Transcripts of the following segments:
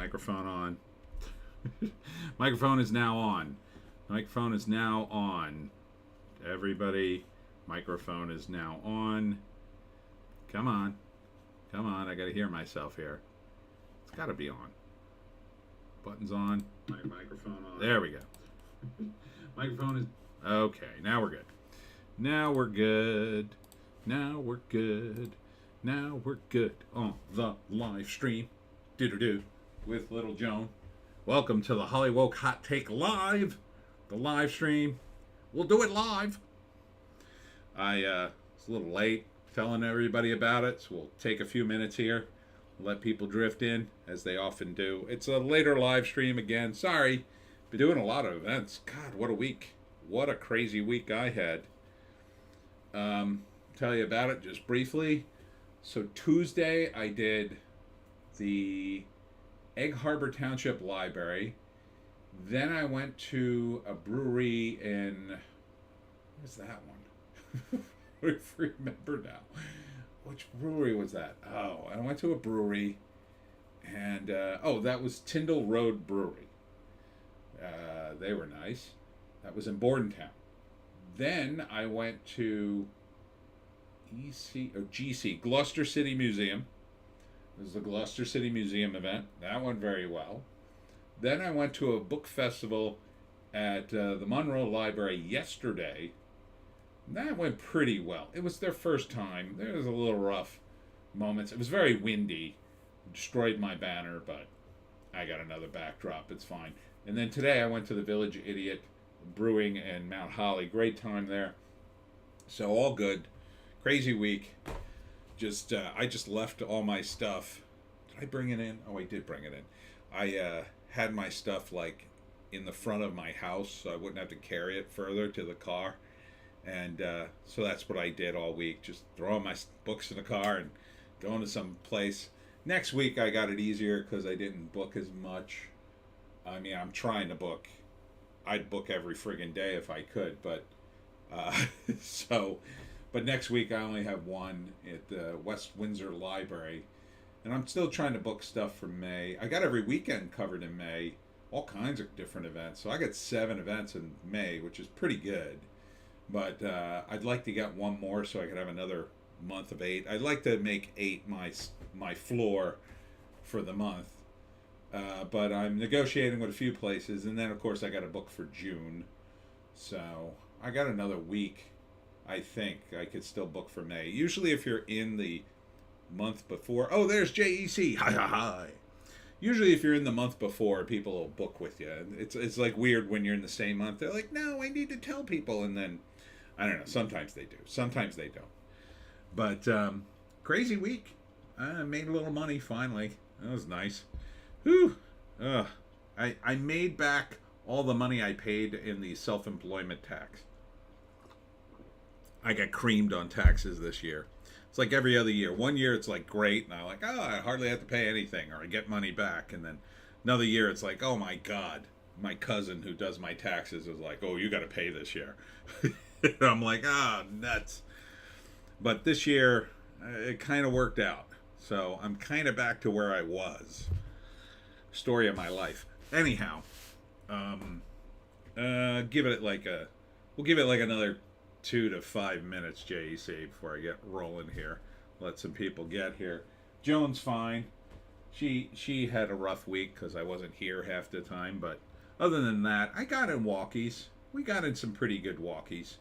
Microphone on. Microphone is now on. Microphone is now on. Everybody, microphone is now on. Come on. Come on, I gotta hear myself here. It's gotta be on. Buttons on. My microphone on. There we go. Microphone is... Okay, now we're good. Now we're good. Now we're good. Now we're good on the live stream. Do-do-do. With Little Joan. Welcome to the Hollywoke Hot Take Live. The live stream. We'll do it live. It's a little late telling everybody about it, so we'll take a few minutes here. Let people drift in, as they often do. It's a later live stream again. Sorry. Been doing a lot of events. God, what a week. What a crazy week I had. Tell you about it just briefly. So Tuesday I did the Egg Harbor Township Library. Then I went to a brewery in... Where's that one? I remember now. Which brewery was that? Oh, I went to a brewery. And, that was Tyndall Road Brewery. They were nice. That was in Bordentown. Then I went to GC, Gloucester City Museum. It was the Gloucester City Museum event. That went very well. Then I went to a book festival at the Monroe Library yesterday. That went pretty well. It was their first time. There was a little rough moments. It was very windy. Destroyed my banner, but I got another backdrop. It's fine. And then today I went to the Village Idiot Brewing in Mount Holly. Great time there. So all good. Crazy week. I just left all my stuff. Did I bring it in? Oh, I did bring it in. I had my stuff like in the front of my house, so I wouldn't have to carry it further to the car. And so that's what I did all week. Just throwing my books in the car and going to some place. Next week I got it easier because I didn't book as much. I mean, I'm trying to book. I'd book every friggin' day if I could, but but next week I only have one at the West Windsor Library, and I'm still trying to book stuff for May. I got every weekend covered in May, all kinds of different events. So I got 7 events in May, which is pretty good. But I'd like to get one more so I could have another month of 8. I'd like to make 8 my floor for the month. But I'm negotiating with a few places, and then of course I got a book for June. So I got another week. I think I could still book for May. Usually if you're in the month before... Oh, there's JEC. Hi, hi, hi. Usually if you're in the month before, people will book with you. It's like weird when you're in the same month. They're like, no, I need to tell people. And then, I don't know, sometimes they do. Sometimes they don't. But crazy week. I made a little money finally. That was nice. Whew. I made back all the money I paid in the self-employment tax. I got creamed on taxes this year. It's like every other year. One year it's like great, and I'm like, I hardly have to pay anything, or I get money back. And then another year it's like, oh my God, my cousin who does my taxes is like, oh, you got to pay this year. And I'm like, nuts. But this year it kind of worked out. So I'm kind of back to where I was. Story of my life. Anyhow, we'll give it like another 2 to 5 minutes, JEC, before I get rolling here. Let some people get here. Joan's fine. She had a rough week because I wasn't here half the time, but other than that, I got in walkies. We got in some pretty good walkies.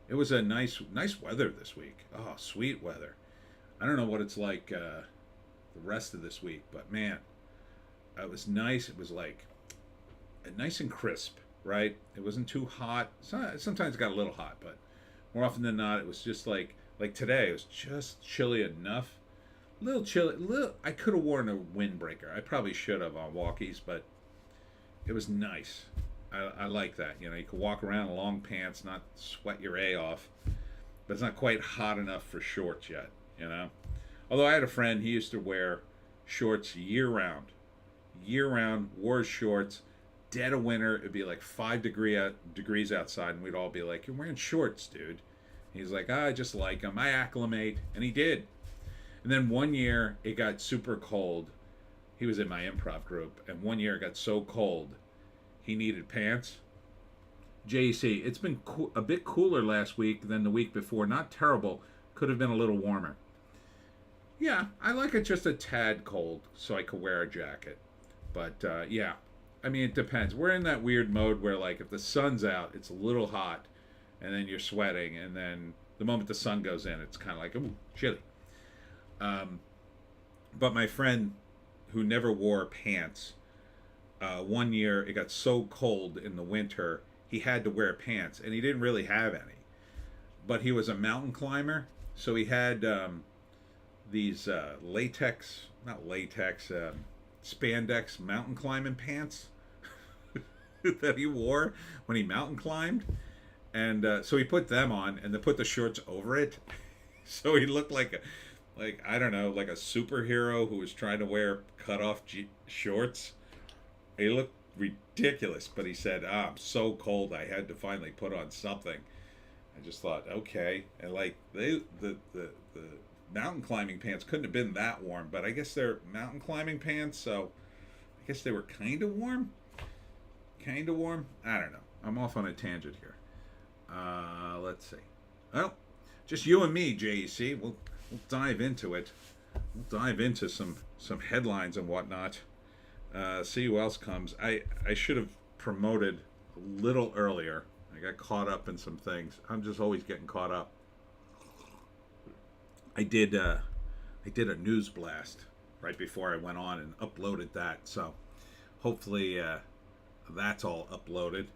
It was a nice weather this week. Oh, sweet weather. I don't know what it's like the rest of this week, but man, it was nice. It was like nice and crisp. Right? It wasn't too hot. Sometimes it got a little hot, but more often than not, it was just like today. It was just chilly enough. A little chilly. I could have worn a windbreaker. I probably should have on walkies, but it was nice. I like that. You can walk around in long pants, not sweat your A off, but it's not quite hot enough for shorts yet. Although I had a friend, he used to wear shorts year round. Year round, wore shorts. Dead of winter, it'd be like 5 degrees outside, and we'd all be like, you're wearing shorts, dude. He's like, I just like them. I acclimate. And he did. And then one year, it got super cold. he was in my improv group, and one year it got so cold, he needed pants. JC, it's been a bit cooler last week than the week before. Not terrible. Could have been a little warmer. Yeah, I like it just a tad cold so I could wear a jacket. But yeah, I mean, it depends. We're in that weird mode where, like, if the sun's out, it's a little hot, and then you're sweating, and then the moment the sun goes in, it's kind of like, ooh, chilly. But my friend who never wore pants, one year it got so cold in the winter, he had to wear pants, and he didn't really have any. But he was a mountain climber, so he had these spandex mountain climbing pants that he wore when he mountain climbed. And so he put them on and then put the shorts over it. So he looked like I don't know, like a superhero who was trying to wear cut-off shorts. He looked ridiculous, but he said, I'm so cold I had to finally put on something. I just thought, okay. And like the mountain climbing pants couldn't have been that warm, but I guess they're mountain climbing pants, so I guess they were kind of warm. Kind of warm? I don't know. I'm off on a tangent here. Let's see. Well, just you and me, JEC. We'll dive into it. We'll dive into some headlines and whatnot. See who else comes. I should have promoted a little earlier. I got caught up in some things. I'm just always getting caught up. I did a news blast right before I went on and uploaded that. So hopefully that's all uploaded.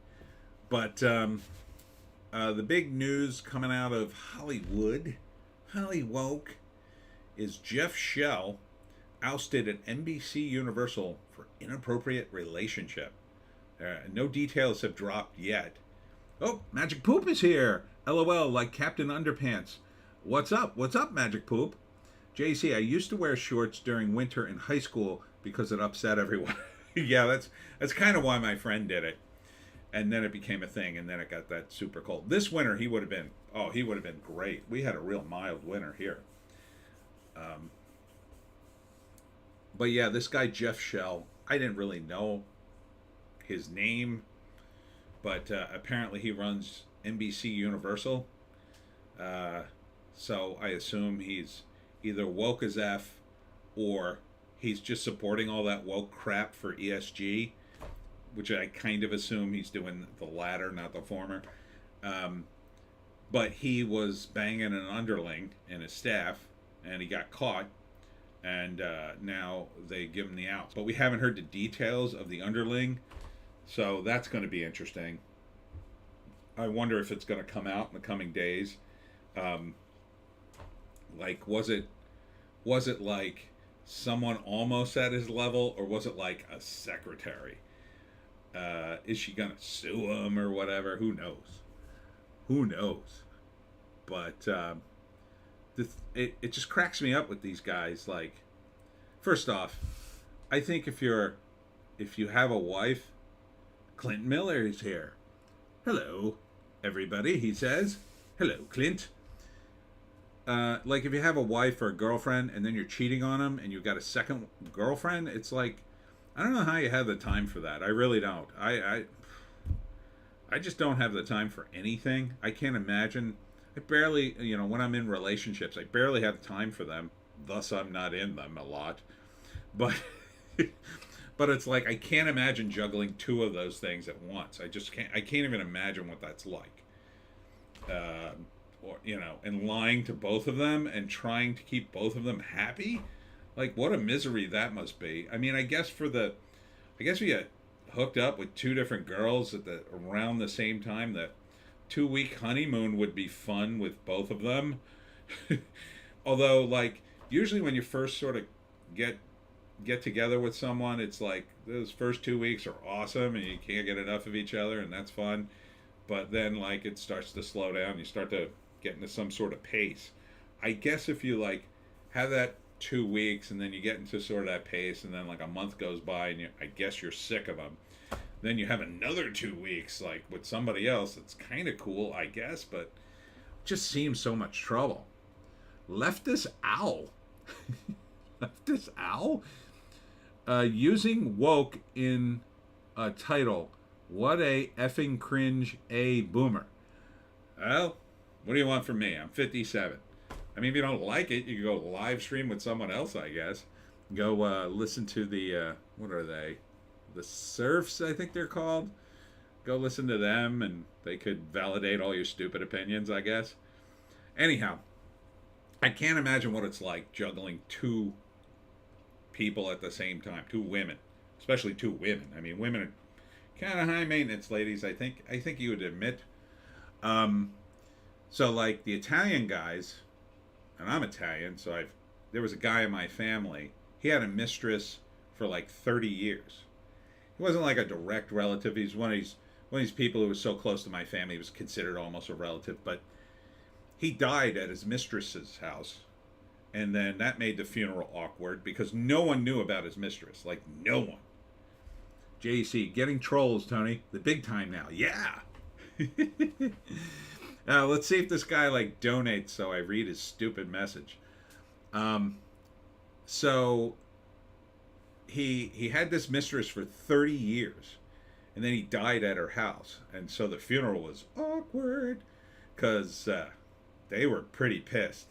But the big news coming out of Hollywoke, is Jeff Shell ousted at NBC Universal for inappropriate relationship. No details have dropped yet. Oh, Magic Poop is here. LOL, like Captain Underpants. What's up? What's up, Magic Poop? JC, I used to wear shorts during winter in high school because it upset everyone. Yeah, that's kind of why my friend did it. And then it became a thing, and then it got that super cold. This winter, he would have been great. We had a real mild winter here. But yeah, this guy, Jeff Shell, I didn't really know his name, but apparently he runs NBC Universal. So I assume he's either woke as F, or he's just supporting all that woke crap for ESG, which I kind of assume he's doing the latter, not the former. But he was banging an underling and his staff, and he got caught, and now they give him the out. But we haven't heard the details of the underling, so that's going to be interesting. I wonder if it's going to come out in the coming days. Like, was it like someone almost at his level, or was it like a secretary? Is she gonna sue him or whatever? Who knows? But it just cracks me up with these guys. Like, first off, I think if you have a wife, Clint Miller is here. Hello, everybody, he says. Hello, Clint. Like, if you have a wife or a girlfriend and then you're cheating on them and you've got a second girlfriend, it's like, I don't know how you have the time for that. I really don't. I just don't have the time for anything. I can't imagine. I barely, when I'm in relationships, I barely have time for them. Thus, I'm not in them a lot. But but it's like, I can't imagine juggling two of those things at once. I just can't. I can't even imagine what that's like. Or and lying to both of them and trying to keep both of them happy. Like, what a misery that must be. I mean, I guess we got hooked up with two different girls around the same time. The 2-week honeymoon would be fun with both of them. Although, like, usually when you first sort of get together with someone, it's like those first 2 weeks are awesome and you can't get enough of each other, and that's fun. But then, like, it starts to slow down. You start to get into some sort of pace. I guess if you, like, have that 2 weeks and then you get into sort of that pace, and then like a month goes by and I guess you're sick of them, then you have another 2 weeks like with somebody else. It's kind of cool, I guess, but just seems so much trouble. Leftist Owl. Leftist Owl? Using woke in a title. What a effing cringe, a boomer. Well, what do you want from me? I'm 57. I mean, if you don't like it, you can go live stream with someone else, I guess. Go listen to the, what are they? The Surfs, I think they're called. Go listen to them, and they could validate all your stupid opinions, I guess. Anyhow, I can't imagine what it's like juggling two people at the same time, two women, especially two women. I mean, women are kind of high maintenance, ladies. I think you would admit. So like the Italian guys, and I'm Italian, so there was a guy in my family. He had a mistress for like 30 years. He wasn't like a direct relative. He's one of these people who was so close to my family, he was considered almost a relative. But he died at his mistress's house, and then that made the funeral awkward because no one knew about his mistress. Like no one. JC, getting trolls, Tony. The big time now. Yeah. Let's see if this guy like donates so I read his stupid message. So he had this mistress for 30 years, and then he died at her house, and so the funeral was awkward because they were pretty pissed,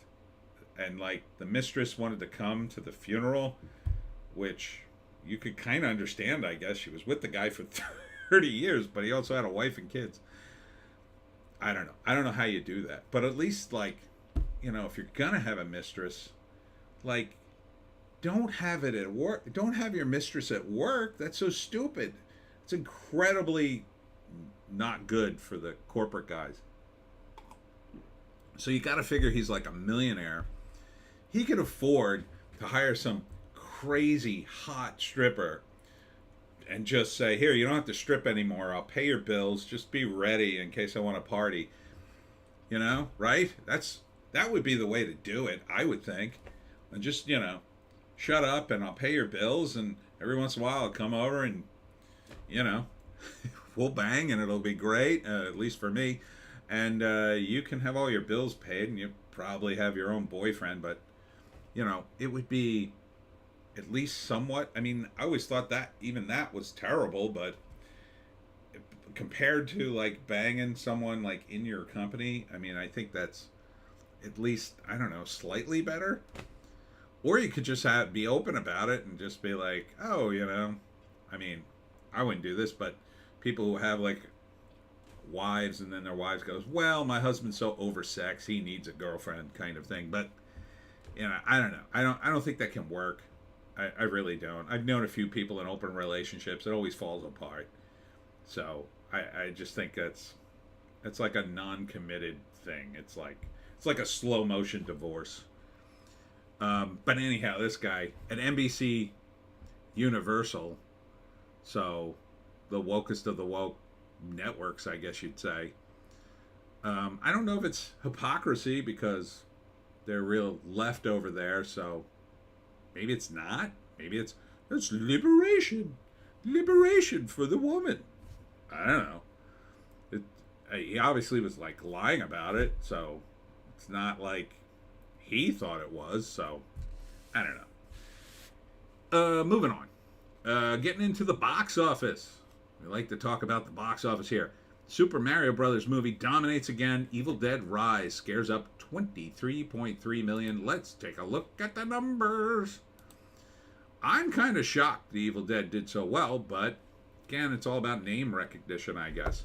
and like the mistress wanted to come to the funeral, which you could kind of understand, I guess. She was with the guy for 30 years, but he also had a wife and kids. I don't know how you do that, but at least like, if you're gonna have a mistress, like, don't have it at work. Don't have your mistress at work. That's so stupid. It's incredibly not good for the corporate guys. So you got to figure he's like a millionaire. He could afford to hire some crazy hot stripper and just say, here, you don't have to strip anymore. I'll pay your bills. Just be ready in case I want to party. Right? That would be the way to do it, I would think. And just, shut up and I'll pay your bills, and every once in a while I'll come over and, we'll bang and it'll be great, at least for me. And you can have all your bills paid, and you probably have your own boyfriend, but, it would be at least somewhat. I mean, I always thought that even that was terrible, but compared to like banging someone like in your company, I mean, I think that's at least, I don't know, slightly better. Or you could just be open about it and just be like, oh, I mean, I wouldn't do this, but people who have like wives, and then their wives goes, well, my husband's so oversexed, he needs a girlfriend, kind of thing. But I don't know. I don't think that can work. I really don't. I've known a few people in open relationships. It always falls apart. So I just think that's like a non-committed thing. It's like a slow motion divorce. But anyhow, this guy at NBC Universal, so the wokest of the woke networks, I guess you'd say. I don't know if it's hypocrisy because they're real left over there, so maybe it's not. Maybe it's liberation for the woman. I don't know. He obviously was like lying about it, so it's not like he thought it was. So I don't know. Moving on. Getting into the box office. We like to talk about the box office here. Super Mario Brothers movie dominates again. Evil Dead Rise scares up 23.3 million. Let's take a look at the numbers. I'm kind of shocked the Evil Dead did so well, but again, it's all about name recognition, I guess.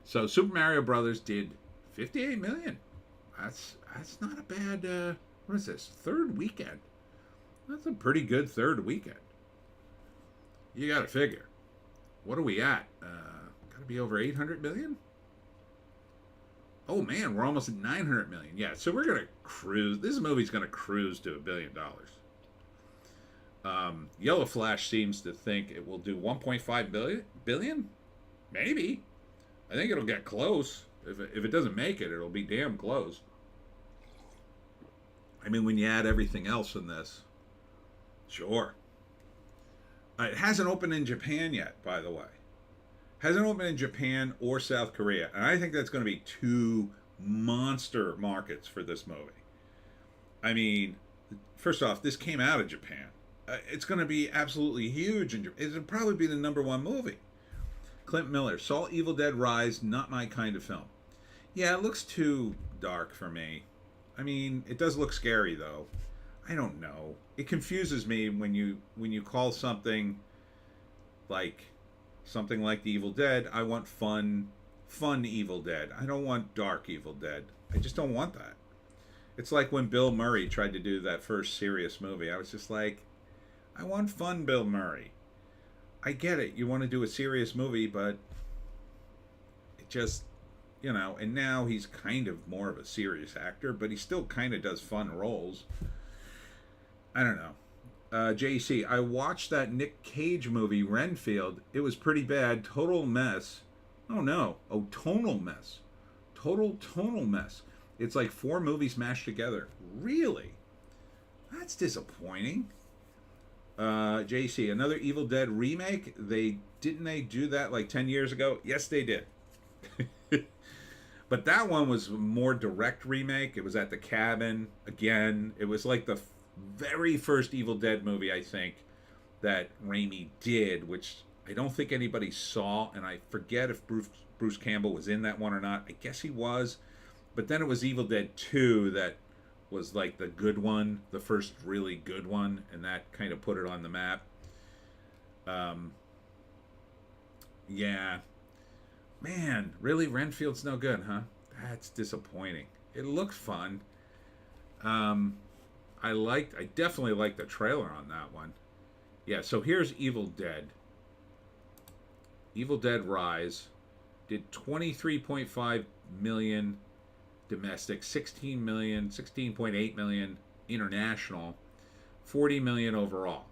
So Super Mario Brothers did 58 million. That's not a bad, what is this, third weekend? That's a pretty good third weekend. You got to figure. What are we at? Got to be over 800 million? Oh man, we're almost at 900 million. Yeah, so we're going to cruise. This movie's going to cruise to $1 billion. Yellow Flash seems to think it will do 1.5 billion? Maybe. I think it'll get close. If it doesn't make it, it'll be damn close. I mean, when you add everything else in this, sure. It hasn't opened in Japan yet, by the way. Hasn't opened in Japan or South Korea. And I think that's going to be two monster markets for this movie. I mean, first off, this came out of Japan. It's going to be absolutely huge, and it'll probably be the #1 movie. Clint Miller saw Evil Dead Rise, not my kind of film. Yeah, it looks too dark for me. I mean, it does look scary though. I don't know. It confuses me when you call like something like The Evil Dead. I want fun Evil Dead. I don't want dark Evil Dead. I just don't want that. It's like when Bill Murray tried to do that first serious movie. I was just like, I want fun Bill Murray. I get it. You want to do a serious movie, but it just, and now he's kind of more of a serious actor, but he still kind of does fun roles. I don't know. JC, I watched that Nick Cage movie, Renfield. It was pretty bad. Total mess. Oh, no. Oh, tonal mess. Total tonal mess. It's like 4 movies mashed together. Really? That's disappointing. JC, another Evil Dead remake? Didn't they do that like 10 years ago? Yes, they did. But that one was a more direct remake. It was at the cabin. Again, it was like the very first Evil Dead movie, I think, that Raimi did, which I don't think anybody saw, and I forget if Bruce Campbell was in that one or not. I guess he was. But then it was Evil Dead 2 that was like the good one, the first really good one, and that kind of put it on the map. Yeah. Man, really? Renfield's no good, huh? That's disappointing. It looked fun. I definitely liked the trailer on that one. Yeah, so here's Evil Dead. Evil Dead Rise did 23.5 million domestic, 16.8 million international, 40 million overall.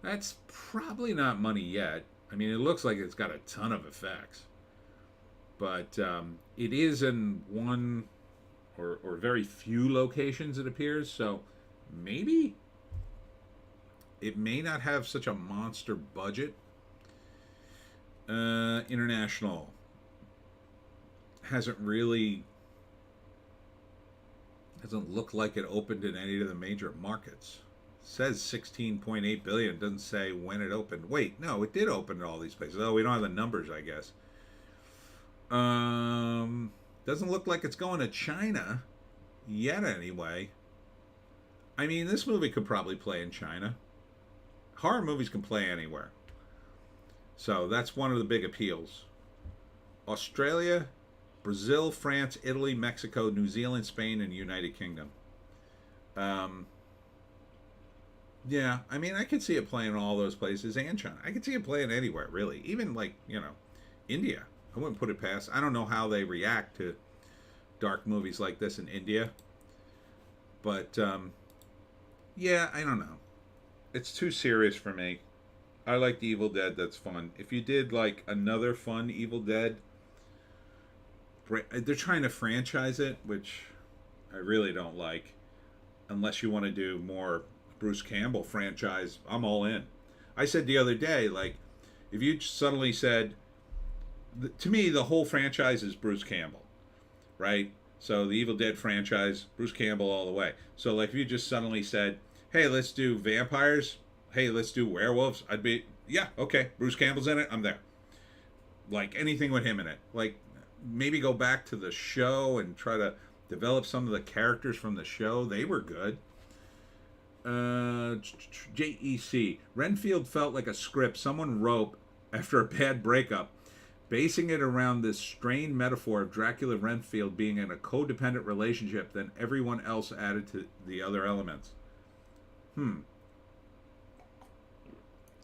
That's probably not money yet. I mean, it looks like it's got a ton of effects. But it is in one or very few locations, it appears. So maybe it may not have such a monster budget. International doesn't look like it opened in any of the major markets. It says 16.8 billion. Doesn't say when it opened. Wait, no, it did open in all these places. Oh, we don't have the numbers, I guess. Doesn't look like it's going to China yet, anyway. I mean, this movie could probably play in China. Horror movies can play anywhere. So that's one of the big appeals. Australia, Brazil, France, Italy, Mexico, New Zealand, Spain, and United Kingdom. Yeah, I mean, I could see it playing in all those places and China. I could see it playing anywhere, really. Even like, India. I wouldn't put it past. I don't know how they react to dark movies like this in India. But, yeah, I don't know. It's too serious for me. I like the Evil Dead. That's fun. If you did like another fun Evil Dead, they're trying to franchise it, which I really don't like. Unless you want to do more Bruce Campbell franchise, I'm all in. I said the other day, like, if you suddenly said, to me, the whole franchise is Bruce Campbell, right? So the Evil Dead franchise, Bruce Campbell all the way. So like, if you just suddenly said, hey, let's do vampires, hey, let's do werewolves, I'd be, yeah, okay, Bruce Campbell's in it, I'm there. Like, anything with him in it. Like, maybe go back to the show and try to develop some of the characters from the show. They were good. JEC. Renfield felt like a script someone wrote after a bad breakup, basing it around this strained metaphor of Dracula Renfield being in a codependent relationship, then everyone else added to the other elements.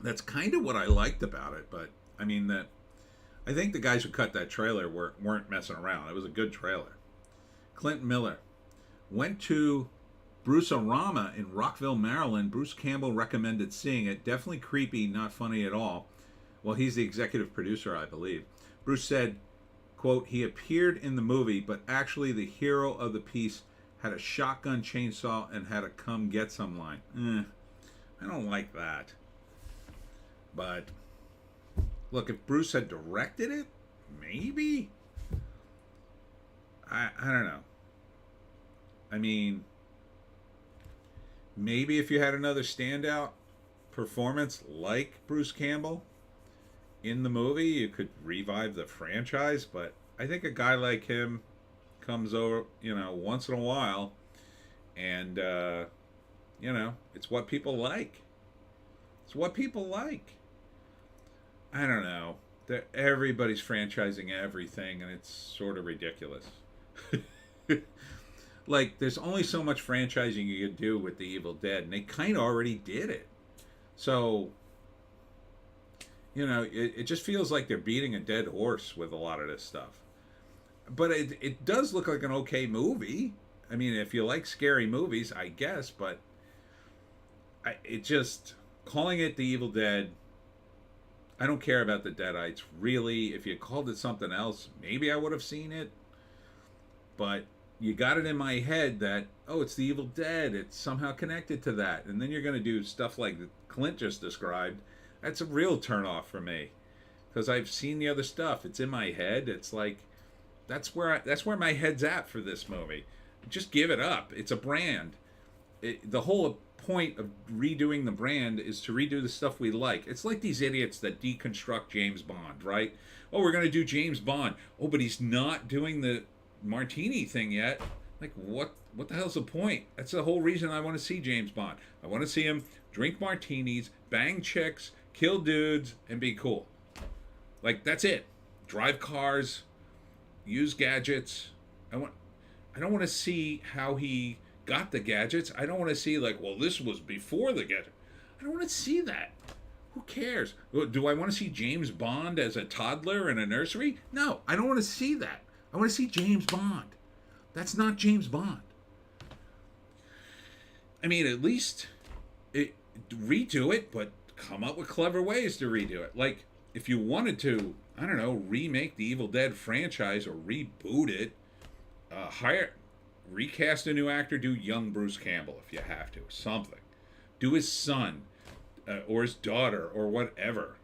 That's kind of what I liked about it, but I mean, I think the guys who cut that trailer weren't messing around. It was a good trailer. Clint Miller went to Bruce-A-Rama in Rockville, Maryland. Bruce Campbell recommended seeing it. Definitely creepy, not funny at all. Well, he's the executive producer, I believe. Bruce said, quote, he appeared in the movie, but actually the hero of the piece had a shotgun chainsaw and had a come get some line. I don't like that. But look, if Bruce had directed it, maybe? I don't know. I mean, maybe if you had another standout, performance like Bruce Campbell in the movie, you could revive the franchise. But I think a guy like him comes over, once in a while, and it's what people like. It's what people like. I don't know. Everybody's franchising everything, and it's sort of ridiculous. Like, there's only so much franchising you could do with The Evil Dead, and they kind of already did it. So, it just feels like they're beating a dead horse with a lot of this stuff. But it does look like an okay movie. I mean, if you like scary movies, I guess, but it just, calling it The Evil Dead, I don't care about the Deadites, really. If you called it something else, maybe I would have seen it. But you got it in my head that, oh, it's The Evil Dead. It's somehow connected to that. And then you're going to do stuff like Clint just described. That's a real turnoff for me. Because I've seen the other stuff. It's in my head. It's like, that's where my head's at for this movie. Just give it up. It's a brand. The whole point of redoing the brand is to redo the stuff we like. It's like these idiots that deconstruct James Bond, right? Oh, we're going to do James Bond. Oh, but he's not doing the martini thing yet. Like, what the hell's the point? That's the whole reason I want to see James Bond. I want to see him drink martinis, bang chicks, kill dudes, and be cool. Like, that's it. Drive cars, use gadgets. I don't want to see how he got the gadgets. I don't want to see, like, well, this was before the gadget. I don't want to see that. Who cares? Do I want to see James Bond as a toddler in a nursery? No, I don't want to see that. I want to see James Bond. That's not James Bond. I mean, at least redo it, but come up with clever ways to redo it. Like, if you wanted to, I don't know, remake the Evil Dead franchise or reboot it, recast a new actor, do young Bruce Campbell if you have to, something. Do his son or his daughter or whatever,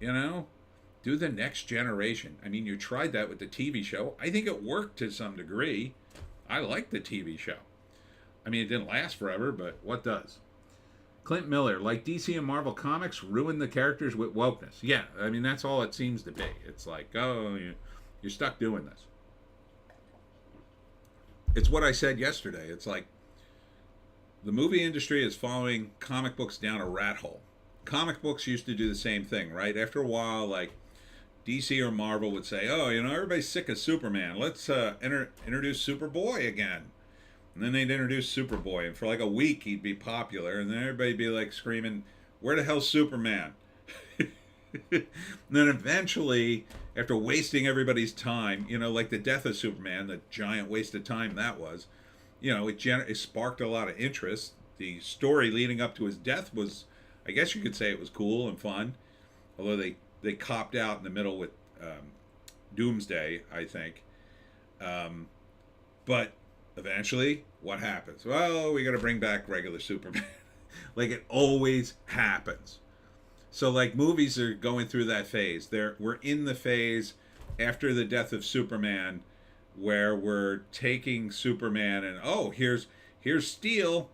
Do the next generation. I mean, you tried that with the TV show. I think it worked to some degree. I like the TV show. I mean, it didn't last forever, but what does? Clint Miller, like DC and Marvel Comics, ruined the characters with wokeness. Yeah, I mean, that's all it seems to be. It's like, oh, you're stuck doing this. It's what I said yesterday. It's like the movie industry is following comic books down a rat hole. Comic books used to do the same thing, right? After a while, like, DC or Marvel would say, oh, everybody's sick of Superman. Let's introduce Superboy again. And then they'd introduce Superboy, and for like a week he'd be popular, and then everybody'd be like screaming, where the hell's Superman? And then eventually, after wasting everybody's time, like the death of Superman, the giant waste of time that was, it sparked a lot of interest. The story leading up to his death was, I guess you could say it was cool and fun, although they copped out in the middle with Doomsday, I think. But eventually, what happens? Well, we got to bring back regular Superman. Like it always happens. So, like, movies are going through that phase. We're in the phase after the death of Superman, where we're taking Superman and here's Steel.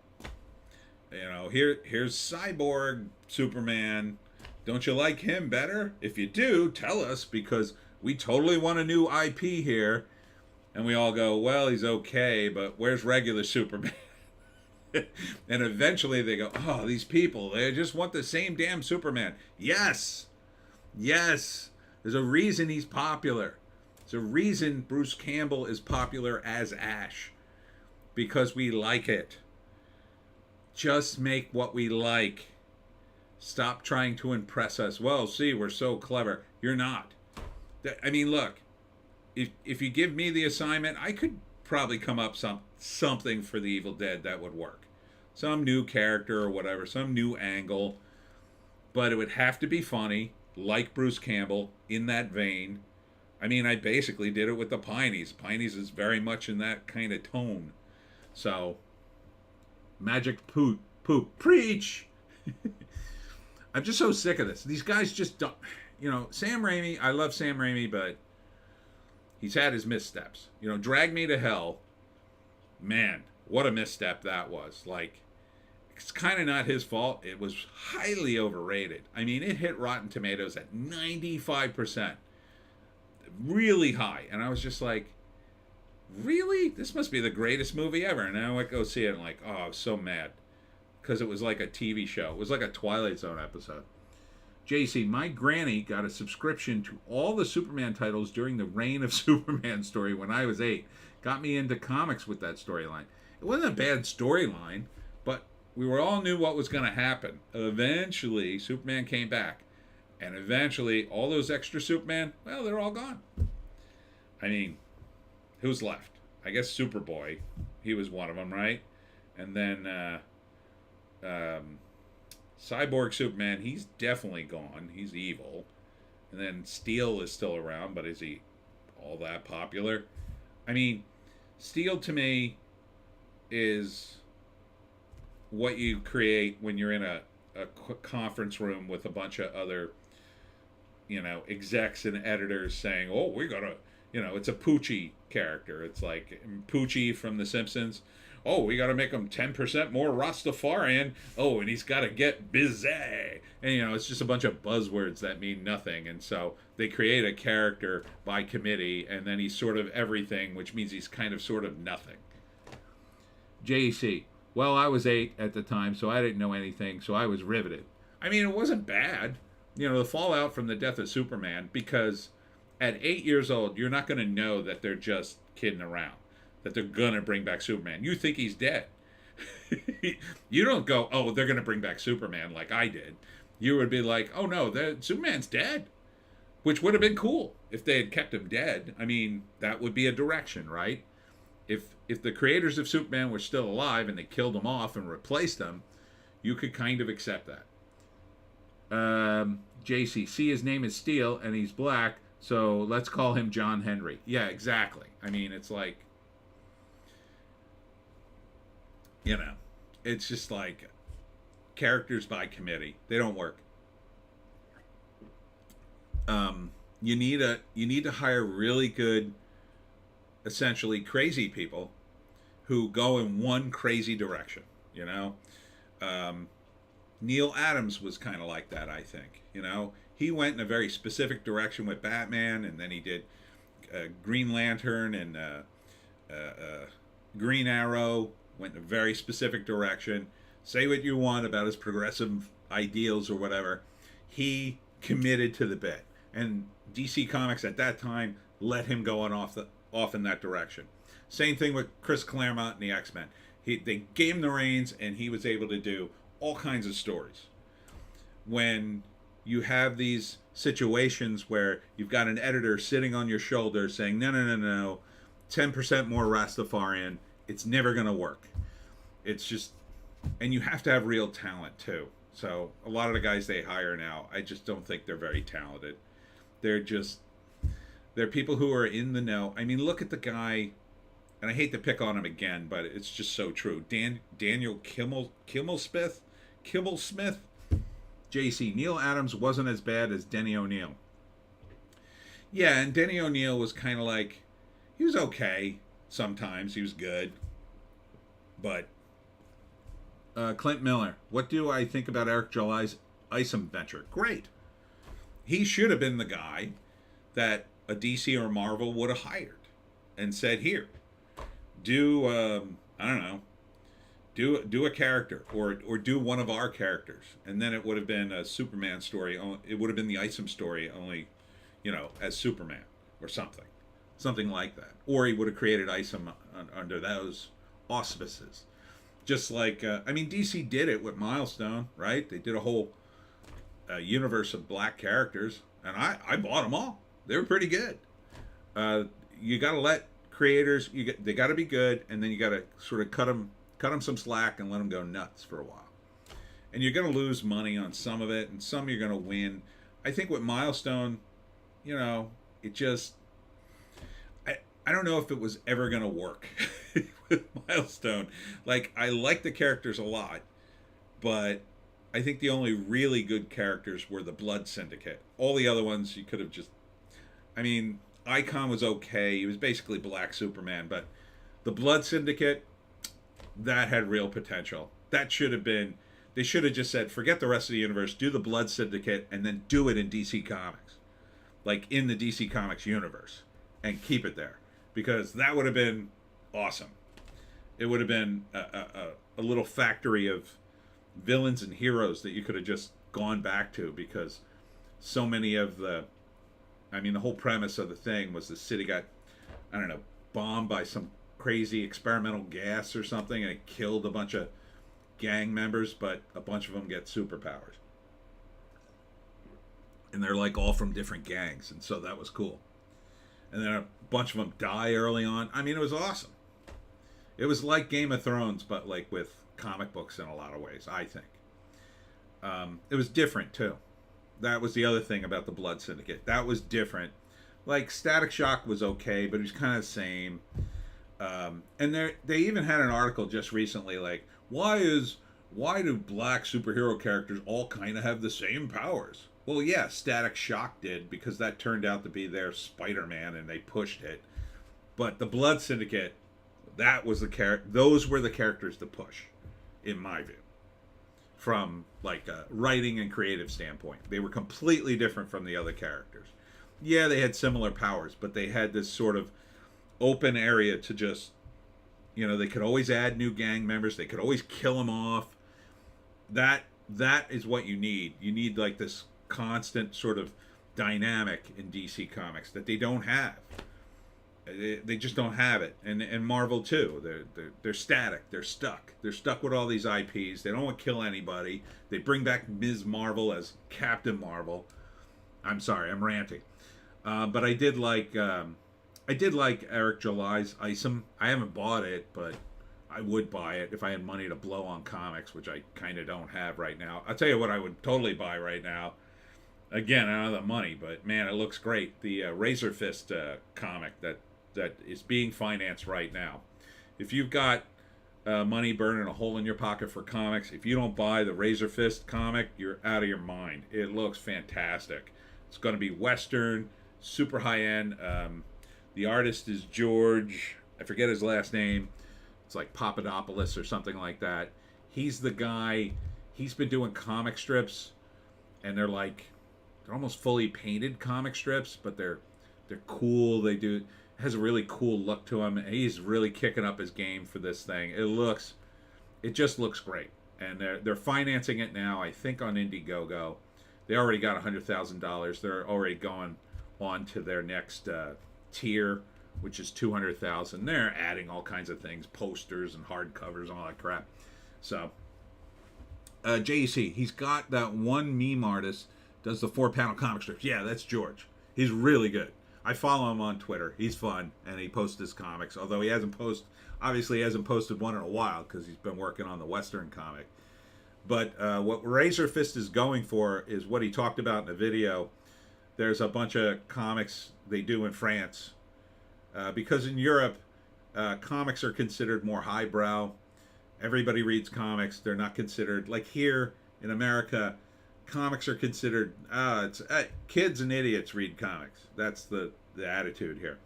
Here's Cyborg Superman. Don't you like him better? If you do, tell us, because we totally want a new IP here. And we all go, well, he's okay, but where's regular Superman? And eventually they go, oh, these people, they just want the same damn Superman. Yes. There's a reason he's popular. There's a reason Bruce Campbell is popular as Ash. Because we like it. Just make what we like. Stop trying to impress us. Well, see, we're so clever. You're not. I mean, look. If you give me the assignment, I could probably come up something for the Evil Dead that would work. Some new character or whatever, some new angle. But it would have to be funny, like Bruce Campbell, in that vein. I mean, I basically did it with the Pineys. Pineys is very much in that kind of tone. So, magic poop, preach! I'm just so sick of this. These guys just don't... Sam Raimi, I love Sam Raimi, but he's had his missteps. Drag Me to Hell. Man, what a misstep that was. Like, it's kind of not his fault. It was highly overrated. I mean, it hit Rotten Tomatoes at 95%. Really high. And I was just like, really? This must be the greatest movie ever. And I went go see it and like, oh, I was so mad. Because it was like a TV show. It was like a Twilight Zone episode. JC, my granny got a subscription to all the Superman titles during the Reign of Superman story when I was 8. Got me into comics with that storyline. It wasn't a bad storyline, but we were all knew what was going to happen. Eventually, Superman came back. And eventually, all those extra Superman, well, they're all gone. I mean, who's left? I guess Superboy. He was one of them, right? And then Cyborg Superman, he's definitely gone. He's evil. And then Steel is still around, but is he all that popular? I mean, Steel to me is what you create when you're in a conference room with a bunch of other, execs and editors saying, oh, we gotta, it's a Poochie character. It's like Poochie from The Simpsons. Oh, we got to make him 10% more Rastafarian. Oh, and he's got to get busy. And, it's just a bunch of buzzwords that mean nothing. And so they create a character by committee, and then he's sort of everything, which means he's kind of sort of nothing. JC, well, I was 8 at the time, so I didn't know anything, so I was riveted. I mean, it wasn't bad. The fallout from the death of Superman, because at 8 years old, you're not going to know that they're just kidding around. That they're going to bring back Superman. You think he's dead. You don't go, oh, they're going to bring back Superman like I did. You would be like, oh, no, Superman's dead. Which would have been cool if they had kept him dead. I mean, that would be a direction, right? If the creators of Superman were still alive and they killed him off and replaced him, you could kind of accept that. JC, see, his name is Steel and he's black, so let's call him John Henry. Yeah, exactly. I mean, it's like, it's just like characters by committee. They don't work. You need to hire really good, essentially crazy people who go in one crazy direction. Neil Adams was kind of like that, I think. He went in a very specific direction with Batman, and then he did Green Lantern and Green Arrow. Went in a very specific direction. Say what you want about his progressive ideals or whatever. He committed to the bit. And DC Comics at that time let him go off in that direction. Same thing with Chris Claremont and the X-Men. They gave him the reins and he was able to do all kinds of stories. When you have these situations where you've got an editor sitting on your shoulder saying, no, 10% more Rastafarian, it's never going to work. It's just, and you have to have real talent too. So a lot of the guys they hire now, I just don't think they're very talented. They're people who are in the know. I mean, look at the guy, and I hate to pick on him again, but it's just so true. Daniel Kimmel Smith. JC, Neil Adams wasn't as bad as Denny O'Neil. Yeah, and Denny O'Neil was kind of like, he was okay. Sometimes he was good. But Clint Miller, what do I think about Eric July's Isom venture? Great. He should have been the guy that a DC or Marvel would have hired and said, here, do a character or do one of our characters. And then it would have been a Superman story. It would have been the Isom story only, as Superman or something like that. Or he would have created Isom under those auspices. Just like, DC did it with Milestone, right? They did a whole universe of black characters, and I bought them all. They were pretty good. You got to let creators, they got to be good, and then you got to sort of cut them some slack and let them go nuts for a while. And you're going to lose money on some of it, and some you're going to win. I think with Milestone, it just, I don't know if it was ever going to work with Milestone. Like, I like the characters a lot, but I think the only really good characters were the Blood Syndicate. All the other ones you could have just, Icon was okay. He was basically Black Superman, but the Blood Syndicate, that had real potential. That should have been. They should have just said, forget the rest of the universe, do the Blood Syndicate, and then do it in DC Comics, like in the DC Comics universe, and keep it there, because that would have been awesome. It would have been a little factory of villains and heroes that you could have just gone back to, because so many of the, I mean, the whole premise of the thing was the city got, I don't know, bombed by some crazy experimental gas or something, and it killed a bunch of gang members, but a bunch of them get superpowers. And they're like all from different gangs, and so that was cool. And then a bunch of them die early on. I mean, it was awesome. It was like Game of Thrones, but like with comic books in a lot of ways, I think. It was different, too. That was the other thing about the Blood Syndicate. That was different. Like, Static Shock was okay, but it was kind of the same. And they even had an article just recently, like, why do black superhero characters all kind of have the same powers? Well, yeah, Static Shock did, because that turned out to be their Spider-Man, and they pushed it. But the Blood Syndicate, that was those were the characters to push, in my view, from like a writing and creative standpoint. They were completely different from the other characters. Yeah, they had similar powers, but they had this sort of open area to just, you know, they could always add new gang members. They could always kill them off. That is what you need. You need like this constant sort of dynamic in DC Comics that they don't have. They just don't have it. And Marvel too. They're static. They're stuck. They're stuck with all these IPs. They don't want to kill anybody. They bring back Ms. Marvel as Captain Marvel. I'm sorry, I'm ranting. But I did like Eric July's Isom. I haven't bought it, but I would buy it if I had money to blow on comics, which I kind of don't have right now. I'll tell you what I would totally buy right now. Again, I don't have the money, but man, it looks great. The Razor Fist comic that is being financed right now. If you've got money burning a hole in your pocket for comics, if you don't buy the Razor Fist comic, you're out of your mind. It looks fantastic. It's going to be Western, super high end. The artist is George, I forget his last name. It's like Papadopoulos or something like that. He's the guy, he's been doing comic strips, and they're almost fully painted comic strips, but they're cool. It has a really cool look to him. He's really kicking up his game for this thing. It just looks great. And they're financing it now, I think on Indiegogo. They already got $100,000. They're already going on to their next tier, which is $200,000. They're adding all kinds of things, posters and hardcovers and all that crap. So, JEC, he's got that one meme artist, does the 4-panel comic strips. Yeah, that's George. He's really good. I follow him on Twitter. He's fun, and he posts his comics. Although he hasn't posted one in a while because he's been working on the Western comic. But what Razor Fist is going for is what he talked about in the video. There's a bunch of comics they do in France. Because in Europe, comics are considered more highbrow. Everybody reads comics. They're not considered, like here in America, comics are considered, kids and idiots read comics. That's the attitude here.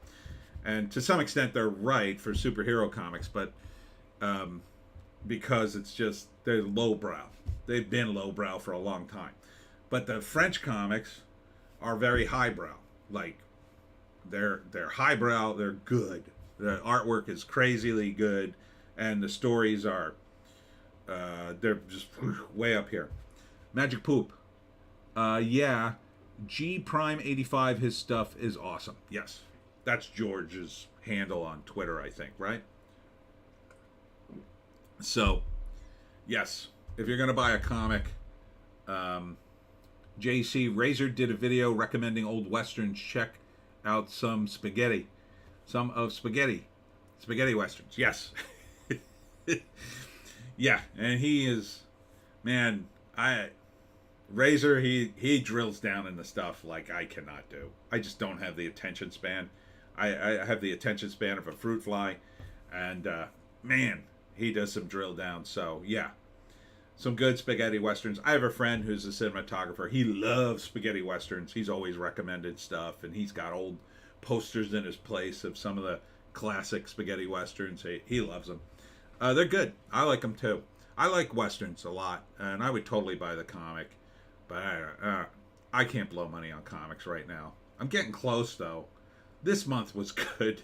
And to some extent, they're right for superhero comics, but because it's just, they're lowbrow. They've been lowbrow for a long time. But the French comics are very highbrow. Like, they're highbrow, they're good. The artwork is crazily good, and the stories are, they're just way up here. Magic Poop. Yeah, G Prime 85, his stuff is awesome. Yes, that's George's handle on Twitter, I think, right? So, yes, if you're going to buy a comic, JC Razor did a video recommending old westerns. Check out some spaghetti westerns. Yes. Yeah, and he is, man, Razor, he drills down in the stuff like I cannot do. I just don't have the attention span. I have the attention span of a fruit fly, and man, he does some drill down. So yeah, some good spaghetti westerns. I have a friend who's a cinematographer. He loves spaghetti westerns. He's always recommended stuff, and he's got old posters in his place of some of the classic spaghetti westerns. He loves them. They're good. I like them too. I like westerns a lot, and I would totally buy the comic, but I can't blow money on comics right now. I'm getting close though. This month was good.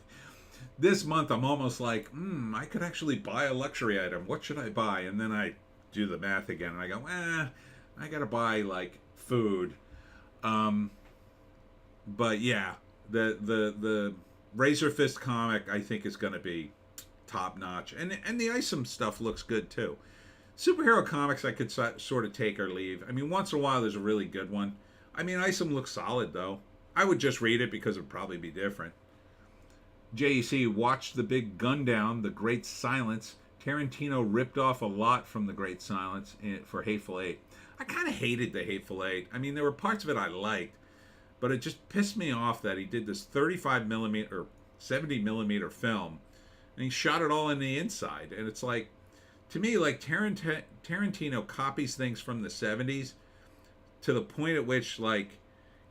This month I'm almost like, I could actually buy a luxury item. What should I buy? And then I do the math again, and I go, I gotta buy like food. But yeah, the Razor Fist comic I think is gonna be top notch, and the Isom stuff looks good too. Superhero comics I could sort of take or leave. I mean, once in a while there's a really good one. I mean, Isom looks solid though. I would just read it because it would probably be different. JEC watched The Big Gun Down, The Great Silence. Tarantino ripped off a lot from The Great Silence for Hateful Eight. I kind of hated The Hateful Eight. I mean, there were parts of it I liked, but it just pissed me off that he did this 35 millimeter or 70 millimeter film, and he shot it all in the inside. And it's like, to me, like Tarantino copies things from the 70s to the point at which, like,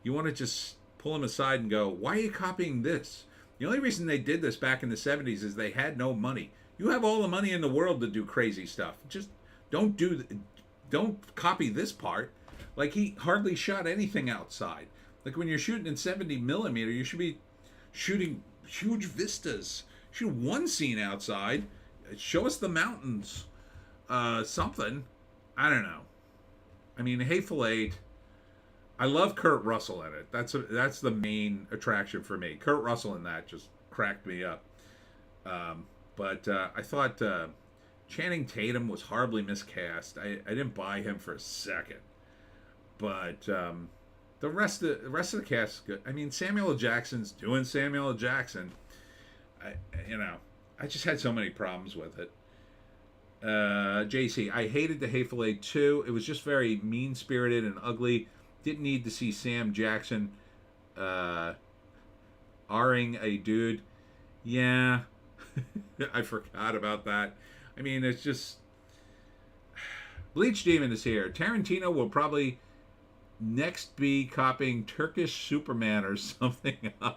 you want to just pull him aside and go, why are you copying this? The only reason they did this back in the 70s is they had no money. You have all the money in the world to do crazy stuff. Just don't copy this part. Like, he hardly shot anything outside. Like, when you're shooting in 70 millimeter, you should be shooting huge vistas. Shoot one scene outside. Show us the mountains. Something. I don't know. I mean, Hateful Eight. I love Kurt Russell in it. That's the main attraction for me. Kurt Russell in that just cracked me up. But I thought Channing Tatum was horribly miscast. I didn't buy him for a second. But the rest of the cast is good. I mean, Samuel L. Jackson's doing Samuel L. Jackson. I just had so many problems with it. JC, I hated the Hateful Eight too. It was just very mean-spirited and ugly. Didn't need to see Sam Jackson R-ing a dude. Yeah, I forgot about that. I mean, it's just... Bleach Demon is here. Tarantino will probably next be copying Turkish Superman or something. I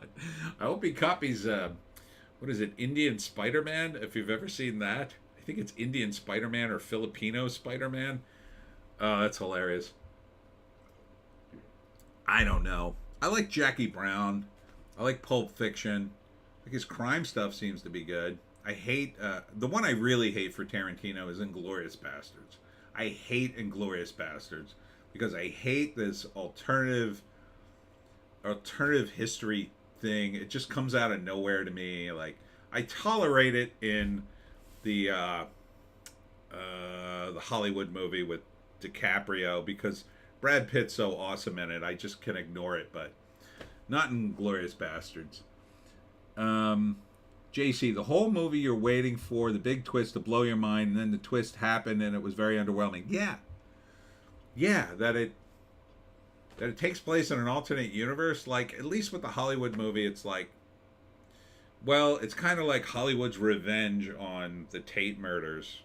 hope he copies, what is it, Indian Spider-Man, if you've ever seen that. I think it's Indian Spider-Man or Filipino Spider-Man. Oh, that's hilarious. I don't know. I like Jackie Brown. I like Pulp Fiction. Like, his crime stuff seems to be good. I hate... the one I really hate for Tarantino is Inglourious Bastards. I hate Inglourious Bastards because I hate this alternative history thing. It just comes out of nowhere to me. Like, I tolerate it in the Hollywood movie with DiCaprio because Brad Pitt's so awesome in it. I just can ignore it, but not in Glorious Bastards. JC, the whole movie you're waiting for the big twist to blow your mind, and then the twist happened, and it was very underwhelming. Yeah, that it takes place in an alternate universe. Like, at least with the Hollywood movie, it's like, well, it's kind of like Hollywood's revenge on the Tate murders.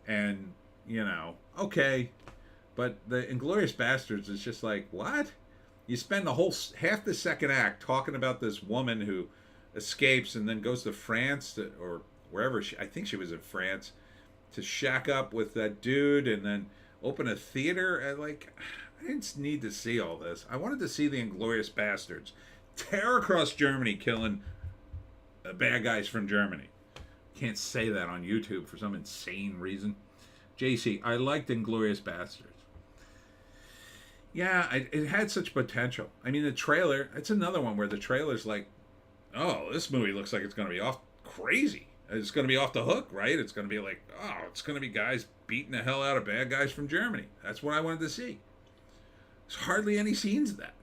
And, okay. But the Inglourious Bastards is just like, what? You spend the whole half the second act talking about this woman who escapes and then goes to France or wherever I think she was in France to shack up with that dude and then open a theater. And I didn't need to see all this. I wanted to see the Inglourious Bastards tear across Germany, killing bad guys from Germany. Can't say that on YouTube for some insane reason. JC, I liked Inglourious Bastards. Yeah, it had such potential. I mean, the trailer, it's another one where the trailer's like, oh, this movie looks like it's going to be off crazy. It's going to be off the hook, right? It's going to be like, oh, it's going to be guys beating the hell out of bad guys from Germany. That's what I wanted to see. There's hardly any scenes of that.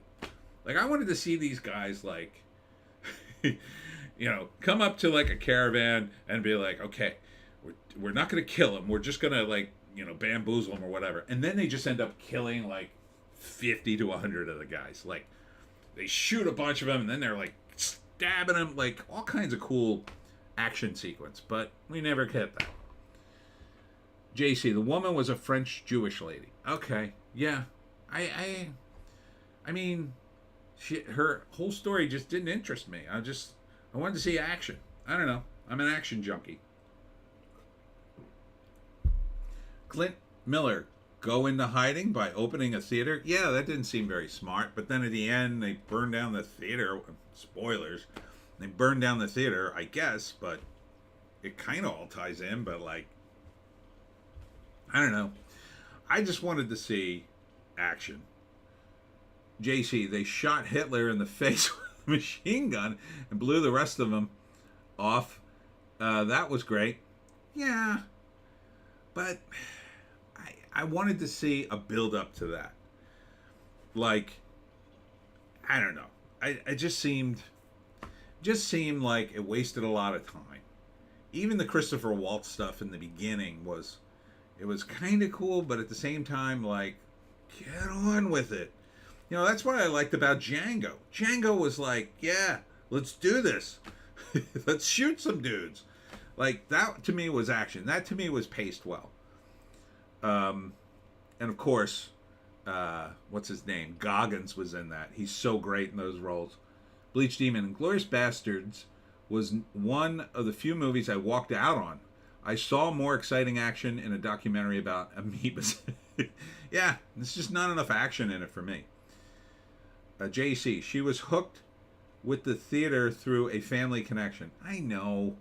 Like, I wanted to see these guys, like, come up to, like, a caravan and be like, okay, we're not going to kill him. We're just going to, like, bamboozle him or whatever. And then they just end up killing, like, 50 to 100 of the guys. Like, they shoot a bunch of them, and then they're, like, stabbing them. Like, all kinds of cool action sequence. But we never get that. JC, the woman was a French Jewish lady. Okay, yeah. I mean, her whole story just didn't interest me. I wanted to see action. I don't know. I'm an action junkie. Clint Miller go into hiding by opening a theater? Yeah, that didn't seem very smart. But then at the end, they burned down the theater. Spoilers. They burned down the theater, I guess, but it kind of all ties in. But, like, I don't know. I just wanted to see action. JC, they shot Hitler in the face with a machine gun and blew the rest of them off. That was great. Yeah. But I wanted to see a build up to that. Like, I don't know. It just seemed like it wasted a lot of time. Even the Christopher Waltz stuff in the beginning was kind of cool, but at the same time, like, get on with it. You know, that's what I liked about Django. Django was like, yeah, let's do this. Let's shoot some dudes. Like, that to me was action. That to me was paced well. And of course, what's his name? Goggins was in that. He's so great in those roles. Bleach Demon and Glorious Bastards was one of the few movies I walked out on. I saw more exciting action in a documentary about amoebas. Yeah, there's just not enough action in it for me. JC, she was hooked with the theater through a family connection. I know.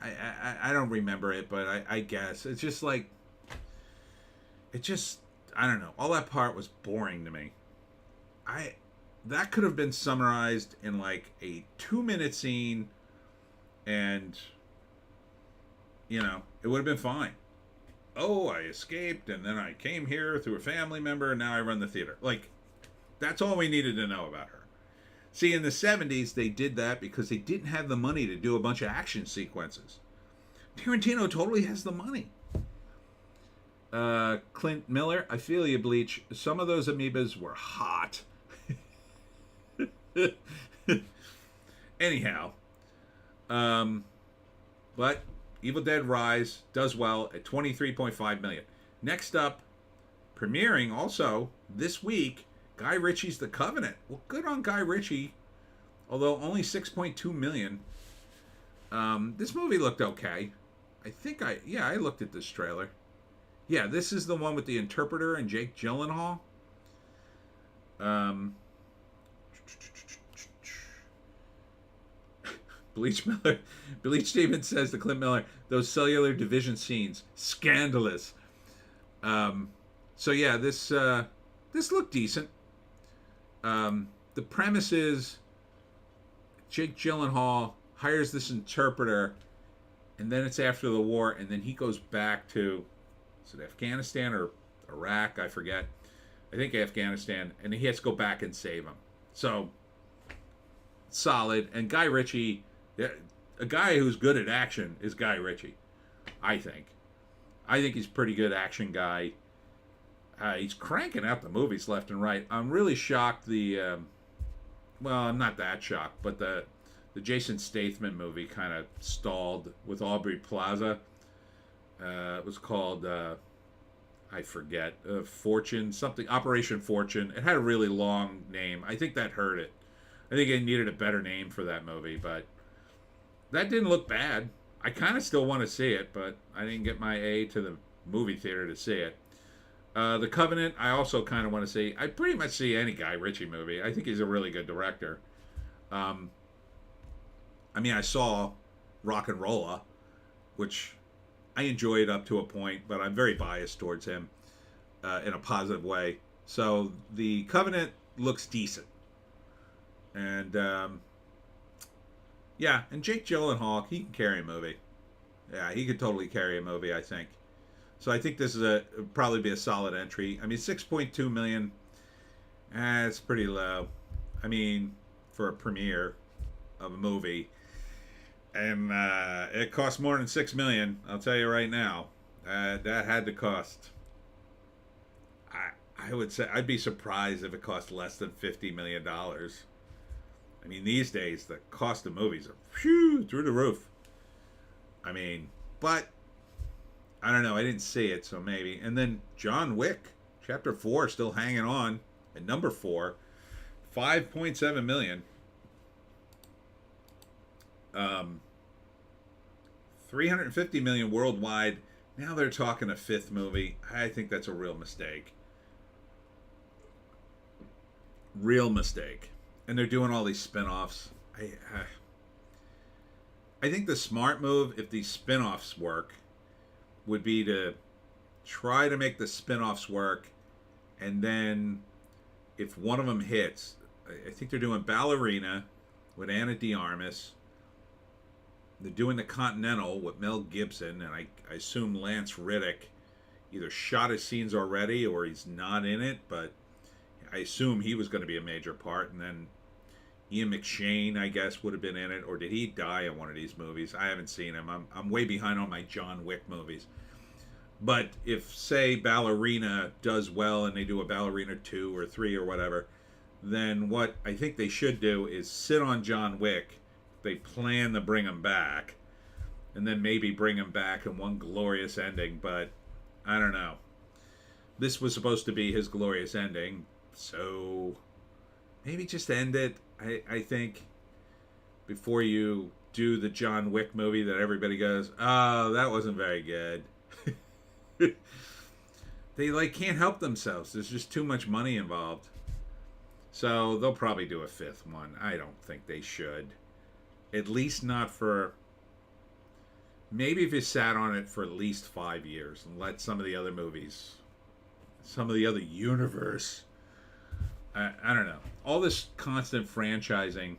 I don't remember it, but I guess. It's just like... I don't know. All that part was boring to me. That could have been summarized in like a 2-minute scene, and, you know, it would have been fine. Oh, I escaped, and then I came here through a family member, and now I run the theater. Like, that's all we needed to know about her. See, in the 70s, they did that because they didn't have the money to do a bunch of action sequences. Tarantino totally has the money. Clint Miller, I feel you, Bleach. Some of those amoebas were hot. Anyhow, but Evil Dead Rise does well at $23.5 million. Next up, premiering also this week, Guy Ritchie's The Covenant. Well, good on Guy Ritchie, although only $6.2 million. This movie looked okay. I looked at this trailer. Yeah, this is the one with the interpreter and Jake Gyllenhaal. Bleach Demon says to Clint Miller, those cellular division scenes, scandalous. So yeah, this looked decent. The premise is Jake Gyllenhaal hires this interpreter, and then it's after the war, and then he goes back to, is it Afghanistan or Iraq? I forget. I think Afghanistan, and he has to go back and save him. So, solid. And Guy Ritchie, a guy who's good at action is Guy Ritchie, I think. I think he's a pretty good action guy. He's cranking out the movies left and right. I'm really shocked well, I'm not that shocked, but the Jason Statham movie kind of stalled with Aubrey Plaza. It was called, I forget, Fortune, something, Operation Fortune. It had a really long name. I think that hurt it. I think it needed a better name for that movie, but that didn't look bad. I kind of still want to see it, but I didn't get my A to the movie theater to see it. The Covenant, I also kind of want to see. I pretty much see any Guy Ritchie movie. I think he's a really good director. I saw Rock and Rolla, which I enjoyed up to a point, but I'm very biased towards him in a positive way. So the Covenant looks decent. And, yeah, and Jake Gyllenhaal, he can carry a movie. Yeah, he could totally carry a movie, I think. So I think this is probably be a solid entry. I mean, 6.2 million, it's pretty low. I mean, for a premiere of a movie. And it cost more than $6 million. I'll tell you right now, that had to cost. I would say I'd be surprised if it cost less than $50 million. I mean, these days the cost of movies are through the roof. I mean, but I don't know. I didn't see it, so maybe. And then John Wick, Chapter 4, still hanging on at number 4, 5.7 million. 350 million worldwide, Now they're talking a fifth movie. I think that's a real mistake. Real mistake. And they're doing all these spin-offs. I think the smart move, if these spin-offs work, would be to try to make the spin-offs work, and then if one of them hits, I think they're doing Ballerina with Anna de Armas. They're doing The Continental with Mel Gibson, and I assume Lance Reddick either shot his scenes already or he's not in it, but I assume he was going to be a major part. And then Ian McShane, I guess, would have been in it, or did he die in one of these movies? I haven't seen him. I'm way behind on my John Wick movies. But if, say, Ballerina does well and they do a Ballerina 2 or 3 or whatever, then what I think they should do is sit on John Wick. They plan to bring him back, and then maybe bring him back in one glorious ending, but I don't know. This was supposed to be his glorious ending, so maybe just end it, I think, before you do the John Wick movie that everybody goes, oh, that wasn't very good. They can't help themselves. There's just too much money involved. So they'll probably do a fifth one. I don't think they should. At least not for... Maybe if you sat on it for at least 5 years and let some of the other movies, some of the other universe... I don't know. All this constant franchising.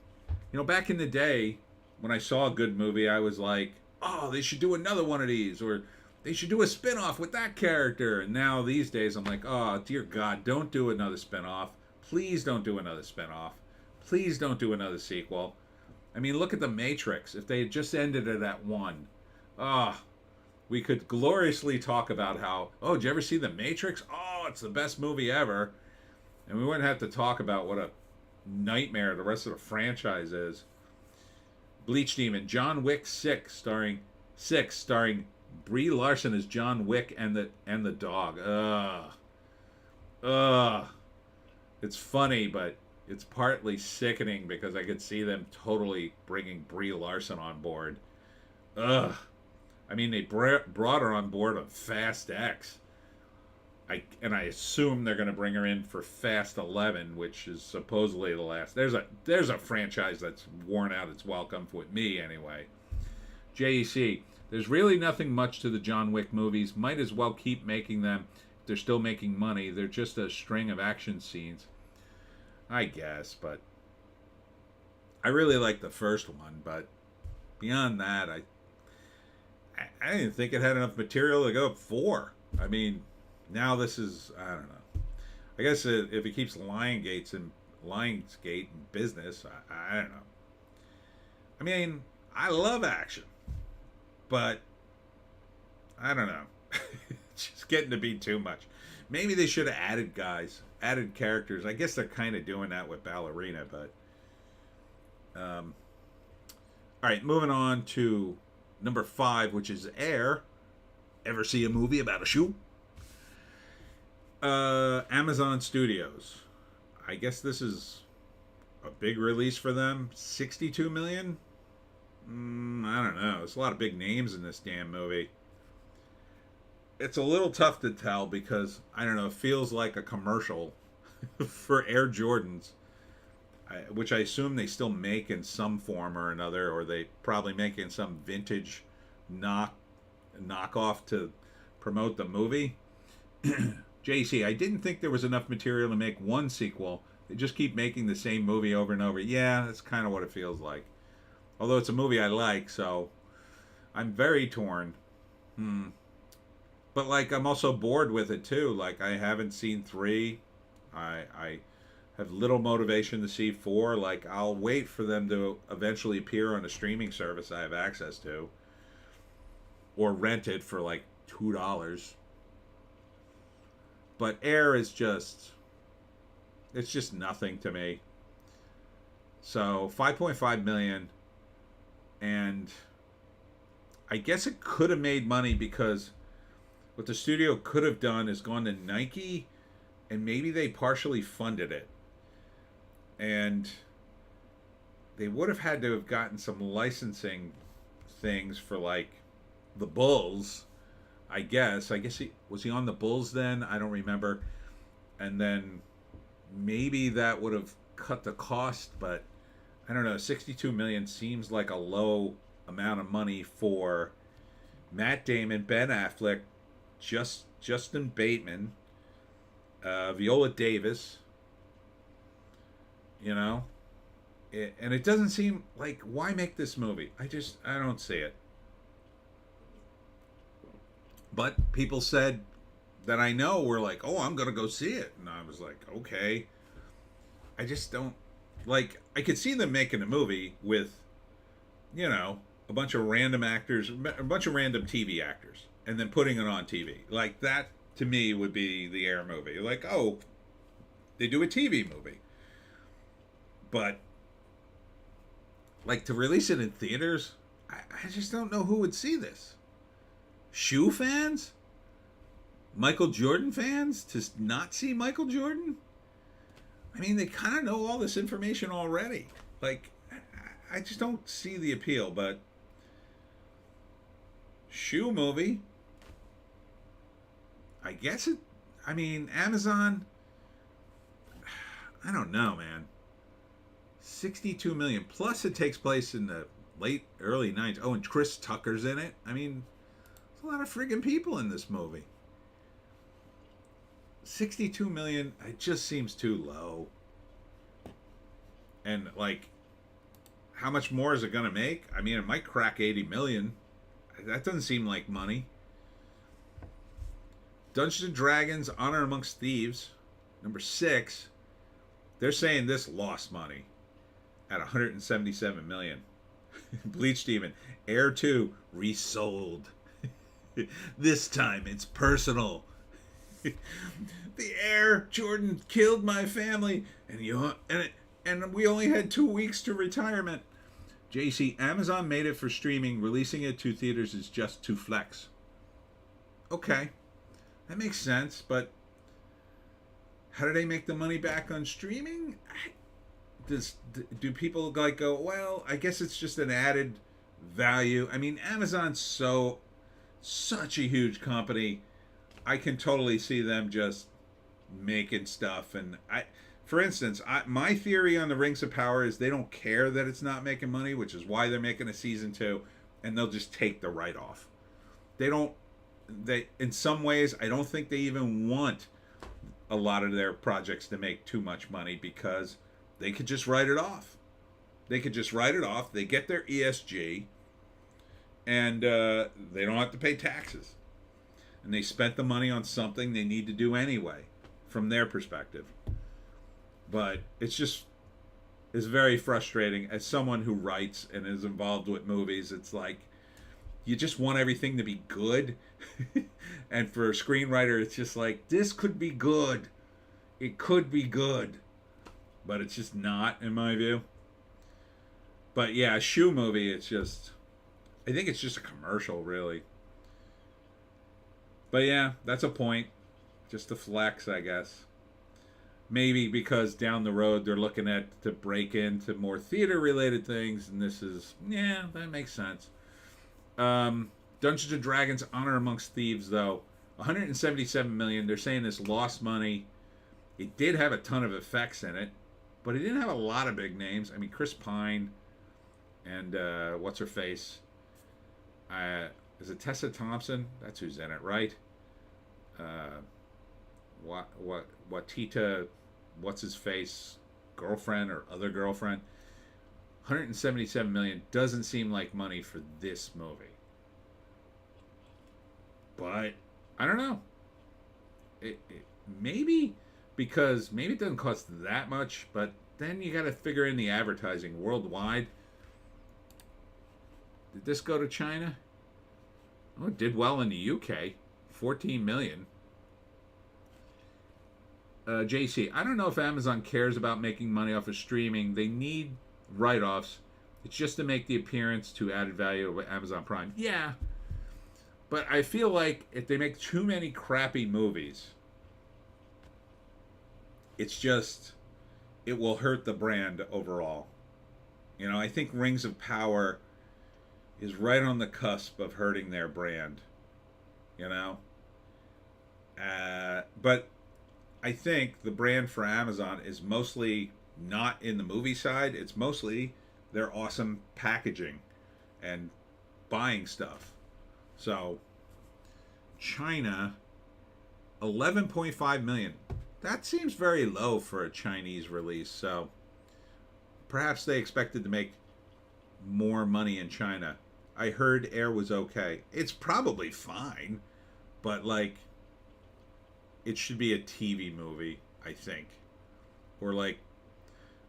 Back in the day, when I saw a good movie, I was like, oh, they should do another one of these, or they should do a spin-off with that character. And now these days I'm like, oh, dear God, don't do another spin-off. Please don't do another spin-off. Please don't do another sequel. I mean, look at The Matrix. If they had just ended it at 1, we could gloriously talk about how, oh, did you ever see The Matrix? Oh, it's the best movie ever. And we wouldn't have to talk about what a nightmare the rest of the franchise is. Bleach Demon, John Wick 6, starring Brie Larson as John Wick and the dog. It's funny, but it's partly sickening because I could see them totally bringing Brie Larson on board. I mean, they brought her on board on Fast X. I assume they're going to bring her in for Fast 11, which is supposedly the last. There's a franchise that's worn out its welcome, with me anyway. JEC, there's really nothing much to the John Wick movies. Might as well keep making them. They're still making money. They're just a string of action scenes. I guess, but I really like the first one, but beyond that, I didn't think it had enough material to go up 4. I mean, now this is, I don't know. I guess if it keeps Lionsgate in business, I don't know. I mean, I love action, but I don't know. It's just getting to be too much. Maybe they should have added characters. I guess they're kind of doing that with Ballerina, but all right, moving on to number 5, which is Air. Ever see a movie about a shoe? Amazon Studios. I guess this is a big release for them. 62 million? I don't know. There's a lot of big names in this damn movie. It's a little tough to tell because, I don't know, it feels like a commercial for Air Jordans, which I assume they still make in some form or another, or they probably make in some vintage knockoff to promote the movie. JC, I didn't think there was enough material to make one sequel. They just keep making the same movie over and over. Yeah, that's kind of what it feels like. Although it's a movie I like, so I'm very torn. But, like, I'm also bored with it, too. Like, I haven't seen 3. I have little motivation to see 4. Like, I'll wait for them to eventually appear on a streaming service I have access to. Or rent it for, like, $2. But Air is just... It's just nothing to me. So, 5.5 million. And I guess it could have made money because... what the studio could have done is gone to Nike, and maybe they partially funded it. And they would have had to have gotten some licensing things for, like, the Bulls, I guess. He was he on the Bulls then. I don't remember. And then maybe that would have cut the cost, but I don't know. 62 million seems like a low amount of money for Matt Damon, Ben Affleck, Justin Bateman, Viola Davis. You know, and it doesn't seem like, why make this movie? I don't see it. But people said that I know were like, oh, I'm gonna go see it, and I was like, okay. I just don't like. I could see them making a movie with, a bunch of random actors, a bunch of random TV actors, and then putting it on TV. Like that to me would be the Air movie. Like, oh, they do a TV movie. But like to release it in theaters, I just don't know who would see this. Shoe fans? Michael Jordan fans to not see Michael Jordan? I mean, they kind of know all this information already. Like, I just don't see the appeal, but shoe movie, I guess it, I mean, Amazon, I don't know, man. 62 million. Plus it takes place in the early 90s. Oh, and Chris Tucker's in it. I mean, there's a lot of friggin' people in this movie. 62 million, it just seems too low. And like, how much more is it gonna make? I mean, it might crack 80 million. That doesn't seem like money. Dungeons and Dragons: Honor Amongst Thieves, number 6. They're saying this lost money at 177 million. Bleached even. Air 2 resold. This time it's personal. The Air Jordan killed my family, and we only had 2 weeks to retirement. JC, Amazon made it for streaming. Releasing it to theaters is just to flex. Okay, that makes sense, but how do they make the money back on streaming? Do people like go, well, I guess it's just an added value. I mean, Amazon's such a huge company. I can totally see them just making stuff. And for instance, my theory on the Rings of Power is they don't care that it's not making money, which is why they're making a season 2, and they'll just take the write-off. They in some ways, I don't think they even want a lot of their projects to make too much money, because they could just write it off. They get their ESG, and they don't have to pay taxes. And they spent the money on something they need to do anyway, from their perspective. But it's very frustrating as someone who writes and is involved with movies. It's like, you just want everything to be good. And for a screenwriter, it's just like, this could be good. It could be good. But it's just not, in my view. But yeah, a shoe movie, I think it's just a commercial, really. But yeah, that's a point. Just to flex, I guess. Maybe because down the road they're looking to break into more theater-related things, and that makes sense. Dungeons and Dragons: Honor Amongst Thieves, though, 177 million. They're saying this lost money. It did have a ton of effects in it, but it didn't have a lot of big names. I mean, Chris Pine and what's her face? Is it Tessa Thompson? That's who's in it, right? Watita, what's his face, girlfriend or other girlfriend. 177 million doesn't seem like money for this movie. But I don't know. Maybe because maybe it doesn't cost that much, but then you got to figure in the advertising worldwide. Did this go to China? Oh, it did well in the UK. 14 million. JC, I don't know if Amazon cares about making money off of streaming. They need write-offs. It's just to make the appearance to added value of Amazon Prime. Yeah. But I feel like if they make too many crappy movies, it will hurt the brand overall. I think Rings of Power is right on the cusp of hurting their brand. you know. But I think the brand for Amazon is mostly not in the movie side. It's mostly their awesome packaging and buying stuff. So China, 11.5 million. That seems very low for a Chinese release. So perhaps they expected to make more money in China. I heard Air was okay. It's probably fine, but like it should be a TV movie, I think, or like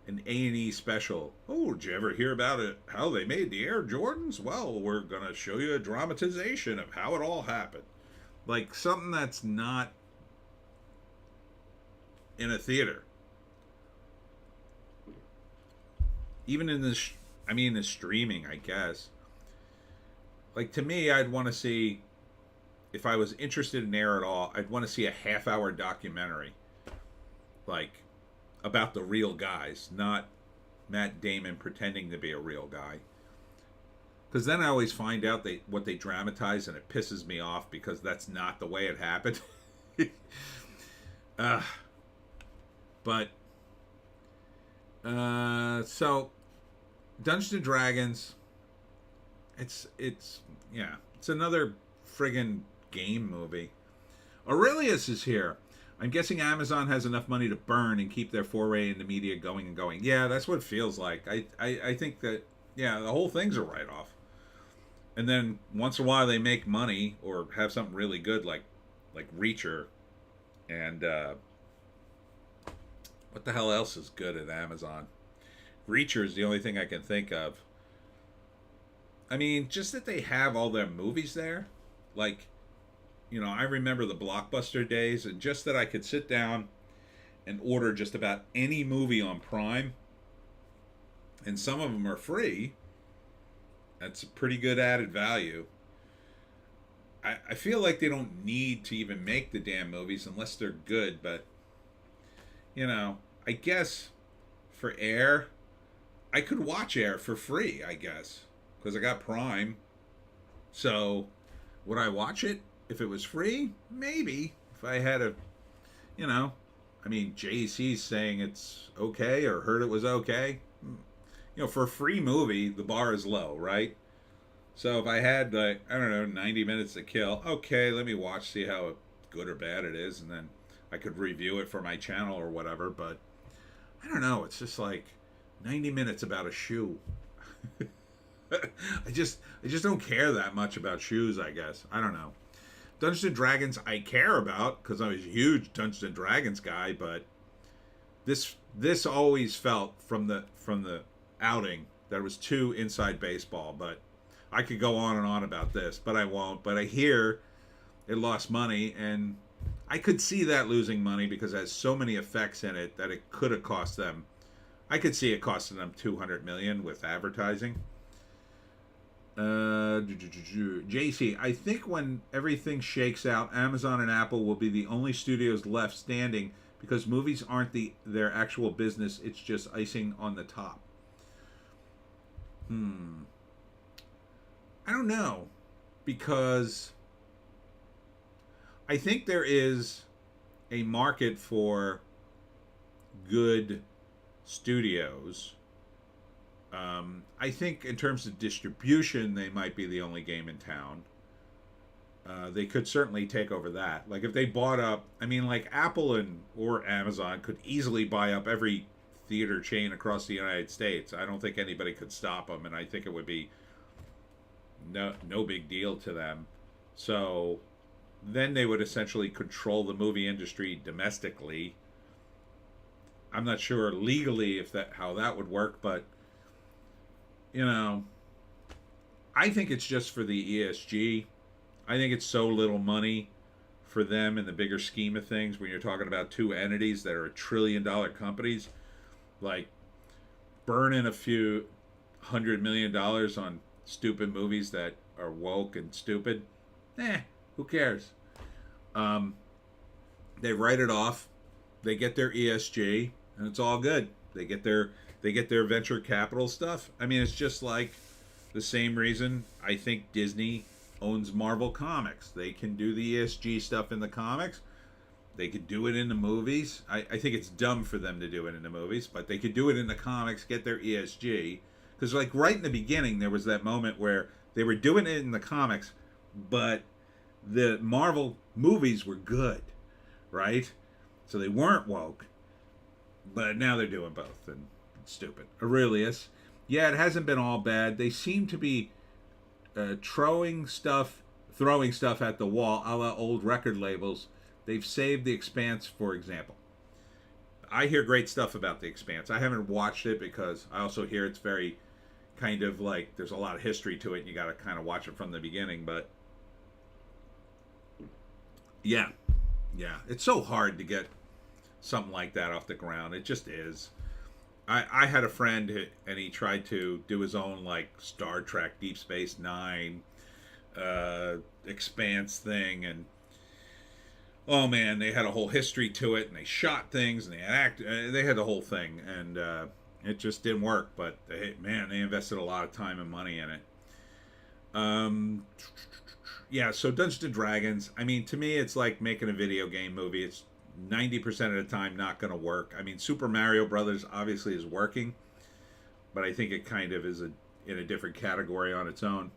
an A&E special. Oh, did you ever hear about it? How they made the Air Jordans? Well, we're gonna show you a dramatization of how it all happened. Like something that's not in a theater. Even in this, I mean, the streaming, I guess. Like to me, I'd want to see, if I was interested in Air at all, I'd want to see a half-hour documentary, like about the real guys, not Matt Damon pretending to be a real guy. Because then I always find out what they dramatize, and it pisses me off because that's not the way it happened. But so Dungeons and Dragons, it's another friggin' game movie. Aurelius is here. I'm guessing Amazon has enough money to burn and keep their foray into media going and going. Yeah, that's what it feels like. I think that, yeah, the whole thing's a write-off. And then once in a while they make money or have something really good like Reacher. And what the hell else is good at Amazon? Reacher is the only thing I can think of. I mean, just that they have all their movies there. Like, you know, I remember the Blockbuster days, and just that I could sit down and order just about any movie on Prime, and some of them are free. That's a pretty good added value. I feel like they don't need to even make the damn movies unless they're good, but, you know, I guess for Air, I could watch Air for free, I guess, because I got Prime. So, would I watch it if it was free? Maybe. If I had a, you know, I mean, JC's saying it's okay or heard it was okay. You know, for a free movie, the bar is low, right? So if I had, like, I don't know, 90 minutes to kill, okay, let me watch, see how good or bad it is, and then I could review it for my channel or whatever. But I don't know, it's just like 90 minutes about a shoe. I just don't care that much about shoes, I guess. I don't know. Dungeons and Dragons I care about because I was a huge Dungeons and Dragons guy, but this always felt from the outing that it was too inside baseball. But I could go on and on about this, but I won't. But I hear it lost money, and I could see that losing money because it has so many effects in it that it could have cost them. I could see it costing them $200 million with advertising. JC, I think when everything shakes out, Amazon and Apple will be the only studios left standing because movies aren't their actual business. It's just icing on the top. I don't know, because I think there is a market for good studios. I think in terms of distribution, they might be the only game in town. They could certainly take over that. Like if they bought up, I mean, like Apple or Amazon could easily buy up every theater chain across the United States. I don't think anybody could stop them, and I think it would be no big deal to them. So then they would essentially control the movie industry domestically. I'm not sure legally how that would work, but you know, I think it's just for the ESG. I think it's so little money for them in the bigger scheme of things when you're talking about two entities that are $1 trillion companies. Like burning a few $100 million on stupid movies that are woke and stupid. Who cares? They write it off. They get their ESG, and it's all good. They get their venture capital stuff. I mean, it's just like the same reason I think Disney owns Marvel Comics. They can do the ESG stuff in the comics. They could do it in the movies. I think it's dumb for them to do it in the movies, but they could do it in the comics, get their ESG. Because, like, right in the beginning, there was that moment where they were doing it in the comics, but the Marvel movies were good, right? So they weren't woke, but now they're doing both, and it's stupid. Aurelius, yeah, it hasn't been all bad. They seem to be throwing stuff at the wall, a la old record labels. They've saved The Expanse, for example. I hear great stuff about The Expanse. I haven't watched it because I also hear it's very kind of like there's a lot of history to it. And you got to kind of watch it from the beginning. But yeah, it's so hard to get something like that off the ground. It just is. I had a friend and he tried to do his own like Star Trek, Deep Space Nine, Expanse thing, and oh man, they had a whole history to it, and they shot things, and they had the whole thing, and it just didn't work. But they invested a lot of time and money in it. Yeah, so Dungeons and Dragons. I mean, to me, it's like making a video game movie. It's 90% of the time not going to work. I mean, Super Mario Brothers obviously is working, but I think it kind of is in a different category on its own.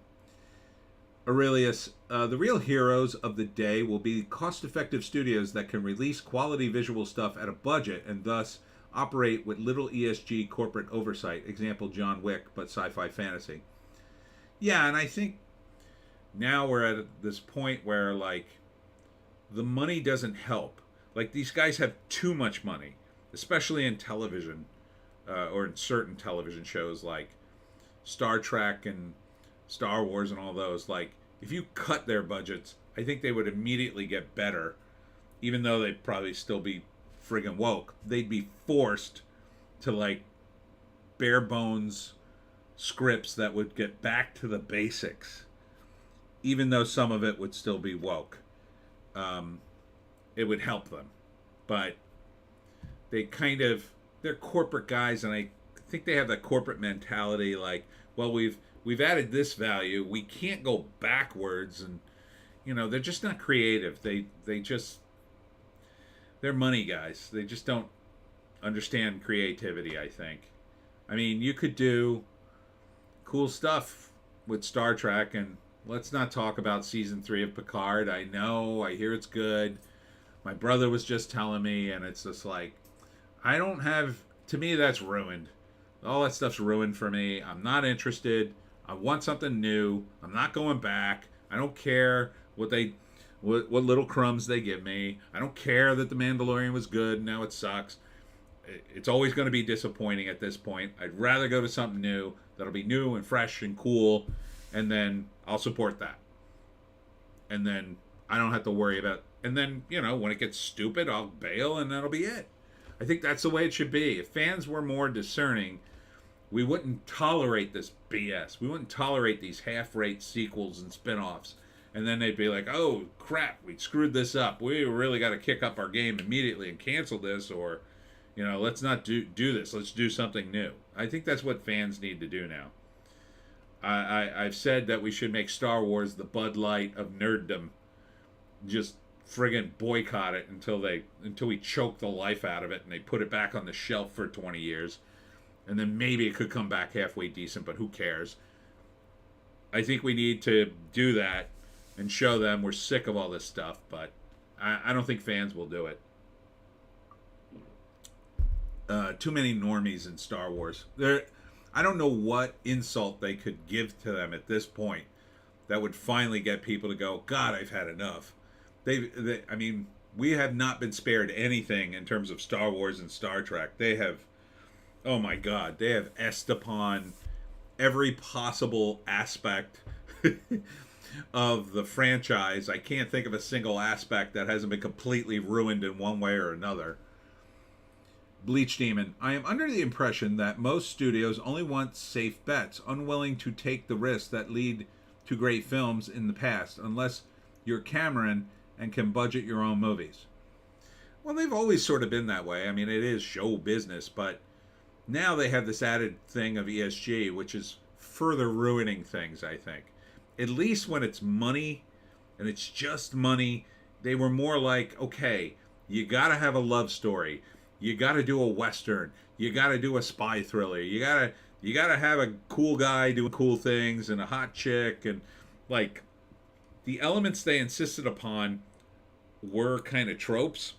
Aurelius, the real heroes of the day will be cost-effective studios that can release quality visual stuff at a budget and thus operate with little ESG corporate oversight. Example, John Wick, but sci-fi fantasy. Yeah, and I think now we're at this point where, like, the money doesn't help. Like, these guys have too much money, especially in television, or in certain television shows like Star Trek and Star Wars and all those. Like, if you cut their budgets, I think they would immediately get better, even though they'd probably still be friggin' woke. They'd be forced to, like, bare bones scripts that would get back to the basics, even though some of it would still be woke. It would help them. But they're corporate guys, and I think they have that corporate mentality, like, well, we've added this value, we can't go backwards, and they're just not creative. They're money guys. They just don't understand creativity, I think. I mean, you could do cool stuff with Star Trek, and let's not talk about season 3 of Picard. I know, I hear it's good. My brother was just telling me, and it's just like, to me, that's ruined. All that stuff's ruined for me. I'm not interested. I want something new. I'm not going back. I don't care what little crumbs they give me. I don't care that The Mandalorian was good and now it sucks. It's always going to be disappointing at this point. I'd rather go to something new that'll be new and fresh and cool, and then I'll support that. And then I don't have to worry about. And then, when it gets stupid, I'll bail, and that'll be it. I think that's the way it should be. If fans were more discerning, we wouldn't tolerate this BS. We wouldn't tolerate these half-rate sequels and spin-offs. And then they'd be like, oh, crap, we screwed this up. We really got to kick up our game immediately and cancel this, or, let's not do this. Let's do something new. I think that's what fans need to do now. I've said that we should make Star Wars the Bud Light of nerddom. Just friggin' boycott it until we choke the life out of it and they put it back on the shelf for 20 years. And then maybe it could come back halfway decent, but who cares? I think we need to do that and show them we're sick of all this stuff, but I don't think fans will do it. Too many normies in Star Wars. I don't know what insult they could give to them at this point that would finally get people to go, God, I've had enough. I mean, we have not been spared anything in terms of Star Wars and Star Trek. They have, oh my God, they have essed upon every possible aspect of the franchise. I can't think of a single aspect that hasn't been completely ruined in one way or another. Bleach Demon, I am under the impression that most studios only want safe bets, unwilling to take the risks that lead to great films in the past, unless you're Cameron and can budget your own movies. Well, they've always sort of been that way. I mean, it is show business, but now they have this added thing of ESG, which is further ruining things, I think. At least when it's money and it's just money, they were more like, okay, you got to have a love story. You got to do a western. You got to do a spy thriller. You got to have a cool guy doing cool things and a hot chick, and like the elements they insisted upon were kind of tropes,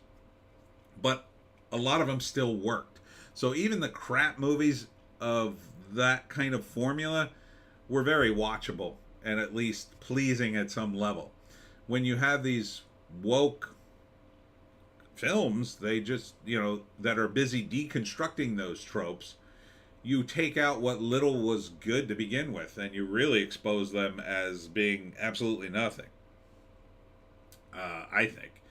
but a lot of them still worked. So even the crap movies of that kind of formula were very watchable and at least pleasing at some level. When you have these woke films, they just, that are busy deconstructing those tropes, you take out what little was good to begin with and you really expose them as being absolutely nothing. I think.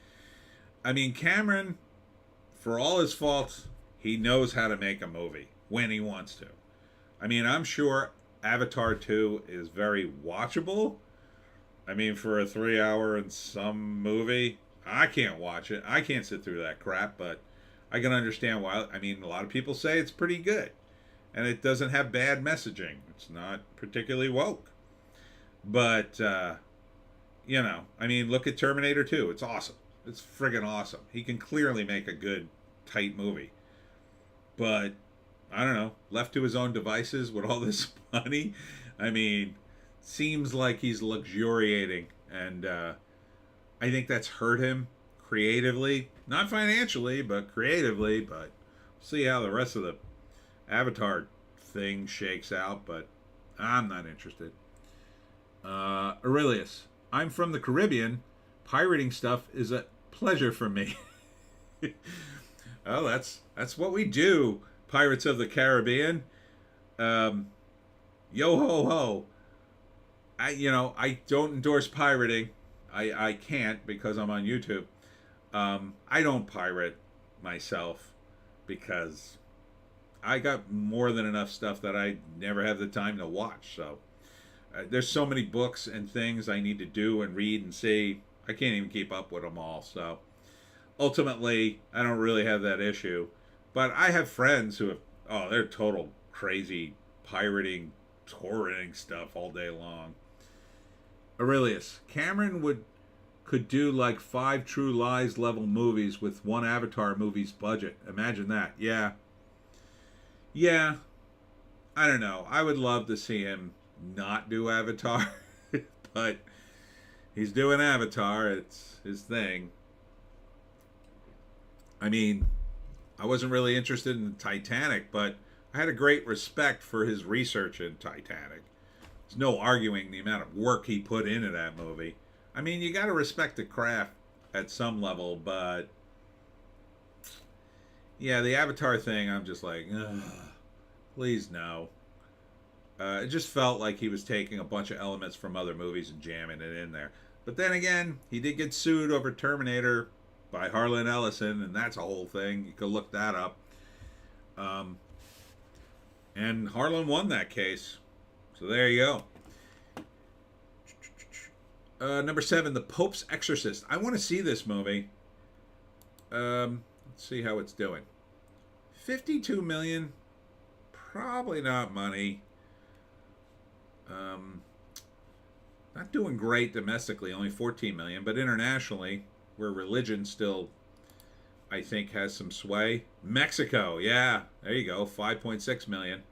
I mean, Cameron, for all his faults, he knows how to make a movie when he wants to. I mean, I'm sure Avatar 2 is very watchable. I mean, for a 3-hour and some movie, I can't watch it. I can't sit through that crap, but I can understand why. I mean, a lot of people say it's pretty good. And it doesn't have bad messaging. It's not particularly woke. But, I mean, look at Terminator 2. It's awesome. It's friggin' awesome. He can clearly make a good, tight movie. But, I don't know, left to his own devices with all this money, I mean, seems like he's luxuriating. And I think that's hurt him creatively. Not financially, but creatively. But see how the rest of the Avatar thing shakes out. But I'm not interested. Aurelius, I'm from the Caribbean. Pirating stuff is a pleasure for me. Oh, that's what we do, Pirates of the Caribbean. Yo ho ho. I don't endorse pirating. I can't because I'm on YouTube. I don't pirate myself because I got more than enough stuff that I never have the time to watch. So there's so many books and things I need to do and read and see. I can't even keep up with them all. So ultimately, I don't really have that issue. But I have friends who they're total crazy pirating, touring stuff all day long. Aurelius, Cameron could do like 5 True Lies level movies with one Avatar movie's budget. Imagine that. Yeah. I don't know. I would love to see him not do Avatar, but he's doing Avatar. It's his thing. I mean, I wasn't really interested in Titanic, but I had a great respect for his research in Titanic. There's no arguing the amount of work he put into that movie. I mean, you got to respect the craft at some level, but yeah, the Avatar thing, I'm just like, please no. It just felt like he was taking a bunch of elements from other movies and jamming it in there. But then again, he did get sued over Terminator by Harlan Ellison, and that's a whole thing. You could look that up. And Harlan won that case. So there you go. Number 7, The Pope's Exorcist. I want to see this movie. Let's see how it's doing. 52 million. Probably not money. Not doing great domestically, only 14 million, but internationally, where religion still, I think, has some sway. Mexico, yeah, there you go, 5.6 million.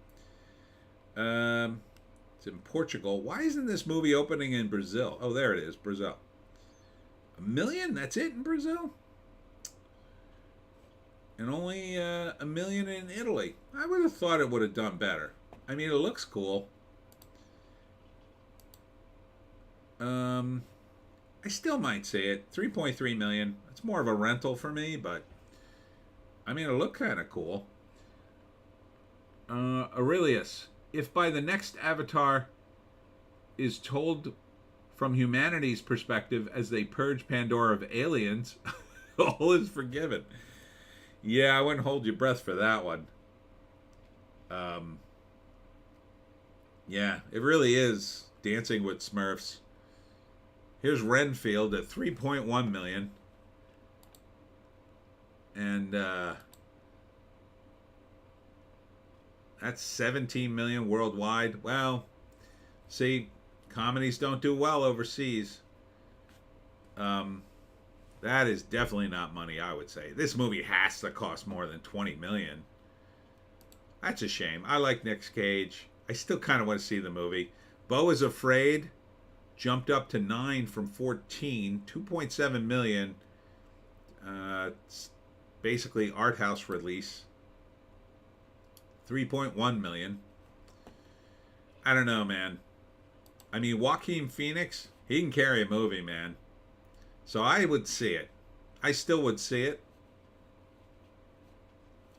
It's in Portugal. Why isn't this movie opening in Brazil? Oh, there it is, Brazil. 1 million? That's it in Brazil? And only 1 million in Italy. I would have thought it would have done better. I mean, it looks cool. I still might say it. 3.3 million. It's more of a rental for me, but I mean, it looked kind of cool. Aurelius, if by the next Avatar is told from humanity's perspective as they purge Pandora of aliens, all is forgiven. Yeah, I wouldn't hold your breath for that one. Yeah, it really is Dancing with Smurfs. Here's Renfield at 3.1 million. And that's 17 million worldwide. Well, see, Comedies don't do well overseas. That is definitely not money, I would say. This movie has to cost more than $20 million. That's a shame. I like Nick Cage. I still kind of want to see the movie. Beau is Afraid jumped up to 9 from 14, 2.7 million. It's basically art house release. 3.1 million. I don't know, man. I mean, Joaquin Phoenix, he can carry a movie, man. So I would see it. I still would see it.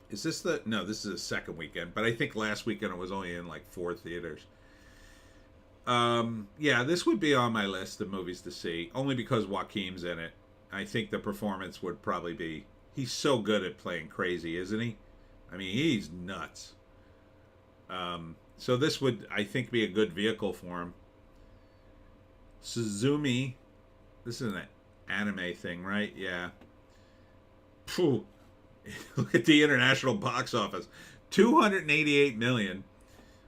Is this the... No, this is the second weekend. But I think last weekend it was only in like 4 theaters. Yeah, this would be on my list of movies to see. Only because Joaquin's in it. I think the performance would probably be... He's so good at playing crazy, isn't he? I mean, he's nuts. So this would, I think, be a good vehicle for him. Suzumi. This is an anime thing, right? Yeah. Phew. Look at the international box office. 288 million.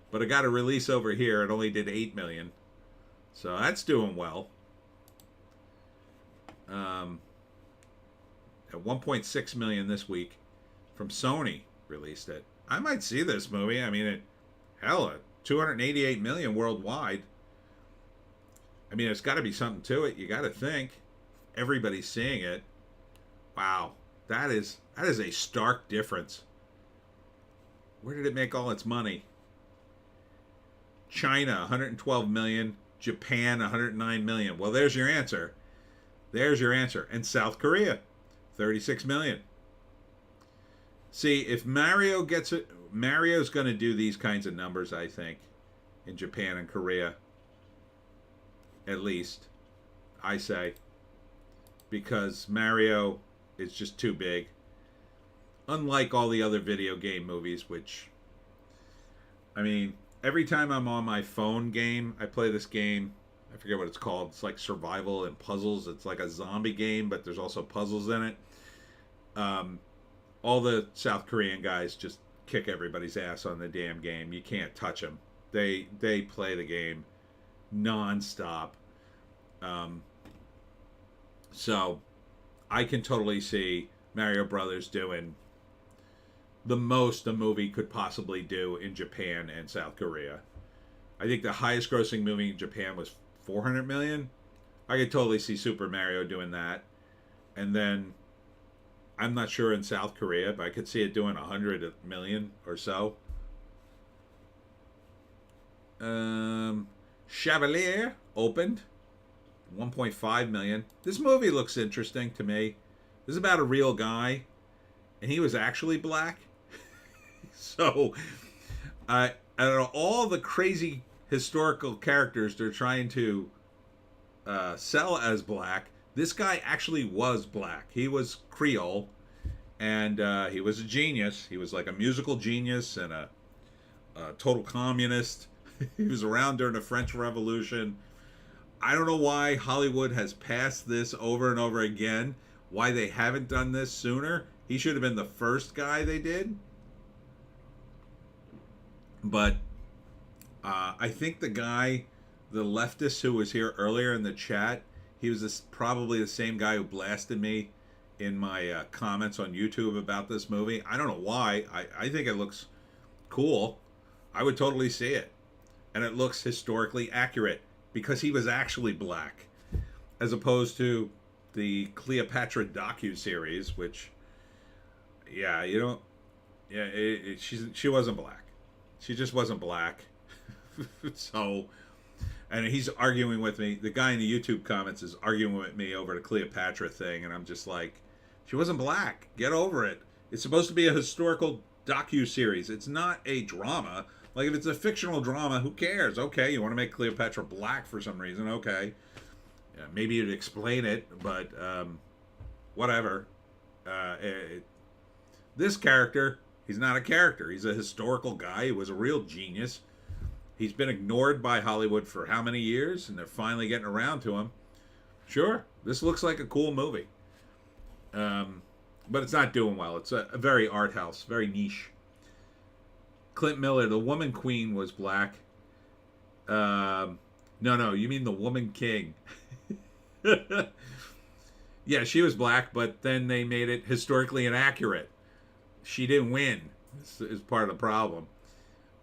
But it got a release over here. It only did 8 million. So that's doing well. At 1.6 million this week. From Sony released it. I might see this movie. I mean, hell, 288 million worldwide. I mean, there's got to be something to it. You got to think. Everybody's seeing it. Wow. That is a stark difference. Where did it make all its money? China, 112 million. Japan, 109 million. Well, there's your answer. There's your answer. And South Korea, 36 million. See, if Mario gets it, Mario's going to do these kinds of numbers, I think, in Japan and Korea. At least, I say. Because Mario is just too big. Unlike all the other video game movies, which, I mean, every time I'm on my phone game, I play this game. I forget what it's called. It's like survival and puzzles. It's like a zombie game, but there's also puzzles in it. All the South Korean guys just kick everybody's ass on the damn game. You can't touch them. They play the game nonstop. So I can totally see Mario Brothers doing the most a movie could possibly do in Japan and South Korea. I think the highest grossing movie in Japan was 400 million. I could totally see Super Mario doing that. And then I'm not sure in South Korea, but I could see it doing 100 million or so. Chevalier opened 1.5 million. This movie looks interesting to me. This is about a real guy, and he was actually black. So, out of all the crazy historical characters they're trying to sell as black, this guy actually was black. He was Creole, and he was a genius. He was like a musical genius and a total communist. He was around during the French Revolution. I don't know why Hollywood has passed this over and over again. Why they haven't done this sooner. He should have been the first guy they did. But I think the guy, the leftist who was here earlier in the chat, he was probably the same guy who blasted me in my comments on YouTube about this movie. I don't know why. I think it looks cool. I would totally see it. And it looks historically accurate because he was actually black, as opposed to the Cleopatra docu-series, which, yeah, you don't, yeah, she wasn't black. She just wasn't black. So, and he's arguing with me. The guy in the YouTube comments is arguing with me over the Cleopatra thing, and I'm just like, she wasn't black. Get over it. It's supposed to be a historical docu-series. It's not a drama. Like, if it's a fictional drama, who cares? Okay, you want to make Cleopatra black for some reason, okay. Yeah, maybe you'd explain it, but whatever. This character, he's not a character. He's a historical guy. He was a real genius. He's been ignored by Hollywood for how many years, and they're finally getting around to him. Sure, this looks like a cool movie. But it's not doing well. It's a very art house, very niche. Clint Miller, the Woman Queen, was black. No, no, you mean the Woman King. Yeah, she was black, but then they made it historically inaccurate. She didn't win. This is part of the problem.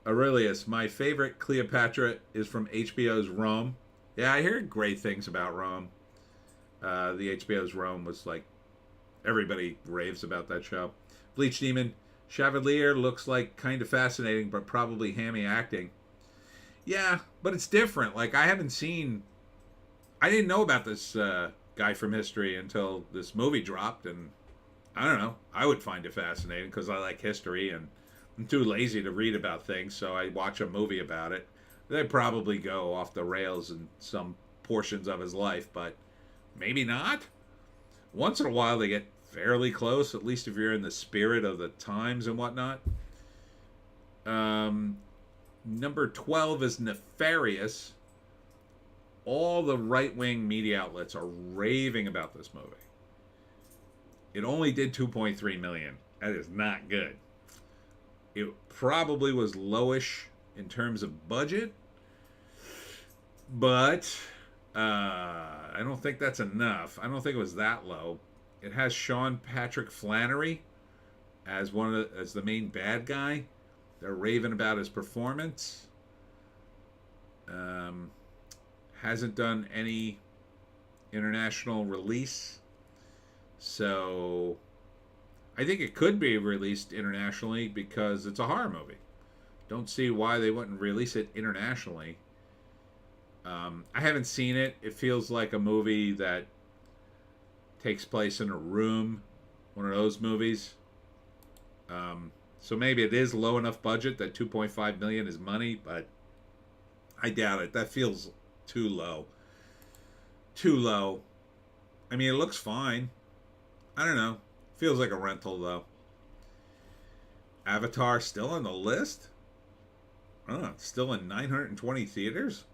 Aurelius, my favorite Cleopatra is from HBO's Rome. Yeah, I hear great things about Rome. The HBO's Rome was like, everybody raves about that show. Bleach Demon, Chevalier looks like kind of fascinating, but probably hammy acting. Yeah, but it's different. Like, I didn't know about this guy from history until this movie dropped, and I don't know. I would find it fascinating because I like history, and I'm too lazy to read about things, so I watch a movie about it. They probably go off the rails in some portions of his life, but maybe not. Once in a while, they get fairly close, at least if you're in the spirit of the times and whatnot. Number 12 is Nefarious. All the right wing media outlets are raving about this movie. It only did 2.3 million. That is not good. It probably was lowish in terms of budget, but I don't think that's enough. I don't think it was that low. It has Sean Patrick Flannery as as the main bad guy. They're raving about his performance. Hasn't done any international release, so I think it could be released internationally because it's a horror movie. Don't see why they wouldn't release it internationally. I haven't seen it. It feels like a movie that takes place in a room, one of those movies. So maybe it is low enough budget that 2.5 million is money, but I doubt it. That feels too low. Too low. I mean, it looks fine. I don't know. Feels like a rental though. Avatar still on the list? Oh, it's still in 920 theaters.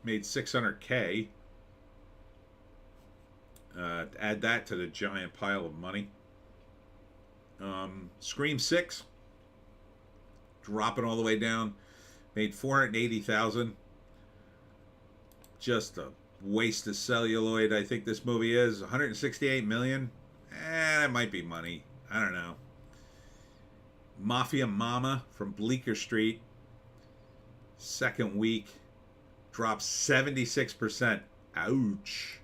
Made 600K. Add that to the giant pile of money. Scream 6, dropping all the way down, made 480,000. Just a waste of celluloid. I think this movie is 168 million. That might be money. I don't know. Mafia Mama from Bleecker Street, second week, dropped 76%. Ouch.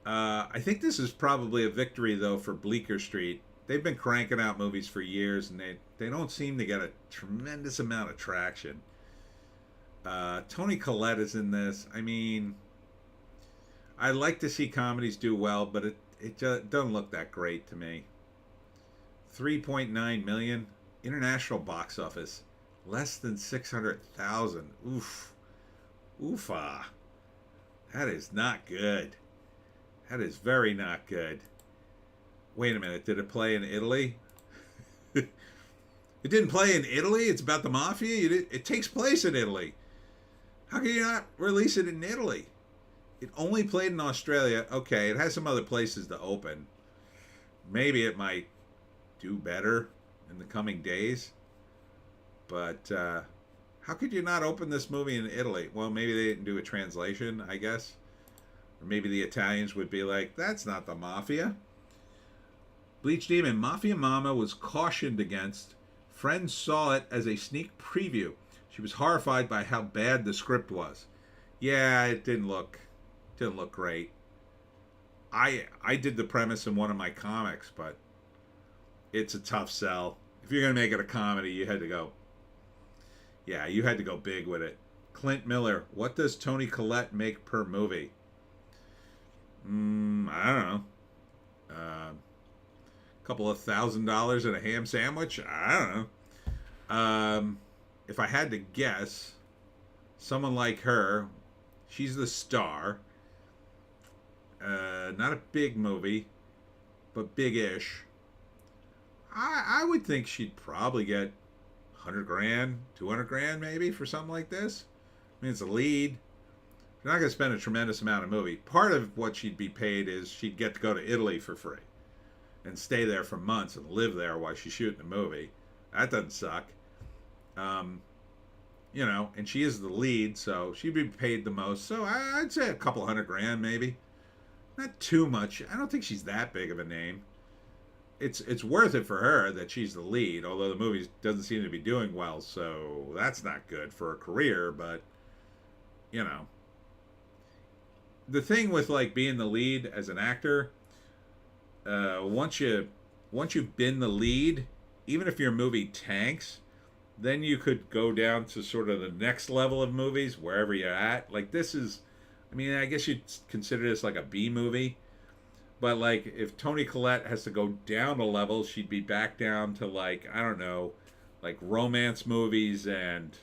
I think this is probably a victory, though, for Bleecker Street. They've been cranking out movies for years, and they don't seem to get a tremendous amount of traction. Toni Collette is in this. I mean, I like to see comedies do well, but it just doesn't look that great to me. 3.9 million. International box office, less than 600,000. Oof. Oofa. That is not good. That is very not good. Wait a minute. Did it play in Italy? It didn't play in Italy? It's about the mafia? It takes place in Italy. How can you not release it in Italy? It only played in Australia. Okay, it has some other places to open. Maybe it might do better in the coming days. But how could you not open this movie in Italy? Well, maybe they didn't do a translation, I guess. Or maybe the Italians would be like, that's not the mafia. Bleach Demon, Mafia Mama was cautioned against. Friends saw it as a sneak preview. She was horrified by how bad the script was. Yeah, it didn't look great. I did the premise in one of my comics, but it's a tough sell. If you're gonna make it a comedy, you had to go big with it. Clint Miller, what does Toni Collette make per movie? I don't know. A couple of $1,000 and a ham sandwich? I don't know. If I had to guess, someone like her, she's the star. Not a big movie, but big-ish. I would think she'd probably get 100 grand, 200 grand maybe for something like this. I mean, it's a lead. You're not going to spend a tremendous amount of movie. Part of what she'd be paid is she'd get to go to Italy for free and stay there for months and live there while she's shooting the movie. That doesn't suck. you know, and she is the lead, so she'd be paid the most. So I'd say a couple $100,000 maybe. Not too much. I don't think she's that big of a name. It's worth it for her that she's the lead, although the movie doesn't seem to be doing well, so that's not good for her career. But you know, the thing with like being the lead as an actor, once you've been the lead, even if your movie tanks, then you could go down to sort of the next level of movies wherever you're at. Like this is, I mean, I guess you'd consider this like a B movie. But like, if Toni Collette has to go down a level, she'd be back down to like, I don't know, like romance movies and,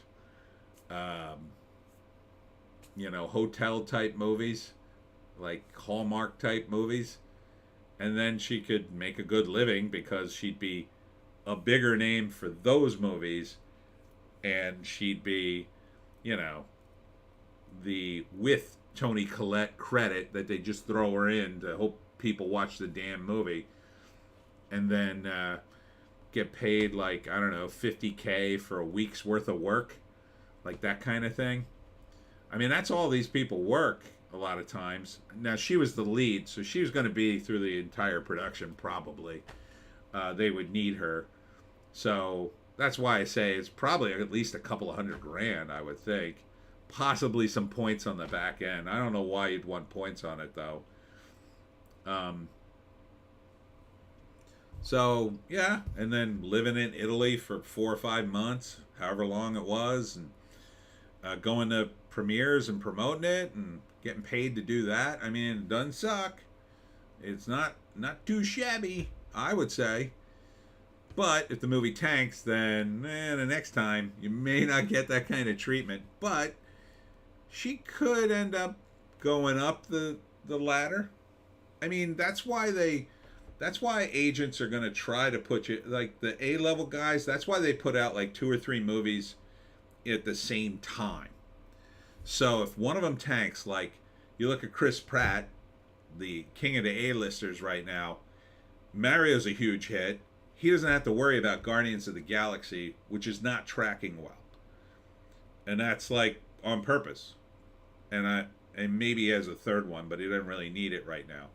um, you know, hotel type movies, like Hallmark type movies, and then she could make a good living because she'd be a bigger name for those movies, and she'd be, you know, the with Toni Collette credit that they just throw her in to hope people watch the damn movie, and then get paid like, I don't know, $50K for a week's worth of work, like that kind of thing. I mean, that's all these people work a lot of times. Now she was the lead, so she was going to be through the entire production probably. They would need her, so that's why I say it's probably at least a couple of $100,000, I would think. Possibly some points on the back end. I don't know why you'd want points on it though. So yeah, and then living in Italy for 4 or 5 months, however long it was, and going to premieres and promoting it and getting paid to do that. I mean, it doesn't suck. It's not too shabby, I would say. But if the movie tanks, then the next time you may not get that kind of treatment. But she could end up going up the ladder. I mean, that's why agents are going to try to put you, like the A-level guys, that's why they put out like 2 or 3 movies at the same time. So if one of them tanks, like you look at Chris Pratt, the king of the A-listers right now, Mario's a huge hit. He doesn't have to worry about Guardians of the Galaxy, which is not tracking well. And that's like on purpose. And maybe he has a third one, but he doesn't really need it right now.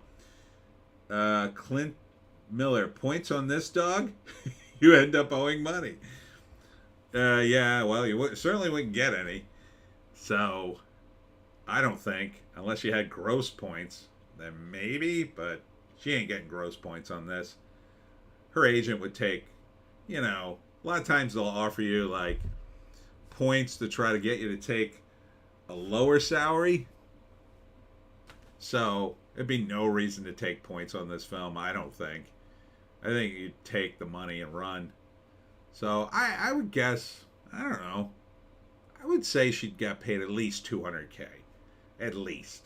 Clint Miller, points on this, dog? You end up owing money. Yeah, well, you certainly wouldn't get any. So, I don't think, unless you had gross points, then maybe, but she ain't getting gross points on this. Her agent would take, you know, a lot of times they'll offer you, like, points to try to get you to take a lower salary. So, there'd be no reason to take points on this film, I don't think. I think you'd take the money and run. So, I would guess, I don't know, I would say she'd get paid at least $200K. At least.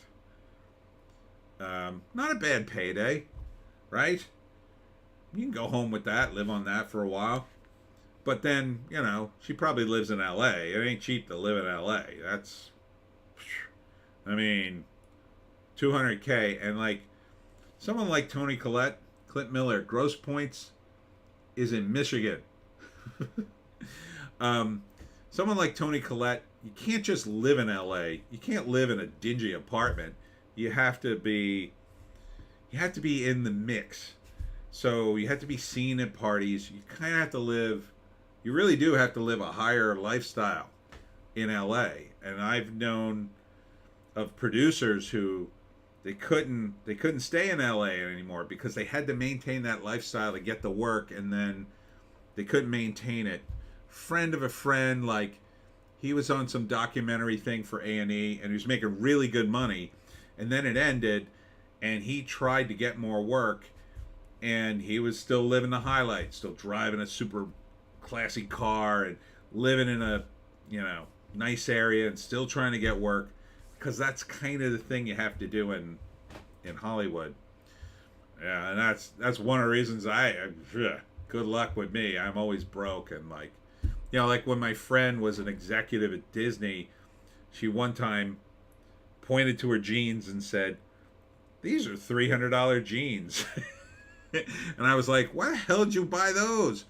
Not a bad payday, right? You can go home with that, live on that for a while. But then, you know, she probably lives in LA. It ain't cheap to live in LA. That's, I mean, $200K. And like, someone like Toni Collette, Clint Miller, gross points is in Michigan. Someone like Toni Collette, you can't just live in LA. You can't live in a dingy apartment. You have to be in the mix. So you have to be seen at parties. You kind of have to live, you really do have to live a higher lifestyle in LA. And I've known of producers who they couldn't stay in LA anymore because they had to maintain that lifestyle to get the work, and then they couldn't maintain it. Friend of a friend, like, he was on some documentary thing for A&E, and he was making really good money, and then it ended, and he tried to get more work, and he was still living the highlights, still driving a super classy car and living in a, you know, nice area and still trying to get work, because that's kind of the thing you have to do in Hollywood. Yeah, and that's one of the reasons good luck with me. I'm always broke, and like, you know, like when my friend was an executive at Disney, she one time pointed to her jeans and said, "These are $300 jeans." And I was like, "Why the hell did you buy those?"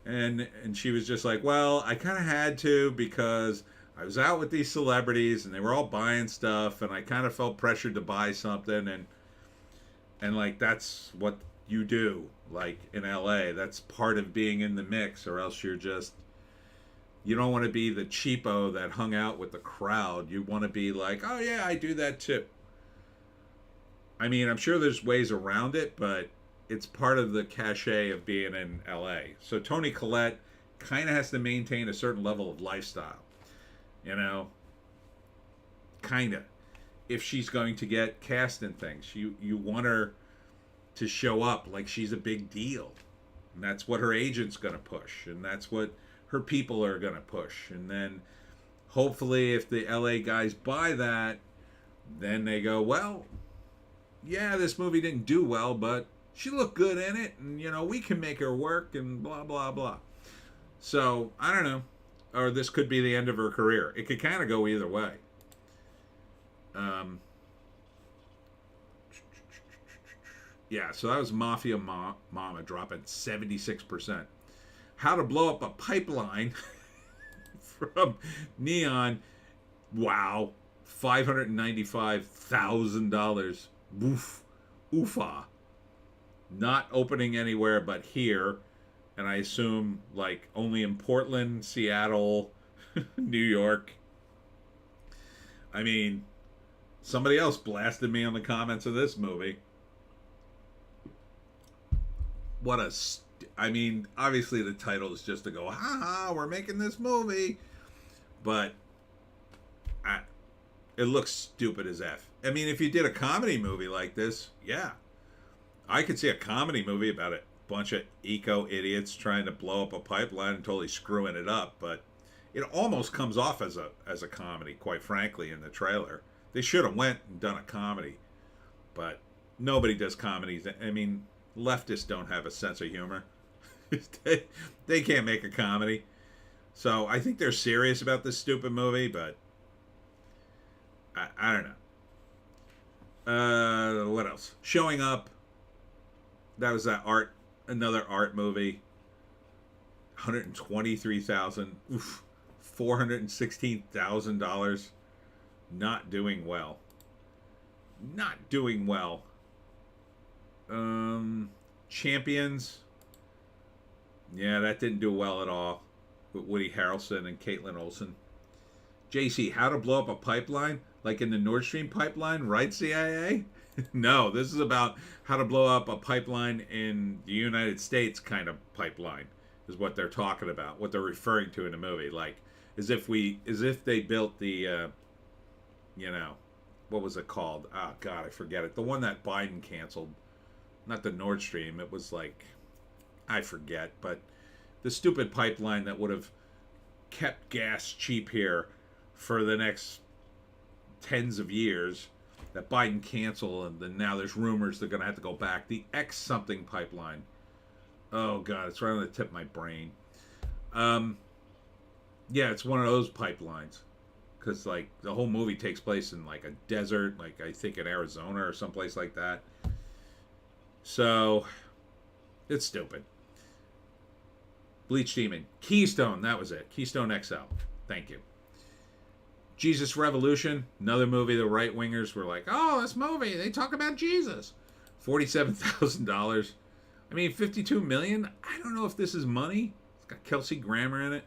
And she was just like, "Well, I kind of had to because I was out with these celebrities and they were all buying stuff, and I kind of felt pressured to buy something, and like that's what you do, like in LA. That's part of being in the mix, or else you don't want to be the cheapo that hung out with the crowd. You want to be like, oh yeah, I do that too. I mean, I'm sure there's ways around it, but it's part of the cachet of being in LA. So Toni Collette kind of has to maintain a certain level of lifestyle, you know, kind of. If she's going to get cast in things, you want her to show up like she's a big deal, and that's what her agent's going to push, and that's what her people are going to push. And then hopefully, if the LA guys buy that, then they go, well, yeah, this movie didn't do well, but she looked good in it, and you know, we can make her work, and blah blah blah. So I don't know, or this could be the end of her career. It could kind of go either way. Yeah, so that was Mafia Mama dropping 76%. How to Blow Up a Pipeline from Neon. Wow, $595,000. Oof, oofa. Not opening anywhere but here, and I assume like only in Portland, Seattle, New York. I mean, somebody else blasted me on the comments of this movie. I mean, obviously the title is just to go, ha, we're making this movie. But it looks stupid as F. I mean, if you did a comedy movie like this, yeah. I could see a comedy movie about a bunch of eco-idiots trying to blow up a pipeline and totally screwing it up. But it almost comes off as a comedy, quite frankly, in the trailer. They should have went and done a comedy. But nobody does comedies. I mean, leftists don't have a sense of humor. They can't make a comedy. So I think they're serious about this stupid movie, but I don't know. What else? Showing Up. That was another art movie. 123,000. Oof. $416,000. Not doing well. Not doing well. Champions. Yeah, that didn't do well at all. With Woody Harrelson and Caitlin Olsen. JC, How to Blow Up a Pipeline? Like in the Nord Stream pipeline, right, CIA? No, this is about how to blow up a pipeline in the United States kind of pipeline, is what they're talking about, what they're referring to in the movie. Like, as if they built the, what was it called? Oh, God, I forget it. The one that Biden canceled. Not the Nord Stream. It was like, I forget, but the stupid pipeline that would have kept gas cheap here for the next tens of years that Biden canceled, and then now there's rumors they're going to have to go back. The X something pipeline. Oh, God, it's right on the tip of my brain. Yeah, it's one of those pipelines. Because, like, the whole movie takes place in, like, a desert, like, I think in Arizona or someplace like that. So, it's stupid. Bleach Demon. Keystone, that was it. Keystone XL. Thank you. Jesus Revolution, another movie the right-wingers were like, oh, this movie, they talk about Jesus. $47,000. I mean, $52 million? I don't know if this is money. It's got Kelsey Grammer in it.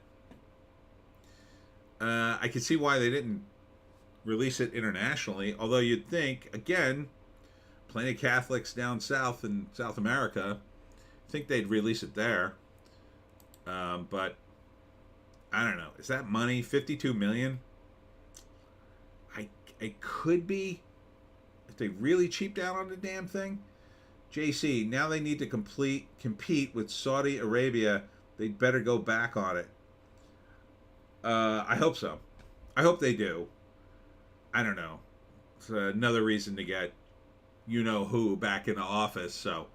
I can see why they didn't release it internationally, although you'd think, again, plenty of Catholics down south in South America, I think they'd release it there. But I don't know. Is that money? $52 million? It could be if they really cheap down on the damn thing. JC, now they need to compete with Saudi Arabia. They'd better go back on it. I hope so. I hope they do. I don't know. It's another reason to get you-know-who back in the office. So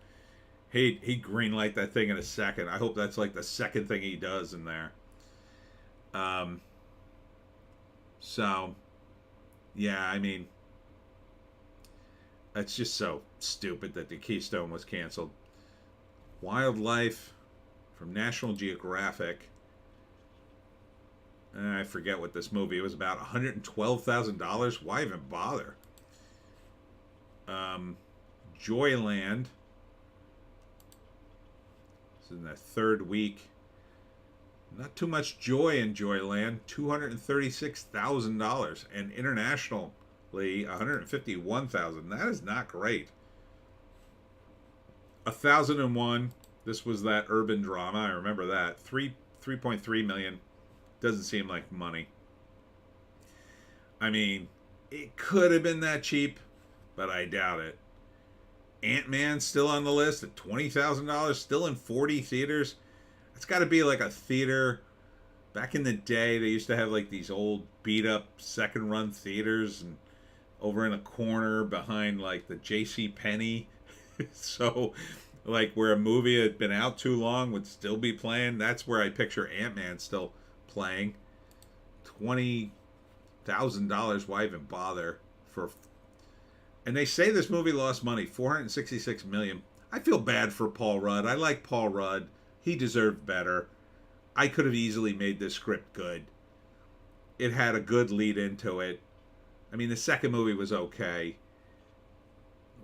he'd greenlight that thing in a second. I hope that's like the second thing he does in there. So, yeah, I mean, it's just so stupid that the Keystone was canceled. Wildlife from National Geographic. I forget what this movie was about. $112,000. Why even bother? Joyland. It's in the third week. Not too much joy in Joyland. $236,000, and internationally $151,000. That is not great. 1001. This was that urban drama. I remember that. 3.3 million. Doesn't seem like money. I mean, it could have been that cheap, but I doubt it. Ant-Man still on the list at $20,000, still in 40 theaters. It's got to be like a theater. Back in the day, they used to have like these old beat-up second-run theaters, and over in a corner behind like the J.C. Penney. So, like where a movie had been out too long would still be playing. That's where I picture Ant-Man still playing. $20,000. Why even bother for? And they say this movie lost money, $466 million. I feel bad for Paul Rudd. I like Paul Rudd. He deserved better. I could have easily made this script good. It had a good lead into it. I mean, the second movie was okay.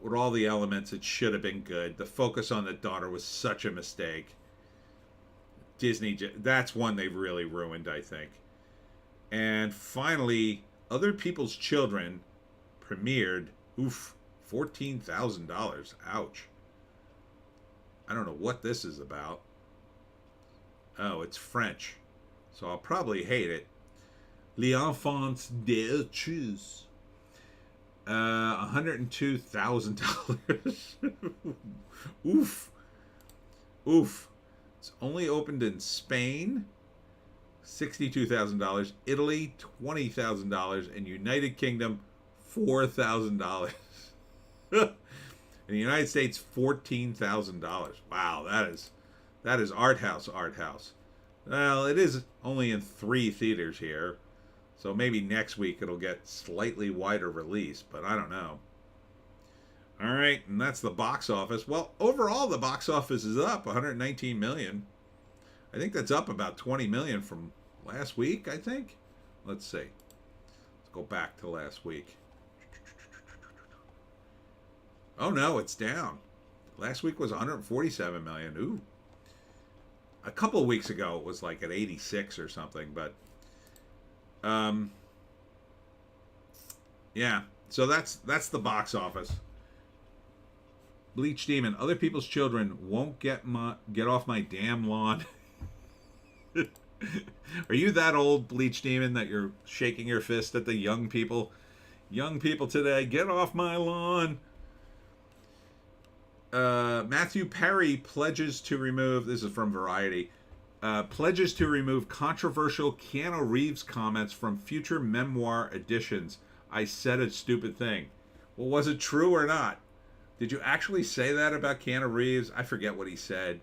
With all the elements, it should have been good. The focus on the daughter was such a mistake. Disney, that's one they really ruined, I think. And finally, Other People's Children premiered. Oof, $14,000. Ouch. I don't know what this is about. Oh, it's French. So I'll probably hate it. Les Enfants de Choose. $102,000. Oof. Oof. It's only opened in Spain. $62,000. Italy, $20,000. And United Kingdom, $4,000. In the United States, $14,000. Wow, that is art house. Well, it is only in 3 theaters here, so maybe next week it'll get slightly wider release, but I don't know. All right, and that's the box office. Well, overall, the box office is up 119 million. I think that's up about 20 million from last week, I think. Let's see. Let's go back to last week. Oh, no, it's down. Last week was 147 million. Ooh. A couple of weeks ago, it was like at 86 or something, but yeah. So that's the box office. Bleach Demon. Other People's Children won't get off my damn lawn. Are you that old, Bleach Demon, that you're shaking your fist at the young people? Young people today, get off my lawn. Matthew Perry pledges to remove, this is from Variety, pledges to remove controversial Keanu Reeves comments from future memoir editions. I said a stupid thing. Well, was it true or not? Did you actually say that about Keanu Reeves? I forget what he said.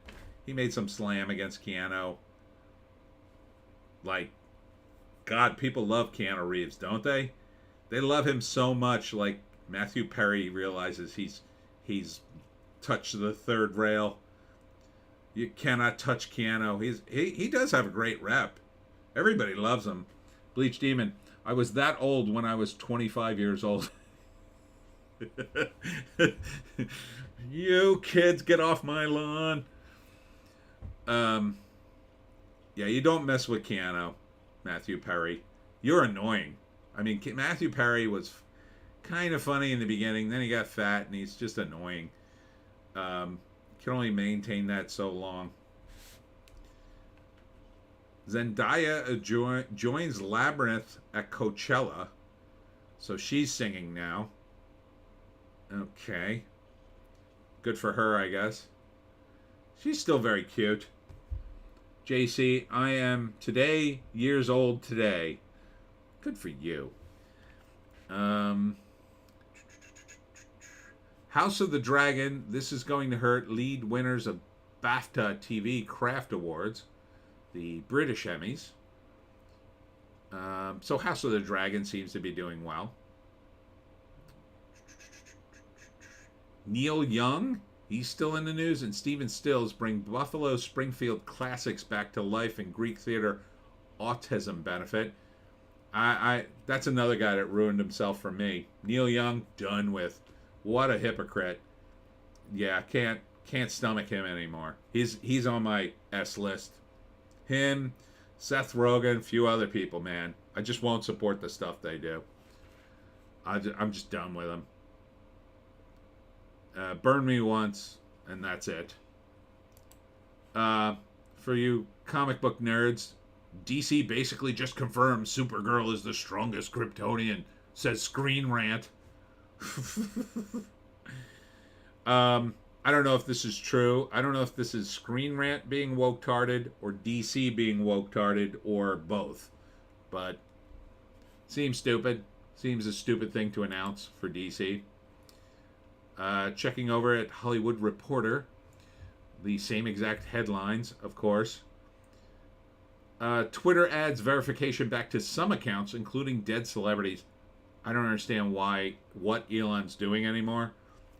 He made some slam against Keanu. Like, God, people love Keanu Reeves, don't they? They love him so much, like Matthew Perry realizes he's touched the third rail. You cannot touch Keanu. He does have a great rep. Everybody loves him. Bleach Demon. I was that old when I was 25 years old. You kids, get off my lawn. Yeah, you don't mess with Keanu, Matthew Perry. You're annoying. I mean, Matthew Perry was kind of funny in the beginning. Then he got fat, and he's just annoying. Can only maintain that so long. Zendaya joins Labyrinth at Coachella. So she's singing now. Okay. Good for her, I guess. She's still very cute. JC, I am today years old today. Good for you. House of the Dragon, This Is Going to Hurt, lead winners of BAFTA TV Craft Awards, the British Emmys. So House of the Dragon seems to be doing well. Neil Young, he's still in the news, and Stephen Stills bring Buffalo Springfield classics back to life in Greek theater autism benefit. I that's another guy that ruined himself for me. Neil Young, done with. What a hypocrite. Yeah, can't stomach him anymore. He's on my S list. Him, Seth Rogen, a few other people, man. I just won't support the stuff they do. I'm just done with them. Burn me once, and that's it. For you comic book nerds, DC basically just confirmed Supergirl is the strongest Kryptonian, says Screen Rant. I don't know if this is true. I don't know if this is Screen Rant being woke-tarded or DC being woke-tarded or both. But seems stupid. Seems a stupid thing to announce for DC. Checking over at Hollywood Reporter. The same exact headlines, of course. Twitter adds verification back to some accounts, including dead celebrities. I don't understand what Elon's doing anymore.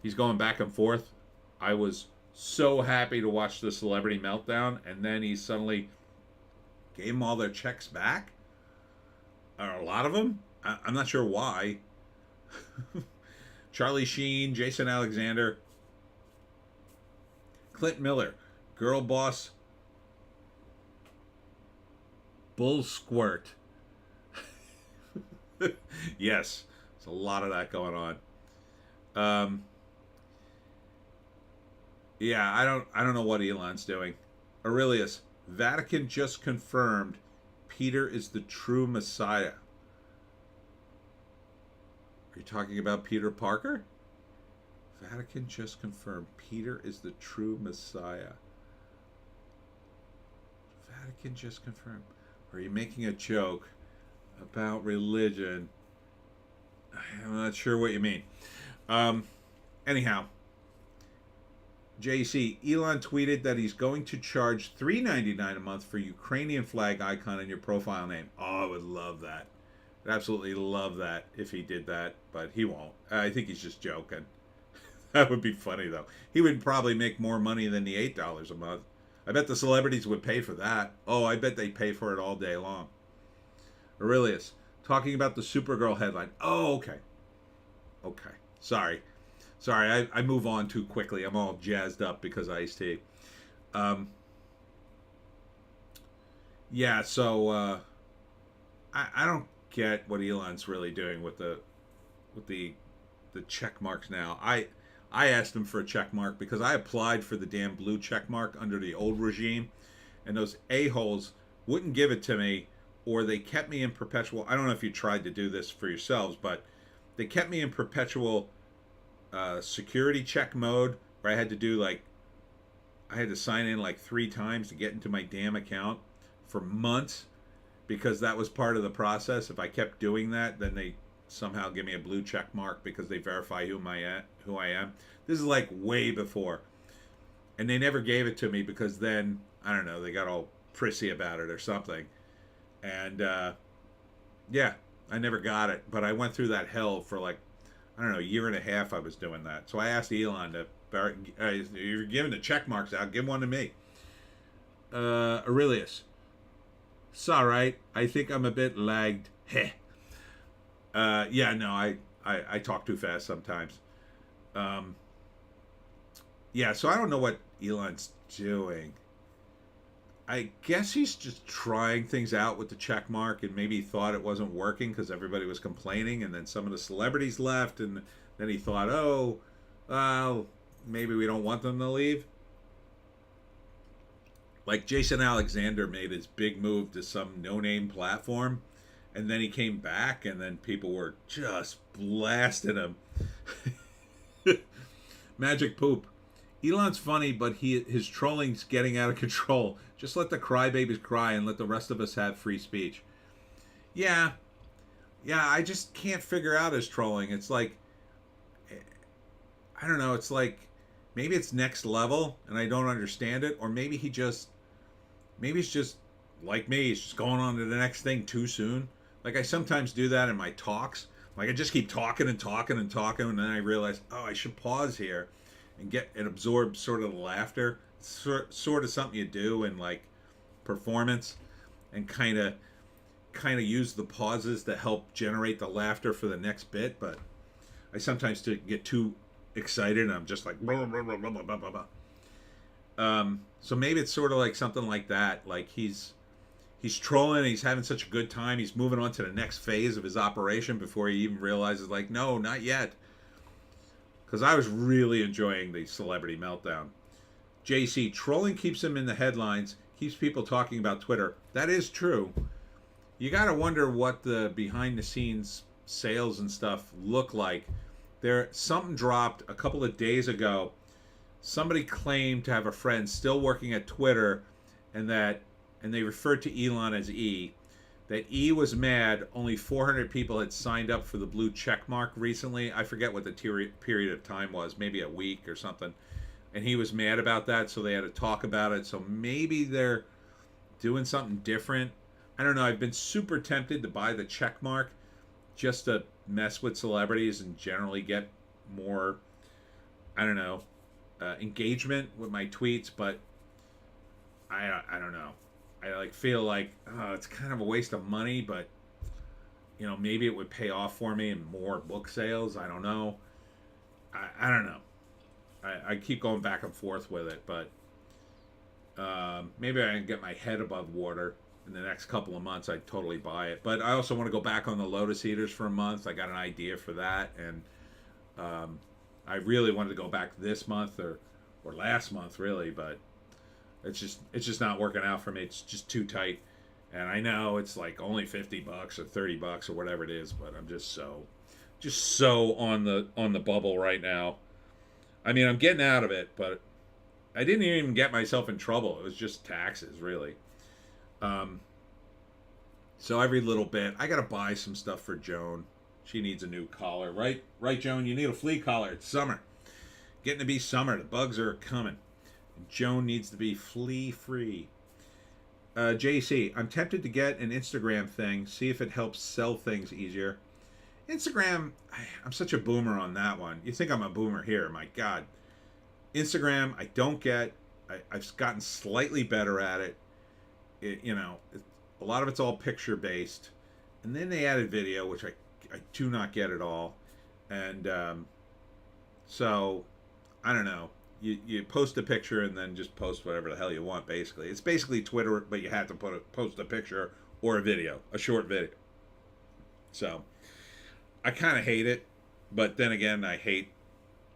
He's going back and forth. I was so happy to watch the Celebrity Meltdown, and then he suddenly gave them all their checks back. Or a lot of them. I'm not sure why. Charlie Sheen, Jason Alexander, Clint Miller, Girl Boss, Bull Squirt. Yes, there's a lot of that going on. Yeah, I don't know what Elon's doing. Aurelius, Vatican just confirmed Peter is the true Messiah. Are you talking about Peter Parker? Vatican just confirmed Peter is the true Messiah. Vatican just confirmed. Are you making a joke about religion? I'm not sure what you mean. Anyhow, JC, Elon tweeted that he's going to charge $3.99 a month for Ukrainian flag icon in your profile name. Oh, I would love that. I'd absolutely love that if he did that, but he won't. I think he's just joking. That would be funny, though. He would probably make more money than the $8 a month. I bet the celebrities would pay for that. Oh, I bet they pay for it all day long. Aurelius, talking about the Supergirl headline. Oh, okay. Okay. Sorry, I move on too quickly. I'm all jazzed up because of Ice-T. Yeah, so I don't get what Elon's really doing with the check marks now. I asked him for a check mark because I applied for the damn blue check mark under the old regime, and those a-holes wouldn't give it to me, or they kept me in perpetual. I don't know if you tried to do this for yourselves, but they kept me in perpetual security check mode where I had to sign in like 3 times to get into my damn account for months, because that was part of the process. If I kept doing that, then they somehow give me a blue check mark because they verify who I am. This is like way before, and they never gave it to me because then I don't know, they got all prissy about it or something, and yeah, I never got it. But I went through that hell for like, I don't know, a year and a half. I was doing that. So I asked Elon to, you're giving the check marks out, give one to me. Aurelius, it's all right. I think I'm a bit lagged. Heh. Yeah, no, I talk too fast sometimes. Yeah, so I don't know what Elon's doing. I guess he's just trying things out with the check mark, and maybe he thought it wasn't working because everybody was complaining, and then some of the celebrities left, and then he thought, oh, well, maybe we don't want them to leave. Like Jason Alexander made his big move to some no-name platform, and then he came back, and then people were just blasting him. Magic Poop. Elon's funny, but his trolling's getting out of control. Just let the crybabies cry and let the rest of us have free speech. Yeah, I just can't figure out his trolling. It's like, I don't know, it's like, maybe it's next level and I don't understand it, or maybe he's just like me, he's just going on to the next thing too soon. Like I sometimes do that in my talks. Like I just keep talking and talking and talking, and then I realize, oh, I should pause here and absorb sort of the laughter. It's sort of something you do in like performance, and kind of kind of use the pauses to help generate the laughter for the next bit, but I sometimes get too excited and I'm just like blah, blah, blah, blah, blah, blah, blah. So maybe it's sort of like something like that. Like he's trolling, he's having such a good time, he's moving on to the next phase of his operation before he even realizes, like, no, not yet. Because I was really enjoying the Celebrity Meltdown. JC, trolling keeps him in the headlines, keeps people talking about Twitter. That is true. You gotta wonder what the behind the scenes sales and stuff look like. Something dropped a couple of days ago. Somebody claimed to have a friend still working at Twitter, and they referred to Elon as E. That E was mad only 400 people had signed up for the blue check mark recently. I forget what the period of time was, maybe a week or something. And he was mad about that, so they had to talk about it. So maybe they're doing something different. I don't know. I've been super tempted to buy the check mark just to mess with celebrities and generally get more, I don't know, engagement with my tweets, but I don't know. I like feel like it's kind of a waste of money, but you know, maybe it would pay off for me in more book sales. I don't know. I don't know. I keep going back and forth with it, but maybe I can get my head above water in the next couple of months. I'd totally buy it. But I also want to go back on the Lotus Eaters for a month. I got an idea for that, and I really wanted to go back this month or last month, really, but it's just not working out for me. It's just too tight, and I know it's like only $50 or $30 or whatever it is, but I'm just so on the bubble right now. I mean, I'm getting out of it, but I didn't even get myself in trouble. It was just taxes, really. So every little bit, I gotta buy some stuff for Joan. She needs a new collar, right? Right, Joan? You need a flea collar. It's summer. Getting to be summer. The bugs are coming. Joan needs to be flea free. JC, I'm tempted to get an Instagram thing. See if it helps sell things easier. Instagram, I'm such a boomer on that one. You think I'm a boomer here? My God. Instagram, I don't get. I've gotten slightly better at it. A lot of it's all picture based, and then they added video, which I do not get at all. And so I don't know. You post a picture and then just post whatever the hell you want. Basically, it's basically Twitter, but you have to post a picture or a video, a short video. So I kind of hate it, but then again, I hate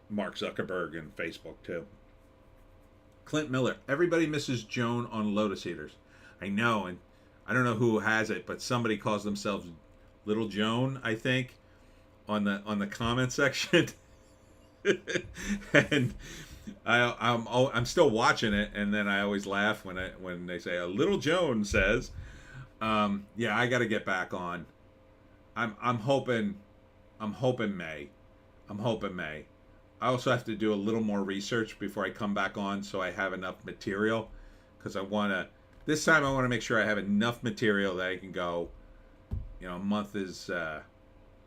Mark Zuckerberg and Facebook too. Clint Miller, everybody misses Joan on Lotus Eaters. I know, and I don't know who has it, but somebody calls themselves Little Joan, I think, on the comment section. And I'm still watching it, and then I always laugh when they say a Little Joan says, yeah, I got to get back on. I'm hoping May. I also have to do a little more research before I come back on, so I have enough material, because this time I want to make sure I have enough material that I can go. A month is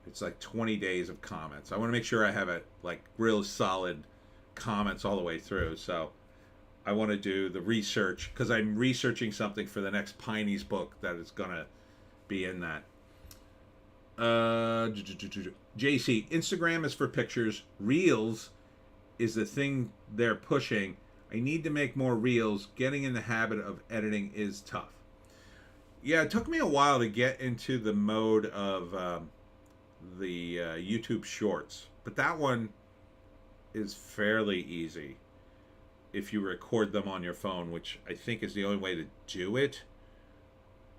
it's like 20 days of comments. I want to make sure I have real solid comments all the way through. So I want to do the research, because I'm researching something for the next Pineys book that is gonna be in that. JC, Instagram is for pictures. Reels is the thing they're pushing. I need to make more reels. Getting in the habit of editing is tough. Yeah, it took me a while to get into the mode of the YouTube Shorts, but that one is fairly easy if you record them on your phone, which I think is the only way to do it.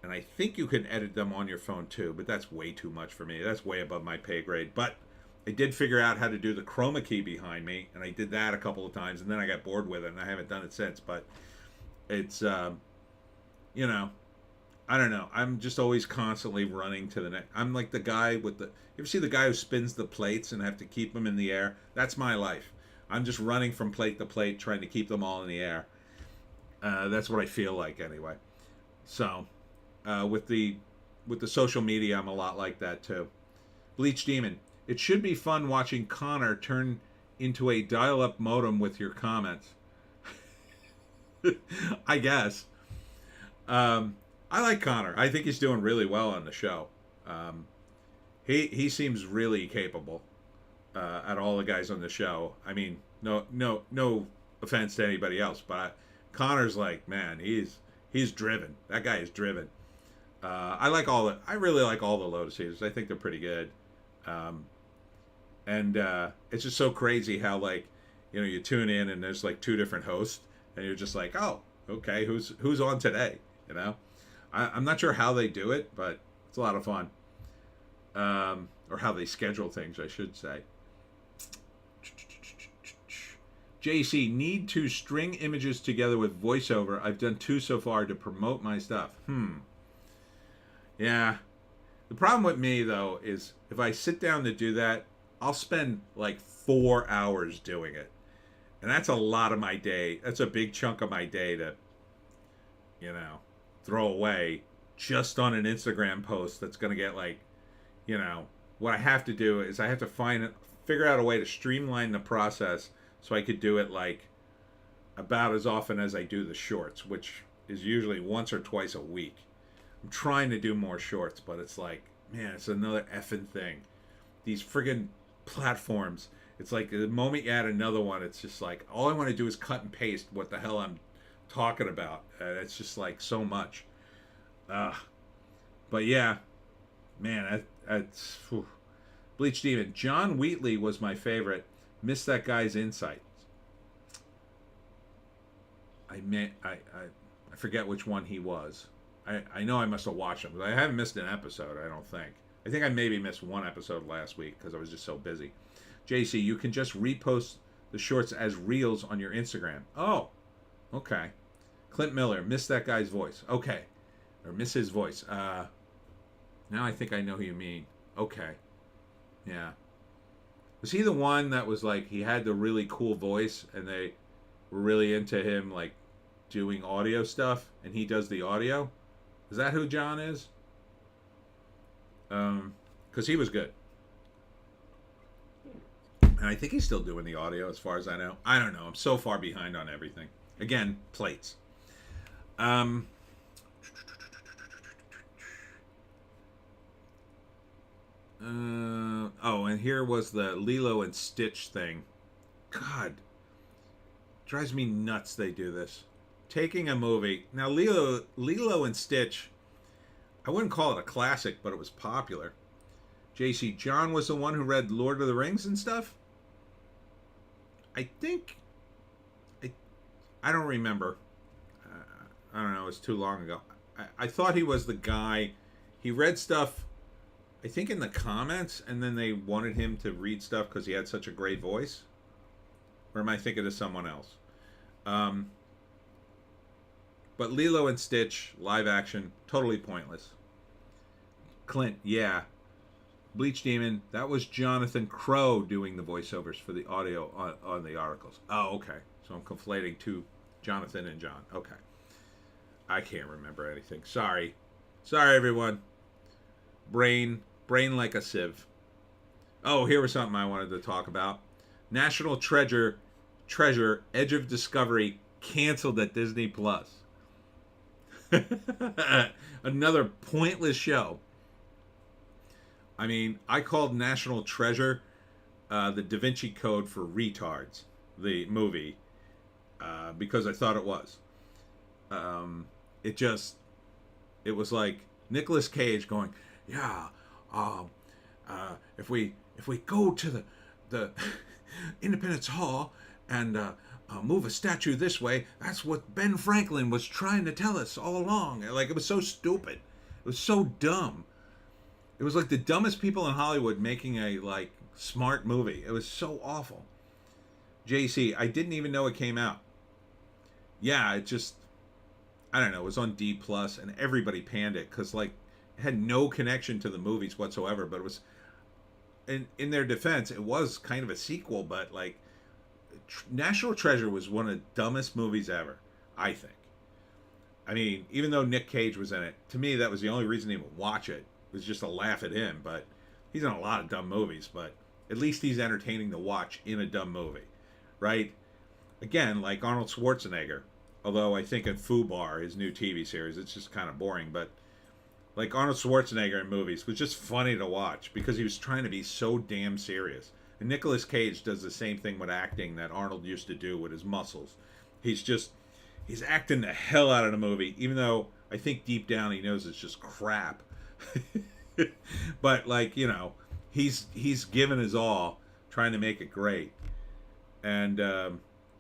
And I think you can edit them on your phone too, but that's way too much for me. That's way above my pay grade. But I did figure out how to do the chroma key behind me, and I did that a couple of times, and then I got bored with it, and I haven't done it since. But it's, I don't know. I'm just always constantly running to the next. I'm like the guy with you ever see the guy who spins the plates and have to keep them in the air? That's my life. I'm just running from plate to plate, trying to keep them all in the air. That's what I feel like anyway. So, with the social media, I'm a lot like that too. Bleach Demon. It should be fun watching Connor turn into a dial-up modem with your comments. I guess. I like Connor. I think he's doing really well on the show. Um, he seems really capable. At all the guys on the show. I mean, no offense to anybody else, but Connor's like, man, he's driven. That guy is driven. I really like all the Lotus Eaters. I think they're pretty good. Um, and it's just so crazy how like, you tune in and there's like two different hosts, and you're just like, oh, okay, who's on today? I'm not sure how they do it, but it's a lot of fun. Or how they schedule things, I should say. JC, need to string images together with voiceover. I've done 2 so far to promote my stuff. Yeah. The problem with me, though, is if I sit down to do that, I'll spend like 4 hours doing it. And that's a lot of my day. That's a big chunk of my day to, throw away just on an Instagram post that's going to get like, what I have to do is I have to figure out a way to streamline the process so I could do it like about as often as I do the shorts, which is usually once or twice a week. I'm trying to do more shorts, but it's like, man, it's another effing thing. These friggin' platforms, it's like the moment you add another one, it's just like, all I want to do is cut and paste what the hell I'm talking about. It's just like so much. But yeah, man, that's... Whew. Bleach Demon. John Wheatley was my favorite. Missed that guy's insights. I forget which one he was. I know I must have watched him, but I haven't missed an episode, I don't think. I think I maybe missed one episode last week because I was just so busy. JC, you can just repost the shorts as reels on your Instagram. Oh, okay. Clint Miller, miss that guy's voice. Okay. Or miss his voice. Now I think I know who you mean. Okay. Yeah. Was he the one that was like, he had the really cool voice and they were really into him like doing audio stuff and he does the audio? Is that who John is? Because he was good. And I think he's still doing the audio as far as I know. I don't know. I'm so far behind on everything. Again, plates. Oh, and here was the Lilo and Stitch thing. God, drives me nuts they do this. Taking a movie. Now, Lilo and Stitch, I wouldn't call it a classic, but it was popular. JC, John was the one who read Lord of the Rings and stuff? I think... I don't remember. I don't know, it was too long ago. I thought he was the guy. He read stuff, I think, in the comments, and then they wanted him to read stuff because he had such a great voice. Or am I thinking of someone else? But Lilo and Stitch, live action, totally pointless. Clint, yeah. Bleach Demon, that was Jonathan Crow doing the voiceovers for the audio on the articles. Oh, okay. So I'm conflating two, Jonathan and John. Okay. I can't remember anything. Sorry, everyone. Brain like a sieve. Oh, here was something I wanted to talk about. National Treasure, Edge of Discovery, canceled at Disney Plus. Another pointless show. I mean, I called National Treasure the Da Vinci Code for retards, the movie, because I thought it was. It was like Nicolas Cage going, yeah, if we go to the Independence Hall and move a statue this way, that's what Ben Franklin was trying to tell us all along. Like, it was so stupid. It was so dumb. It was like the dumbest people in Hollywood making a like smart movie. It was so awful. JC, I didn't even know it came out. Yeah, it just, I don't know, it was on D+, and everybody panned it because like it had no connection to the movies whatsoever, but it was, in their defense, it was kind of a sequel, but like National Treasure was one of the dumbest movies ever, I think. I mean, even though Nick Cage was in it, to me that was the only reason to even watch it. It was just a laugh at him, but he's in a lot of dumb movies, but at least he's entertaining to watch in a dumb movie, right? Again, like Arnold Schwarzenegger. Although I think in Fubar, his new TV series, it's just kind of boring. But like Arnold Schwarzenegger in movies was just funny to watch because he was trying to be so damn serious. And Nicolas Cage does the same thing with acting that Arnold used to do with his muscles. He's acting the hell out of the movie, even though I think deep down he knows it's just crap. But like, you know, he's given his all trying to make it great. And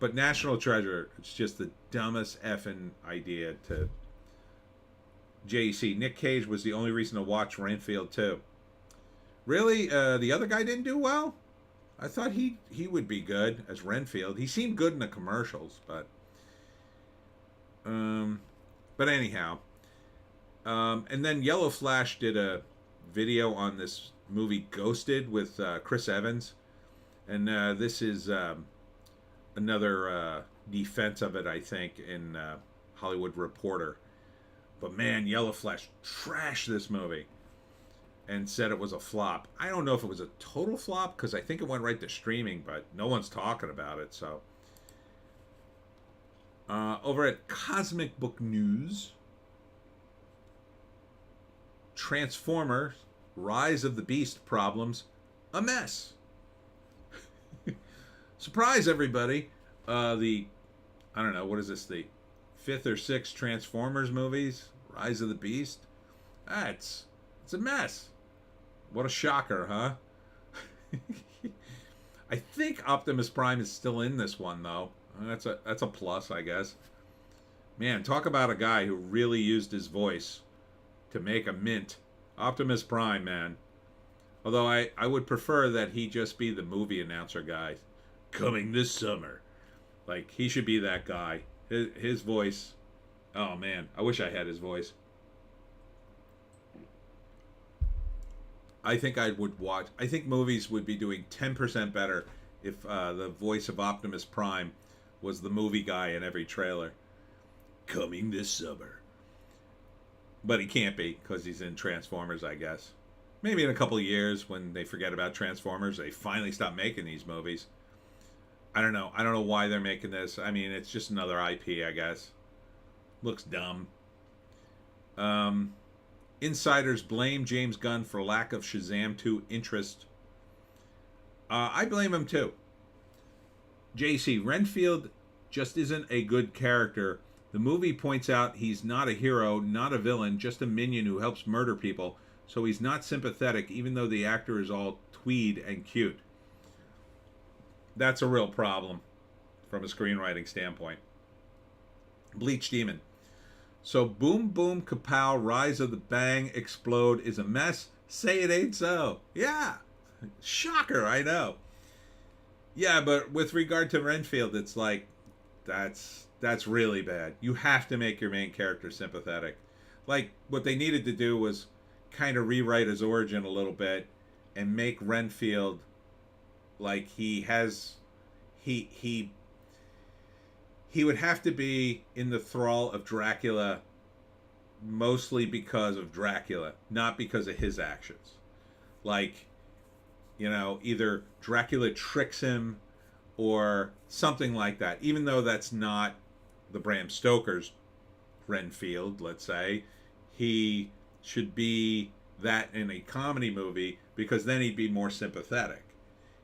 but National Treasure, it's just the dumbest effing idea to JC. Nick Cage was the only reason to watch Renfield too. Really? The other guy didn't do well? I thought he would be good as Renfield. He seemed good in the commercials, but anyhow. And then Yellow Flash did a video on this movie Ghosted with Chris Evans. And this is another defense of it, I think, in Hollywood Reporter. But man, Yellow Flash trashed this movie and said it was a flop. I don't know if it was a total flop because I think it went right to streaming, but no one's talking about it. So over at Cosmic Book News, Transformers Rise of the Beast problems, a mess. Surprise, everybody. I don't know, what is this, the 5th or 6th Transformers movies? Rise of the Beast? It's a mess. What a shocker, huh? I think Optimus Prime is still in this one, though. That's a plus, I guess. Man, talk about a guy who really used his voice to make a mint. Optimus Prime, man. Although I would prefer that he just be the movie announcer guy. Coming this summer. Like, he should be that guy. His voice. Oh, man. I wish I had his voice. I think I think movies would be doing 10% better if the voice of Optimus Prime was the movie guy in every trailer. Coming this summer. But he can't be, because he's in Transformers, I guess. Maybe in a couple of years, when they forget about Transformers, they finally stop making these movies. I don't know. I don't know why they're making this. I mean, it's just another IP, I guess. Looks dumb. Insiders blame James Gunn for lack of Shazam 2 interest. I blame him too. JC, Renfield just isn't a good character. The movie points out he's not a hero, not a villain, just a minion who helps murder people. So he's not sympathetic, even though the actor is all tweed and cute. That's a real problem from a screenwriting standpoint. Bleach Demon. So Boom Boom Kapow, Rise of the Bang Explode is a mess. Say it ain't so. Yeah. Shocker, I know. Yeah, but with regard to Renfield, it's like, that's really bad. You have to make your main character sympathetic. Like, what they needed to do was kind of rewrite his origin a little bit and make Renfield like he would have to be in the thrall of Dracula mostly because of Dracula, not because of his actions. Like, you know, either Dracula tricks him or something like that, even though that's not the Bram Stoker's Renfield, let's say. He should be that in a comedy movie because then he'd be more sympathetic.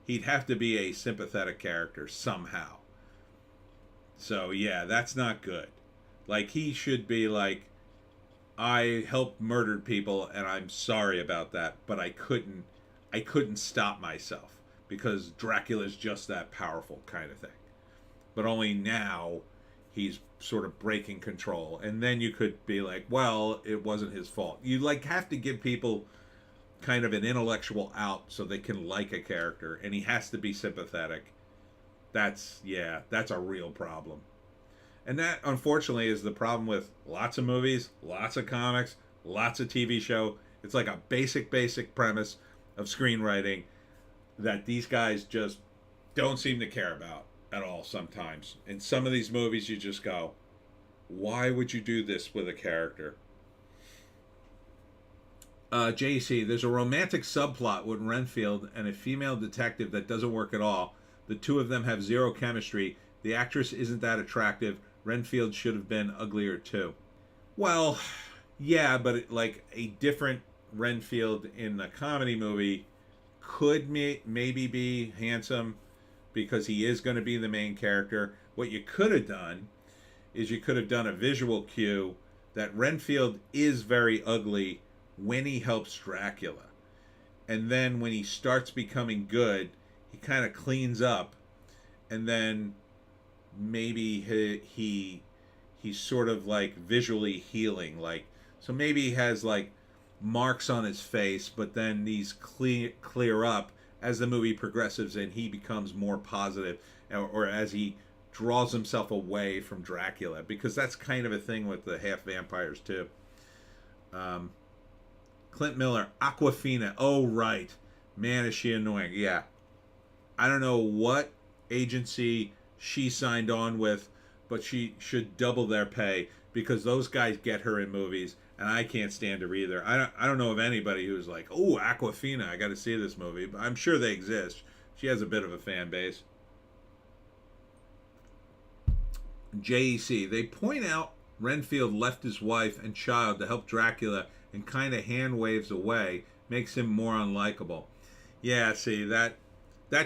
He'd have to be a sympathetic character somehow. So yeah, that's not good. Like, he should be like, I helped murdered people and I'm sorry about that, but I couldn't stop myself because Dracula's just that powerful kind of thing. But only now he's sort of breaking control, and then you could be like, well, it wasn't his fault. You like have to give people kind of an intellectual out so they can like a character, and he has to be sympathetic. That's a real problem. And that, unfortunately, is the problem with lots of movies, lots of comics, lots of TV show. It's like a basic premise of screenwriting that these guys just don't seem to care about at all sometimes. In some of these movies, you just go, why would you do this with a character? JC, there's a romantic subplot with Renfield and a female detective that doesn't work at all. The two of them have zero chemistry. The actress isn't that attractive. Renfield should have been uglier too. Well, yeah, but like a different Renfield in a comedy movie could maybe be handsome because he is going to be the main character. What you could have done is you could have done a visual cue that Renfield is very ugly when he helps Dracula. And then when he starts becoming good, he kind of cleans up, and then maybe he's sort of like visually healing, like, so maybe he has like marks on his face, but then these clear up as the movie progresses and he becomes more positive, or as he draws himself away from Dracula, because that's kind of a thing with the half vampires too. Clint Miller, Aquafina. Oh, right. Man, is she annoying. Yeah. I don't know what agency she signed on with, but she should double their pay, because those guys get her in movies, and I can't stand her either. I don't know of anybody who's like, oh, Aquafina, I got to see this movie. But I'm sure they exist. She has a bit of a fan base. JEC. They point out Renfield left his wife and child to help Dracula and kind of hand waves away, makes him more unlikable. Yeah, see, that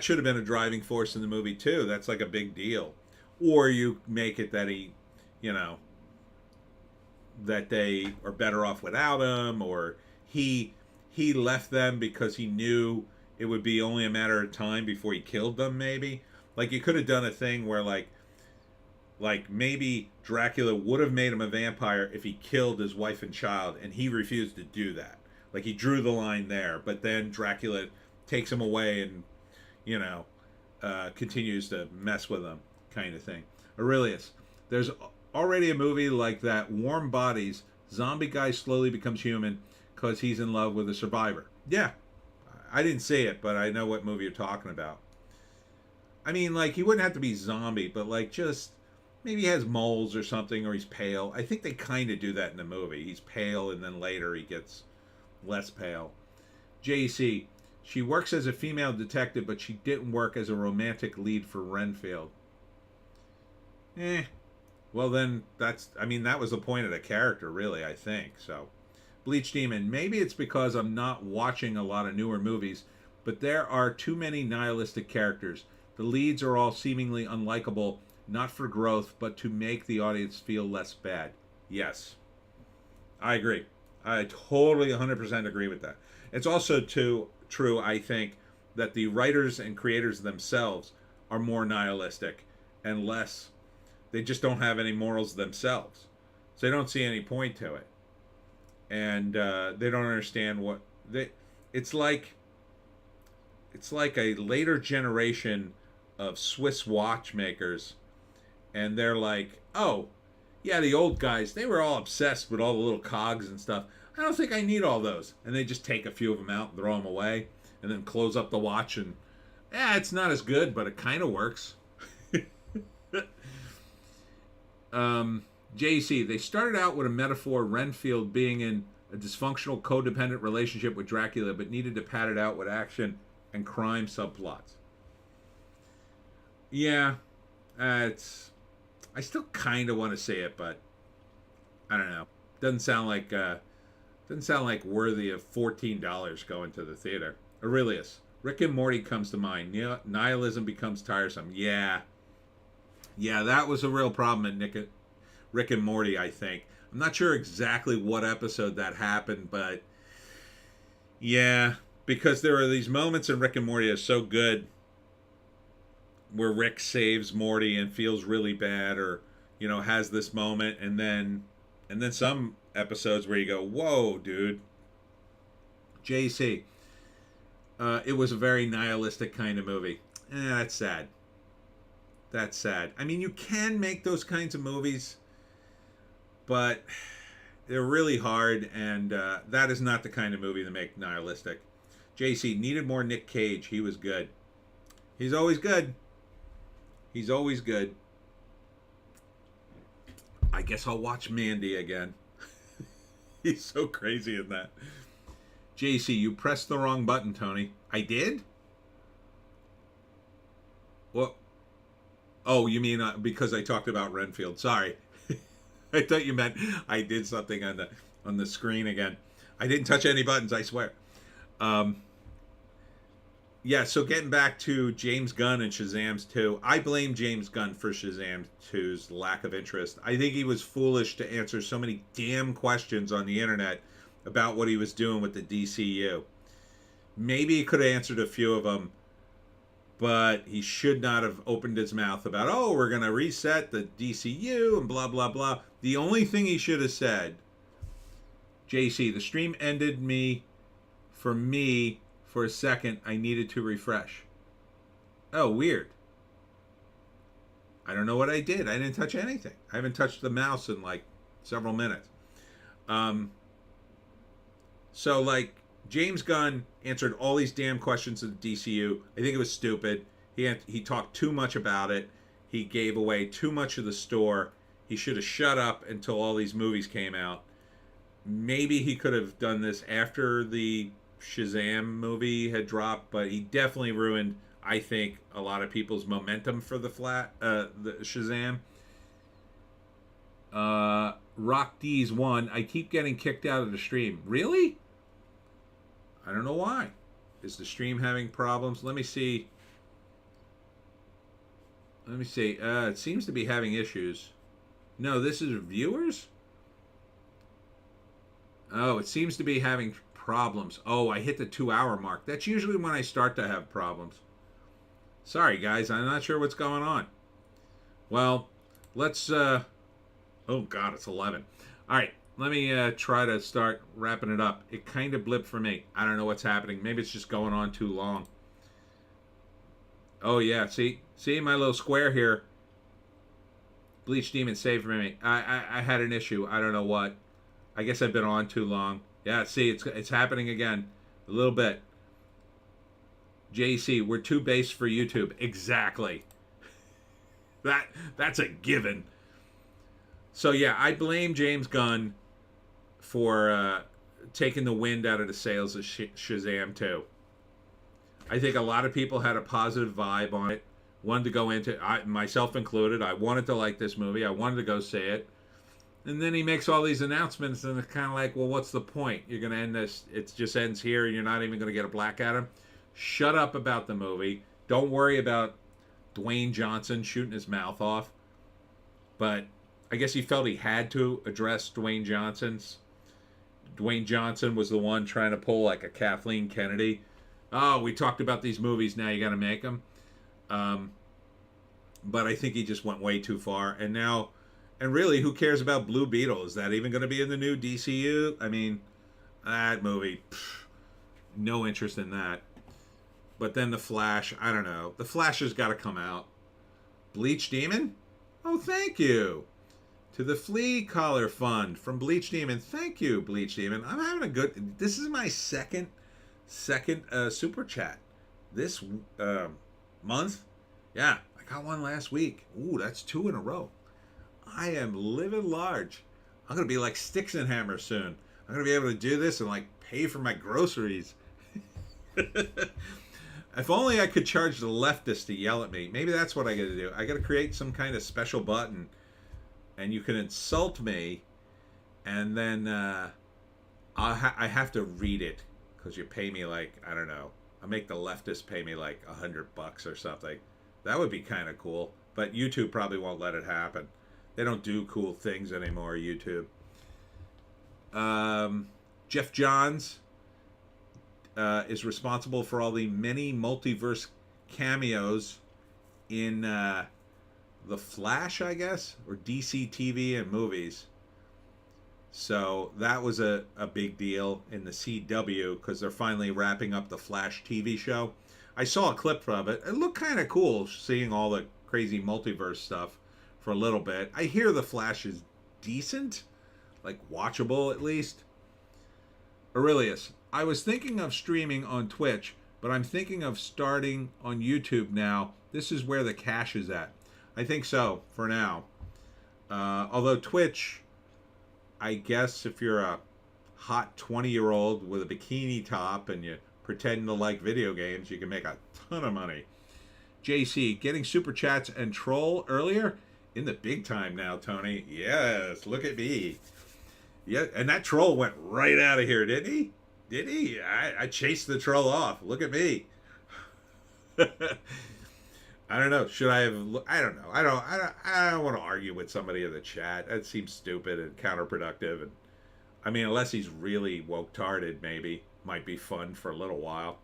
should have been a driving force in the movie too. That's like a big deal. Or you make it that he, you know, that they are better off without him, or he left them because he knew it would be only a matter of time before he killed them, maybe. Like, you could have done a thing where like maybe Dracula would have made him a vampire if he killed his wife and child, and he refused to do that. Like, he drew the line there, but then Dracula takes him away and, you know, continues to mess with him, kind of thing. Aurelius, there's already a movie like that, Warm Bodies. Zombie guy slowly becomes human because he's in love with a survivor. Yeah, I didn't see it, but I know what movie you're talking about. I mean, like, he wouldn't have to be zombie, but like, just maybe he has moles or something, or he's pale. I think they kind of do that in the movie. He's pale, and then later he gets less pale. JC, she works as a female detective, but she didn't work as a romantic lead for Renfield. Well, then that was the point of the character, really, I think. So, Bleach Demon, maybe it's because I'm not watching a lot of newer movies, but there are too many nihilistic characters. The leads are all seemingly unlikable, not for growth, but to make the audience feel less bad. Yes, I agree. I totally 100% agree with that. It's also true, I think, that the writers and creators themselves are more nihilistic and less. They just don't have any morals themselves, so they don't see any point to it, and they don't understand what they. It's like a later generation of Swiss watchmakers, and they're like, oh, yeah, the old guys, they were all obsessed with all the little cogs and stuff. I don't think I need all those. And they just take a few of them out and throw them away, and then close up the watch, and it's not as good, but it kind of works. JC, they started out with a metaphor, Renfield being in a dysfunctional codependent relationship with Dracula, but needed to pad it out with action and crime subplots. Yeah, I still kind of want to say it, but I don't know. Doesn't sound like worthy of $14 going to the theater. Aurelius, Rick and Morty comes to mind. Nihilism becomes tiresome. Yeah, that was a real problem at Rick and Morty, I think. I'm not sure exactly what episode that happened, but yeah, because there are these moments in Rick and Morty that are so good, where Rick saves Morty and feels really bad, or, you know, has this moment, and then some episodes where you go, whoa, dude. JC, it was a very nihilistic kind of movie. That's sad. That's sad. I mean, you can make those kinds of movies, but they're really hard, and that is not the kind of movie to make nihilistic. JC, needed more Nick Cage. He was good. He's always good. He's always good. I guess I'll watch Mandy again. He's so crazy in that. JC, you pressed the wrong button, Tony. I did? What Oh, you mean because I talked about Renfield? Sorry, I thought you meant I did something on the screen again. I didn't touch any buttons, I swear. Um, yeah, so getting back to James Gunn and Shazam's 2, I blame James Gunn for Shazam 2's lack of interest. I think he was foolish to answer so many damn questions on the internet about what he was doing with the DCU. Maybe he could have answered a few of them, but he should not have opened his mouth about, oh, we're going to reset the DCU and blah, blah, blah. The only thing he should have said, JC, the stream ended me for a second. I needed to refresh. Oh, weird. I don't know what I did. I didn't touch anything. I haven't touched the mouse in like several minutes. So, like, James Gunn answered all these damn questions of the DCU. I think it was stupid. He talked too much about it. He gave away too much of the store. He should have shut up until all these movies came out. Maybe he could have done this after the Shazam movie had dropped, but he definitely ruined, I think, a lot of people's momentum for the Shazam. Rock D's 1. I keep getting kicked out of the stream. Really? I don't know why. Is the stream having problems? Let me see. It seems to be having issues. No, this is viewers? Oh, it seems to be having problems. Oh, I hit the 2-hour mark. That's usually when I start to have problems. Sorry, guys. I'm not sure what's going on. Well, let's... oh, God, it's 11. All right. Let me try to start wrapping it up. It kind of blipped for me. I don't know what's happening. Maybe it's just going on too long. Oh, yeah. See my little square here. Bleach Demon saved me. I had an issue. I don't know what. I guess I've been on too long. Yeah, see, it's happening again. A little bit. JC, we're too base for YouTube. Exactly. That's a given. So, yeah, I blame James Gunn for taking the wind out of the sails of Shazam 2. I think a lot of people had a positive vibe on it. Wanted to go into it, myself included. I wanted to like this movie. I wanted to go see it. And then he makes all these announcements, and it's kind of like, well, what's the point? You're going to end this. It just ends here, and you're not even going to get a Black Adam. Shut up about the movie. Don't worry about Dwayne Johnson shooting his mouth off. But I guess he felt he had to address Dwayne Johnson's. Dwayne Johnson was the one trying to pull like a Kathleen Kennedy. Oh, we talked about these movies, now you got to make them. But I think he just went way too far. And now, and really, who cares about Blue Beetle? Is that even going to be in the new DCU? I mean, that movie, no interest in that. But then The Flash, I don't know. The Flash has got to come out. Bleach Demon? Oh, thank you. To the Flea Collar Fund from Bleach Demon. Thank you, Bleach Demon. I'm having a good... This is my second super chat this month. Yeah, I got one last week. Ooh, that's 2 in a row. I am living large. I'm going to be like Sticks and Hammer soon. I'm going to be able to do this and like pay for my groceries. If only I could charge the leftists to yell at me. Maybe that's what I got to do. I got to create some kind of special button, and you can insult me, and then I have to read it because you pay me like, I don't know. I make the leftists pay me like $100 or something. That would be kind of cool. But YouTube probably won't let it happen. They don't do cool things anymore, YouTube. Jeff Johns is responsible for all the many multiverse cameos in The Flash, I guess, or DC TV and movies. So that was a big deal in the CW because they're finally wrapping up the Flash TV show. I saw a clip of it. It looked kind of cool seeing all the crazy multiverse stuff for a little bit. I hear the Flash is decent, like watchable at least. Aurelius, I was thinking of streaming on Twitch, but I'm thinking of starting on YouTube now. This is where the cash is at. I think so for now. Although Twitch, I guess if you're a hot 20-year-old with a bikini top and you pretend to like video games, you can make a ton of money. JC, getting super chats and troll earlier in the big time now, Tony. Yes, look at me. Yeah, and that troll went right out of here, didn't he? Did he? I chased the troll off. Look at me. I don't know. Should I have? I don't know. I don't want to argue with somebody in the chat. That seems stupid and counterproductive. And I mean, unless he's really woke-tarded, maybe might be fun for a little while.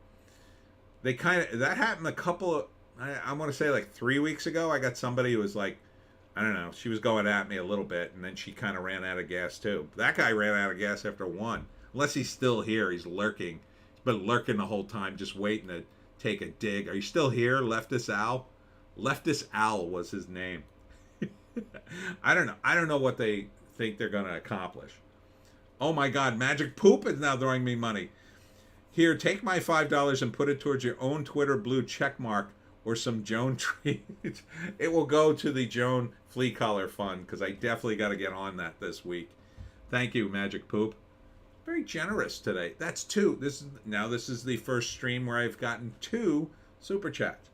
They kind of that happened a couple of. I want to say like 3 weeks ago. I got somebody who was like, I don't know. She was going at me a little bit, and then she kind of ran out of gas too. That guy ran out of gas after one. Unless he's still here, he's lurking. He's been lurking the whole time, just waiting to take a dig. Are you still here, Leftist Al? Leftist Al was his name. I don't know. I don't know what they think they're going to accomplish. Oh my God, Magic Poop is now throwing me money. Here, take my $5 and put it towards your own Twitter blue check mark or some Joan treat. It will go to the Joan Flea Collar Fund because I definitely got to get on that this week. Thank you, Magic Poop. Very generous today. That's two. This is the first stream where I've gotten 2 super chats.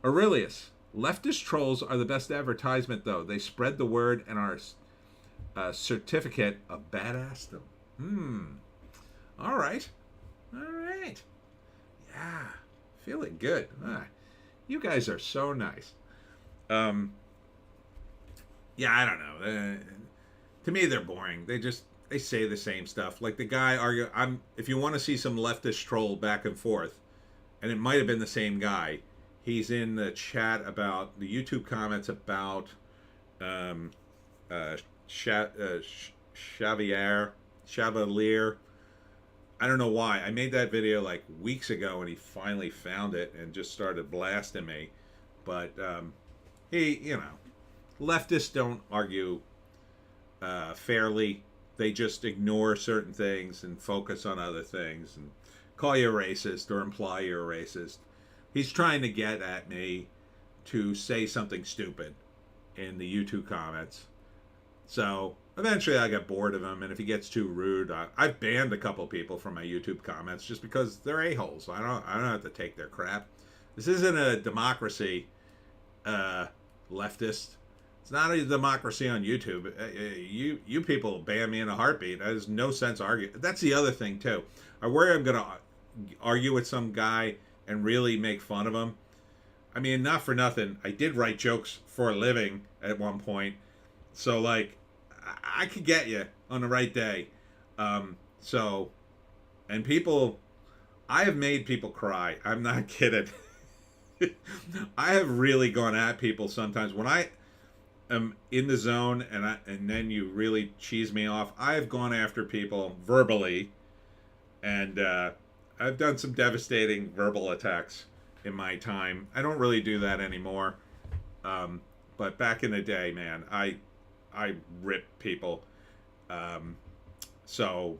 Aurelius, leftist trolls are the best advertisement, though. They spread the word and are a certificate of badassdom. All right. Yeah, feeling good. You guys are so nice. Yeah, I don't know. To me, they're boring. They say the same stuff. Like the guy argue. If you want to see some leftist troll back and forth, and it might have been the same guy. He's in the chat about the YouTube comments about Chevalier. I don't know why. I made that video like weeks ago, and he finally found it and just started blasting me. But leftists don't argue fairly. They just ignore certain things and focus on other things and call you a racist or imply you're a racist. He's trying to get at me to say something stupid in the YouTube comments. So eventually I got bored of him, and if he gets too rude, I've banned a couple people from my YouTube comments just because they're a-holes. I don't have to take their crap. This isn't a democracy, leftist. It's not a democracy on YouTube. You people ban me in a heartbeat. There's no sense arguing. That's the other thing too. I worry I'm going to argue with some guy and really make fun of him. I mean, not for nothing. I did write jokes for a living at one point. So, like, I could get you on the right day. And people, I have made people cry. I'm not kidding. I have really gone at people sometimes. When I am in the zone and then you really cheese me off, I have gone after people verbally. And I've done some devastating verbal attacks in my time. I don't really do that anymore. But back in the day, man, I rip people. So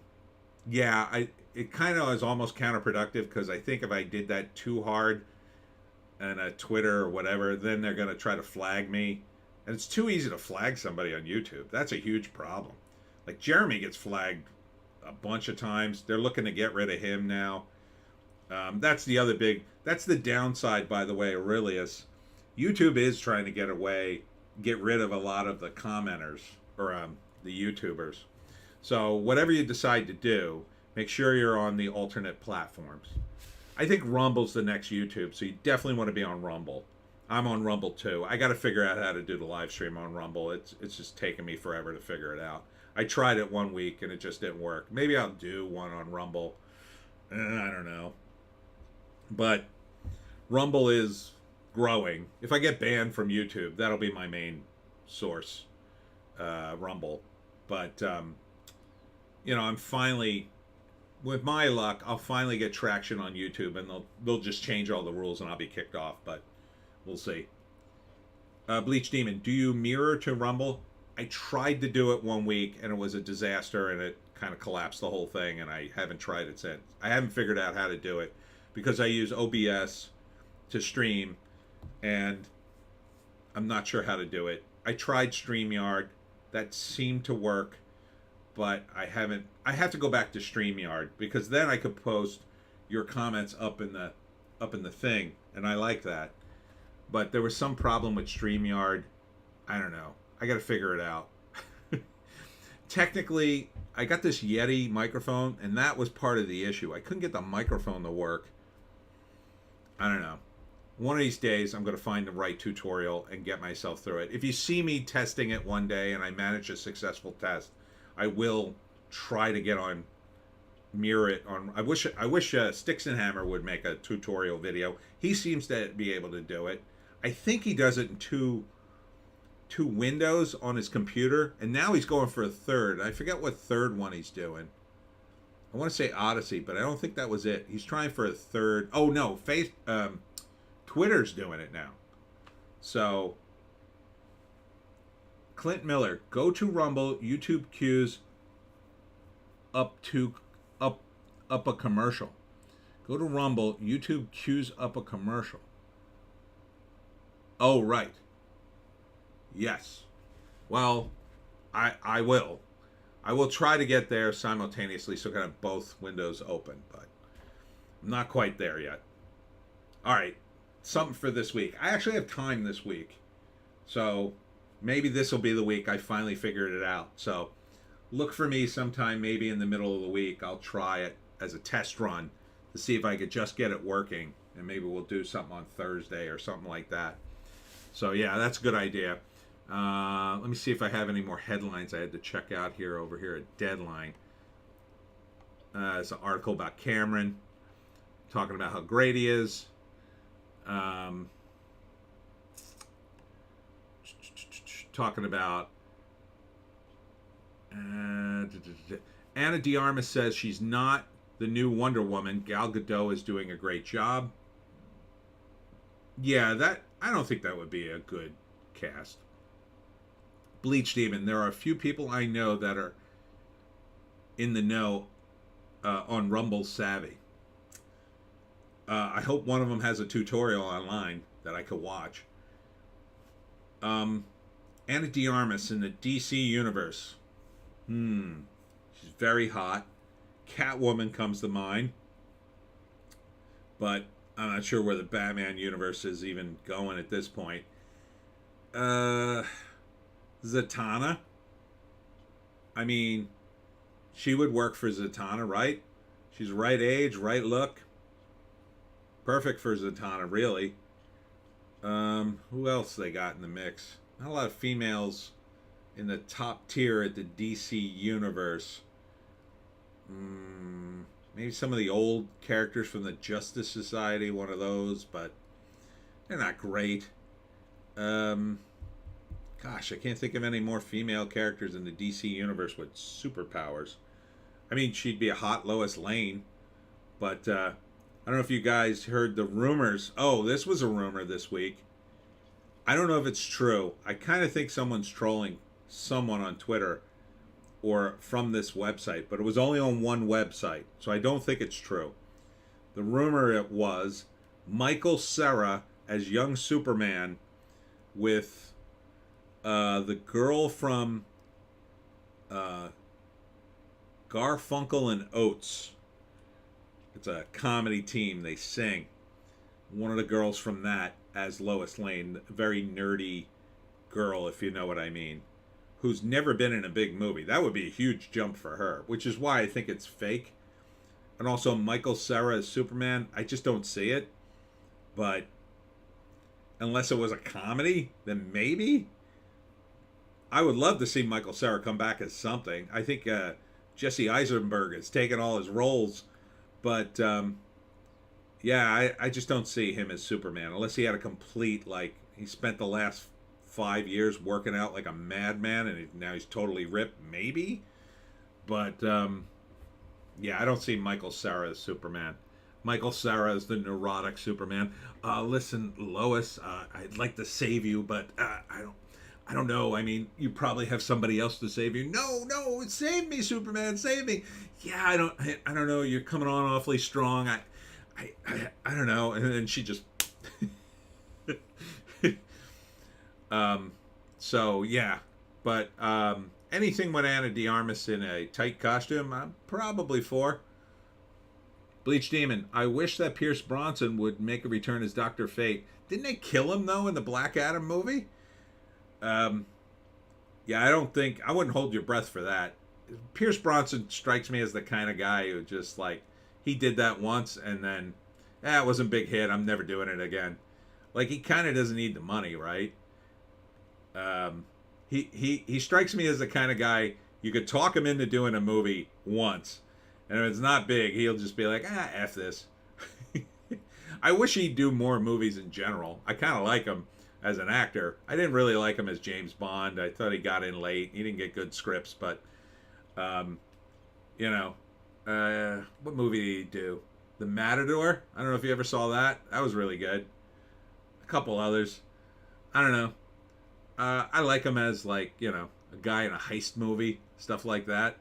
yeah, it kind of is almost counterproductive because I think if I did that too hard on a Twitter or whatever, then they're going to try to flag me. And it's too easy to flag somebody on YouTube. That's a huge problem. Like Jeremy gets flagged a bunch of times. They're looking to get rid of him now. That's the downside, by the way, Aurelius. YouTube is trying to get rid of a lot of the commenters or the YouTubers. So whatever you decide to do, make sure you're on the alternate platforms. I think Rumble's the next YouTube, so you definitely want to be on Rumble. I'm on Rumble too. I got to figure out how to do the live stream on Rumble. It's just taken me forever to figure it out. I tried it 1 week and it just didn't work. Maybe I'll do one on Rumble. I don't know. But Rumble is growing. If I get banned from YouTube, that'll be my main source, Rumble. But, I'm finally, with my luck, I'll finally get traction on YouTube, and they'll just change all the rules and I'll be kicked off. But we'll see. Bleach Demon, do you mirror to Rumble? I tried to do it 1 week, and it was a disaster, and it kind of collapsed the whole thing, and I haven't tried it since. I haven't figured out how to do it because I use OBS to stream, and I'm not sure how to do it. I tried StreamYard. That seemed to work, but I have to go back to StreamYard because then I could post your comments up in the thing, and I like that. but there was some problem with StreamYard. I don't know. I got to figure it out. Technically, I got this Yeti microphone, and that was part of the issue. I couldn't get the microphone to work. I don't know. One of these days, I'm going to find the right tutorial and get myself through it. If you see me testing it one day and I manage a successful test, I will try to get on mirror it on. I wish Sticks and Hammer would make a tutorial video. He seems to be able to do it. I think he does it in two windows on his computer, and now he's going for a third. I forget what third one he's doing. I want to say Odysee, but I don't think that was it. He's trying for a third. Oh no, Twitter's doing it now. So Clint Miller, go to Rumble, YouTube cues up a commercial. Go to Rumble, YouTube cues up a commercial. Oh right. Yes. Well, I will. I will try to get there simultaneously so I can have both windows open, but I'm not quite there yet. All right. Something for this week. I actually have time this week. So maybe this will be the week I finally figured it out. So look for me sometime maybe in the middle of the week. I'll try it as a test run to see if I could just get it working. And maybe we'll do something on Thursday or something like that. So yeah, that's a good idea. Let me see if I have any more headlines I had to check out here over here at Deadline. It's an article about Cameron talking about how great he is. Talking about Anna de Armas says she's not the new Wonder Woman. Gal Gadot is doing a great job. Yeah, that I don't think that would be a good cast. Bleach Demon. There are a few people I know that are in the know on Rumble Savvy. I hope one of them has a tutorial online that I could watch. Anna de Armas in the DC universe. She's very hot. Catwoman comes to mind. But I'm not sure where the Batman universe is even going at this point. Zatanna. I mean, she would work for Zatanna, right? She's right age, right look. Perfect for Zatanna, really. Who else they got in the mix? Not a lot of females in the top tier at the DC universe. Maybe some of the old characters from the Justice Society, one of those, but they're not great. Gosh, I can't think of any more female characters in the DC universe with superpowers. I mean, she'd be a hot Lois Lane, but I don't know if you guys heard the rumors. Oh, this was a rumor this week. I don't know if it's true. I kind of think someone's trolling someone on Twitter or from this website, but it was only on one website, so I don't think it's true. The rumor it was Michael Cera as young Superman with the girl from Garfunkel and Oates. It's a comedy team. They sing. One of the girls from that as Lois Lane, a very nerdy girl, if you know what I mean, who's never been in a big movie. That would be a huge jump for her, which is why I think it's fake. And also Michael Cera as Superman, I just don't see it. But unless it was a comedy, then maybe. I would love to see Michael Cera come back as something. I think Jesse Eisenberg has taken all his roles. But, yeah, I just don't see him as Superman. Unless he had a complete, he spent the last 5 years working out like a madman, and now he's totally ripped, maybe. But, yeah, I don't see Michael Cera as Superman. Michael Cera is the neurotic Superman. Listen, Lois, I'd like to save you, but I don't know. I mean, you probably have somebody else to save you. No, save me, Superman, save me. Yeah, I don't know. You're coming on awfully strong. I don't know. And then she just. So yeah, but anything with Anna de Armas in a tight costume, I'm probably for. Bleach Demon, I wish that Pierce Bronson would make a return as Dr. Fate. Didn't they kill him, though, in the Black Adam movie? Yeah, I wouldn't hold your breath for that. Pierce Bronson strikes me as the kind of guy who just, like, he did that once and then, it wasn't a big hit. I'm never doing it again. Like, he kind of doesn't need the money, right? He strikes me as the kind of guy you could talk him into doing a movie once, and if it's not big, he'll just be like, F this. I wish he'd do more movies in general. I kind of like him as an actor. I didn't really like him as James Bond. I thought he got in late. He didn't get good scripts, but, what movie did he do? The Matador? I don't know if you ever saw that. That was really good. A couple others. I don't know. I like him as, like, a guy in a heist movie, stuff like that.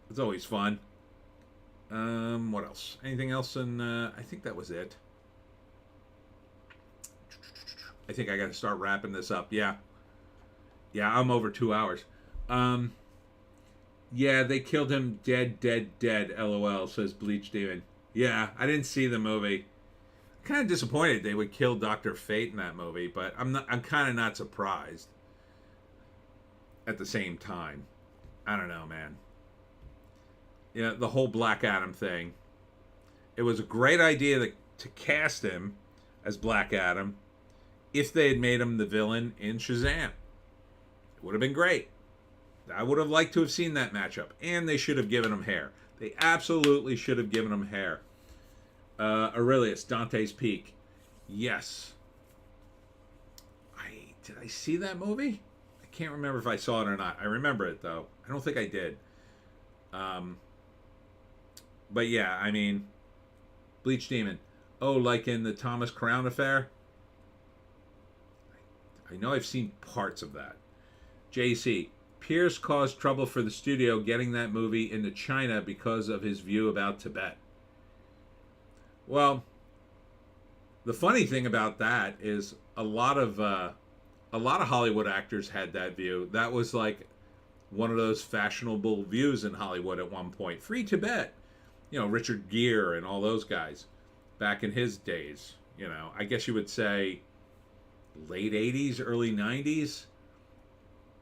It's always fun. What else? Anything else? I think that was it. I think I got to start wrapping this up. Yeah, I'm over 2 hours. Yeah, they killed him dead. LOL, says Bleach Demon. Yeah, I didn't see the movie. Kind of disappointed they would kill Dr. Fate in that movie, but I'm kind of not surprised at the same time. I don't know, man. The whole Black Adam thing. It was a great idea to cast him as Black Adam if they had made him the villain in Shazam. It would have been great. I would have liked to have seen that matchup, and they should have given him hair. They absolutely should have given him hair. Aurelius, Dante's Peak. Yes. Did I see that movie? I can't remember if I saw it or not. I remember it, though. I don't think I did. But yeah, I mean, Bleach Demon. Oh, like in the Thomas Crown affair? I know I've seen parts of that. JC. Pierce caused trouble for the studio getting that movie into China because of his view about Tibet. Well, the funny thing about that is a lot of Hollywood actors had that view. That was like one of those fashionable views in Hollywood at one point. Free Tibet. Richard Gere and all those guys back in his days. I guess you would say late 80s, early 90s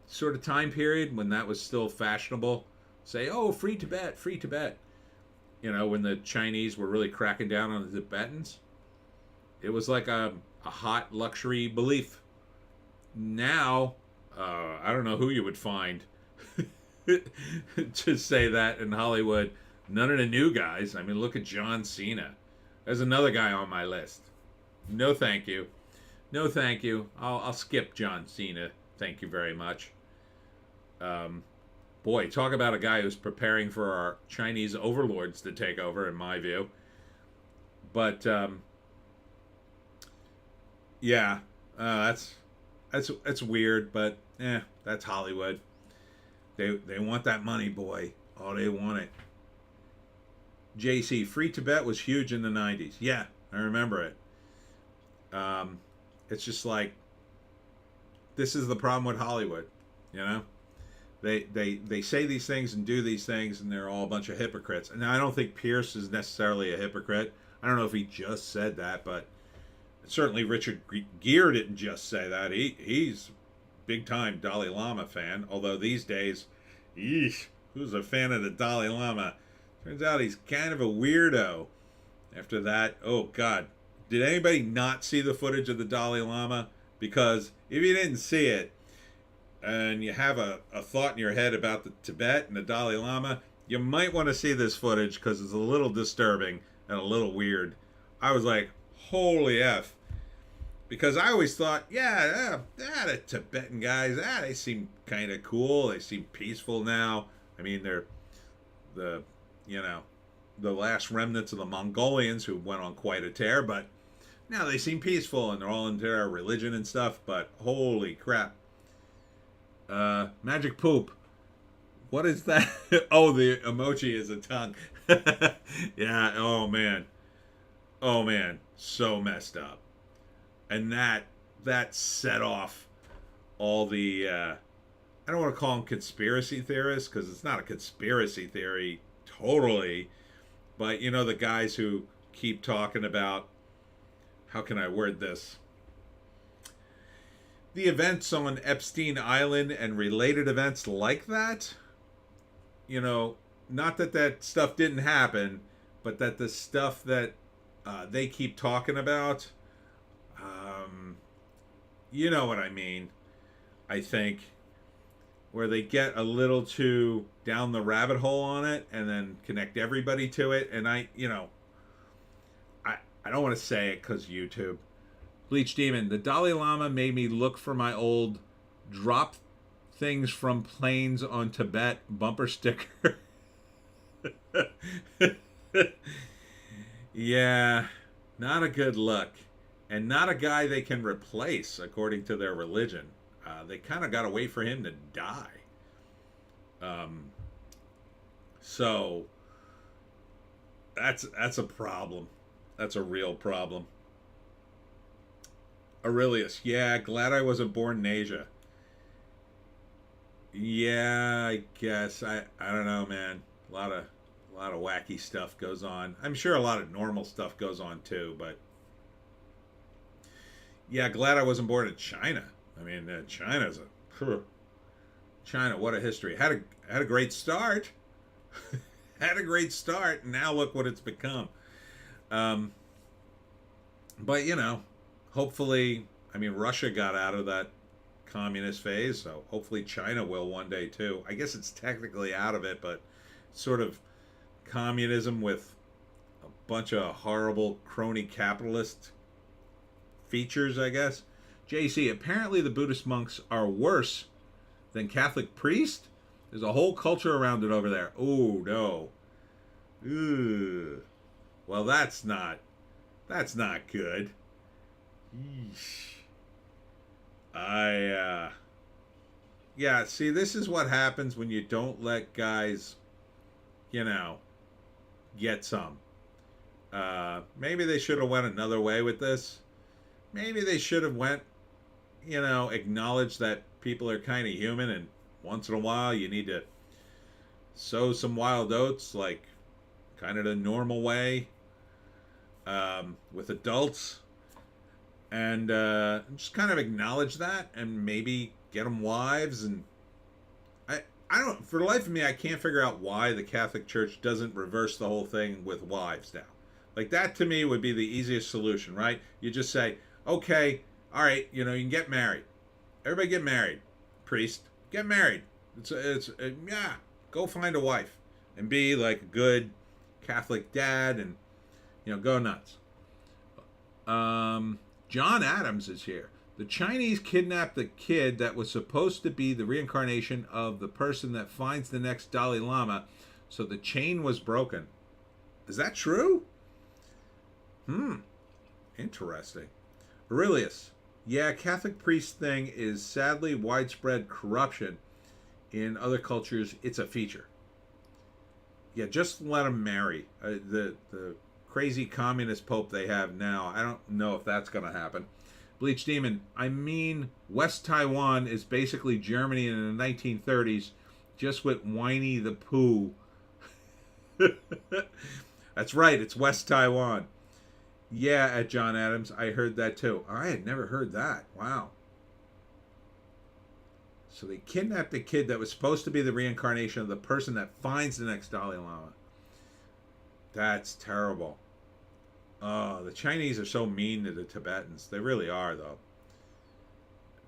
sort of time period when that was still fashionable. Say, oh, free Tibet, free Tibet. When the Chinese were really cracking down on the Tibetans. It was like a hot luxury belief. Now, I don't know who you would find to say that in Hollywood. None of the new guys. I mean, look at John Cena. There's another guy on my list. No, thank you. No, thank you. I'll skip John Cena. Thank you very much. Boy, talk about a guy who's preparing for our Chinese overlords to take over, in my view. But yeah, that's weird, but that's Hollywood. They want that money, boy. Oh, they want it. JC, Free Tibet was huge in the 90s. Yeah, I remember it. It's just like, this is the problem with Hollywood, They say these things and do these things, and they're all a bunch of hypocrites. And I don't think Pierce is necessarily a hypocrite. I don't know if he just said that, but certainly Richard Gere didn't just say that. He's big time Dalai Lama fan. Although these days, who's a fan of the Dalai Lama? Turns out he's kind of a weirdo. After that, oh God, did anybody not see the footage of the Dalai Lama? Because if you didn't see it, and you have a thought in your head about the Tibet and the Dalai Lama, you might want to see this footage because it's a little disturbing and a little weird. I was like, holy F. Because I always thought, the Tibetan guys, they seem kind of cool. They seem peaceful now. I mean, they're the last remnants of the Mongolians who went on quite a tear, but now they seem peaceful and they're all into their religion and stuff, but holy crap. Magic poop. What is that? Oh, the emoji is a tongue. Yeah, oh man. Oh man, so messed up. And that set off all the I don't want to call them conspiracy theorists, because it's not a conspiracy theory totally, But you know the guys who keep talking about, how can I word this? The events on Epstein Island and related events like that. You know, not that that stuff didn't happen, but that the stuff that they keep talking about, um, you know what I mean, I think, where they get a little too down the rabbit hole on it and then connect everybody to it. And I don't want to say it because YouTube. Bleach Demon, the Dalai Lama made me look for my old drop things from planes on Tibet bumper sticker. Yeah, not a good look. And not a guy they can replace according to their religion. They kind of got to wait for him to die. Um, so that's a problem. That's a real problem. Aurelius, yeah, glad I wasn't born in Asia. Yeah, I guess I don't know, man. A lot of wacky stuff goes on. I'm sure a lot of normal stuff goes on too, but yeah, glad I wasn't born in China. I mean, China's a China. What a history. Had a great start. Had a great start, and now look what it's become. Um, but you know, hopefully, I mean, Russia got out of that communist phase, so hopefully China will one day too. I guess it's technically out of it, but sort of communism with a bunch of horrible crony capitalist features, I guess. JC, apparently the Buddhist monks are worse than Catholic priests. There's a whole culture around it over there. Oh no. Ugh. Well, that's not good. Yeesh. Yeah, see, this is what happens when you don't let guys, you know, get some. Maybe they should have went another way with this. Maybe they should have went, acknowledged that people are kind of human, and once in a while you need to sow some wild oats, like kind of the normal way, with adults, and just kind of acknowledge that, and maybe get them wives. And I don't, for the life of me, I can't figure out why the Catholic Church doesn't reverse the whole thing with wives now. Like, that to me would be the easiest solution, right? You just say, okay, all right, you can get married. Everybody get married. Priest, get married. Yeah, go find a wife and be like a good Catholic dad, and go nuts. John Adams is here. The Chinese kidnapped the kid that was supposed to be the reincarnation of the person that finds the next Dalai Lama, so the chain was broken. Is that true? Interesting. Aurelius, yeah, Catholic priest thing is sadly widespread corruption. In other cultures, it's a feature. Yeah, just let them marry. The crazy communist pope they have now, I don't know if that's going to happen. Bleach Demon, I mean, West Taiwan is basically Germany in the 1930s, just with Winnie the Pooh. That's right, it's West Taiwan. Yeah, at John Adams, I heard that too. I had never heard that. Wow. So they kidnapped the kid that was supposed to be the reincarnation of the person that finds the next Dalai Lama. That's terrible. Oh, the Chinese are so mean to the Tibetans. They really are, though.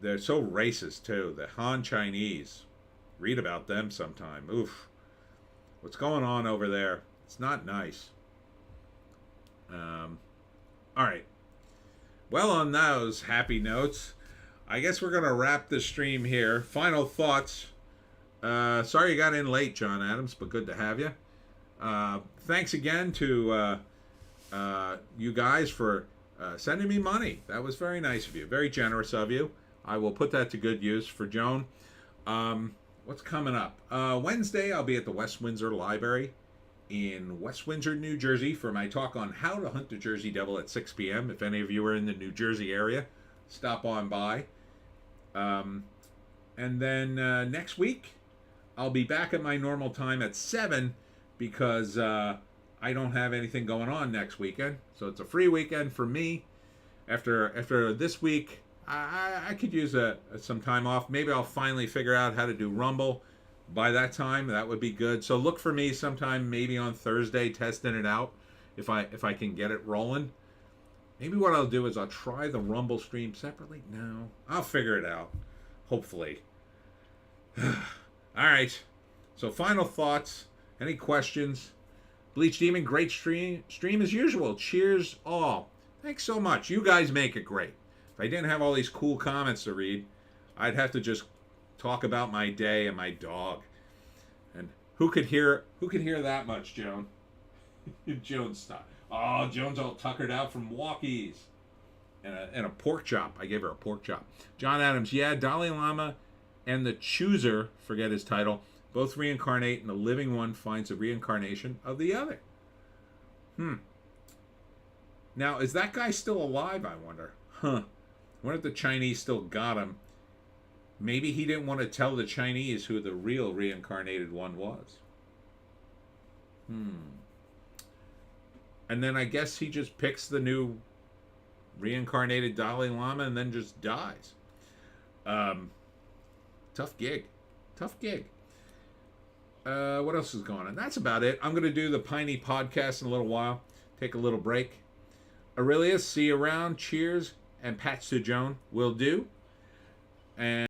They're so racist, too. The Han Chinese. Read about them sometime. Oof. What's going on over there? It's not nice. All right. Well, on those happy notes, I guess we're going to wrap the stream here. Final thoughts. Sorry you got in late, John Adams, but good to have you. Thanks again to you guys for sending me money. That was very nice of you. Very generous of you. I will put that to good use for Joan. What's coming up? Wednesday, I'll be at the West Windsor Library in West Windsor, New Jersey, for my talk on how to hunt the Jersey Devil at 6 p.m. If any of you are in the New Jersey area, stop on by. And then next week, I'll be back at my normal time at 7, because I I don't have anything going on next weekend, so it's a free weekend for me. After this week, I could use some time off. Maybe I'll finally figure out how to do Rumble by that time. That would be good. So look for me sometime, maybe on Thursday, testing it out if I can get it rolling. Maybe what I'll do is I'll try the Rumble stream separately. No, I'll figure it out. Hopefully. All right. So final thoughts. Any questions? Bleach Demon, great stream as usual. Cheers all. Thanks so much. You guys make it great. If I didn't have all these cool comments to read, I'd have to just talk about my day and my dog. And who could hear that much, Joan? Joan's stop. Oh, Joan's all tuckered out from walkies. And a pork chop. I gave her a pork chop. John Adams, yeah, Dalai Lama and the Chooser, forget his title, both reincarnate, and the living one finds a reincarnation of the other. Now, is that guy still alive, I wonder? I wonder if the Chinese still got him. Maybe he didn't want to tell the Chinese who the real reincarnated one was. And then I guess he just picks the new reincarnated Dalai Lama and then just dies. Tough gig. What else is going on? That's about it. I'm going to do the Piney podcast in a little while. Take a little break. Aurelius, see you around. Cheers. And pats to Joan will do. And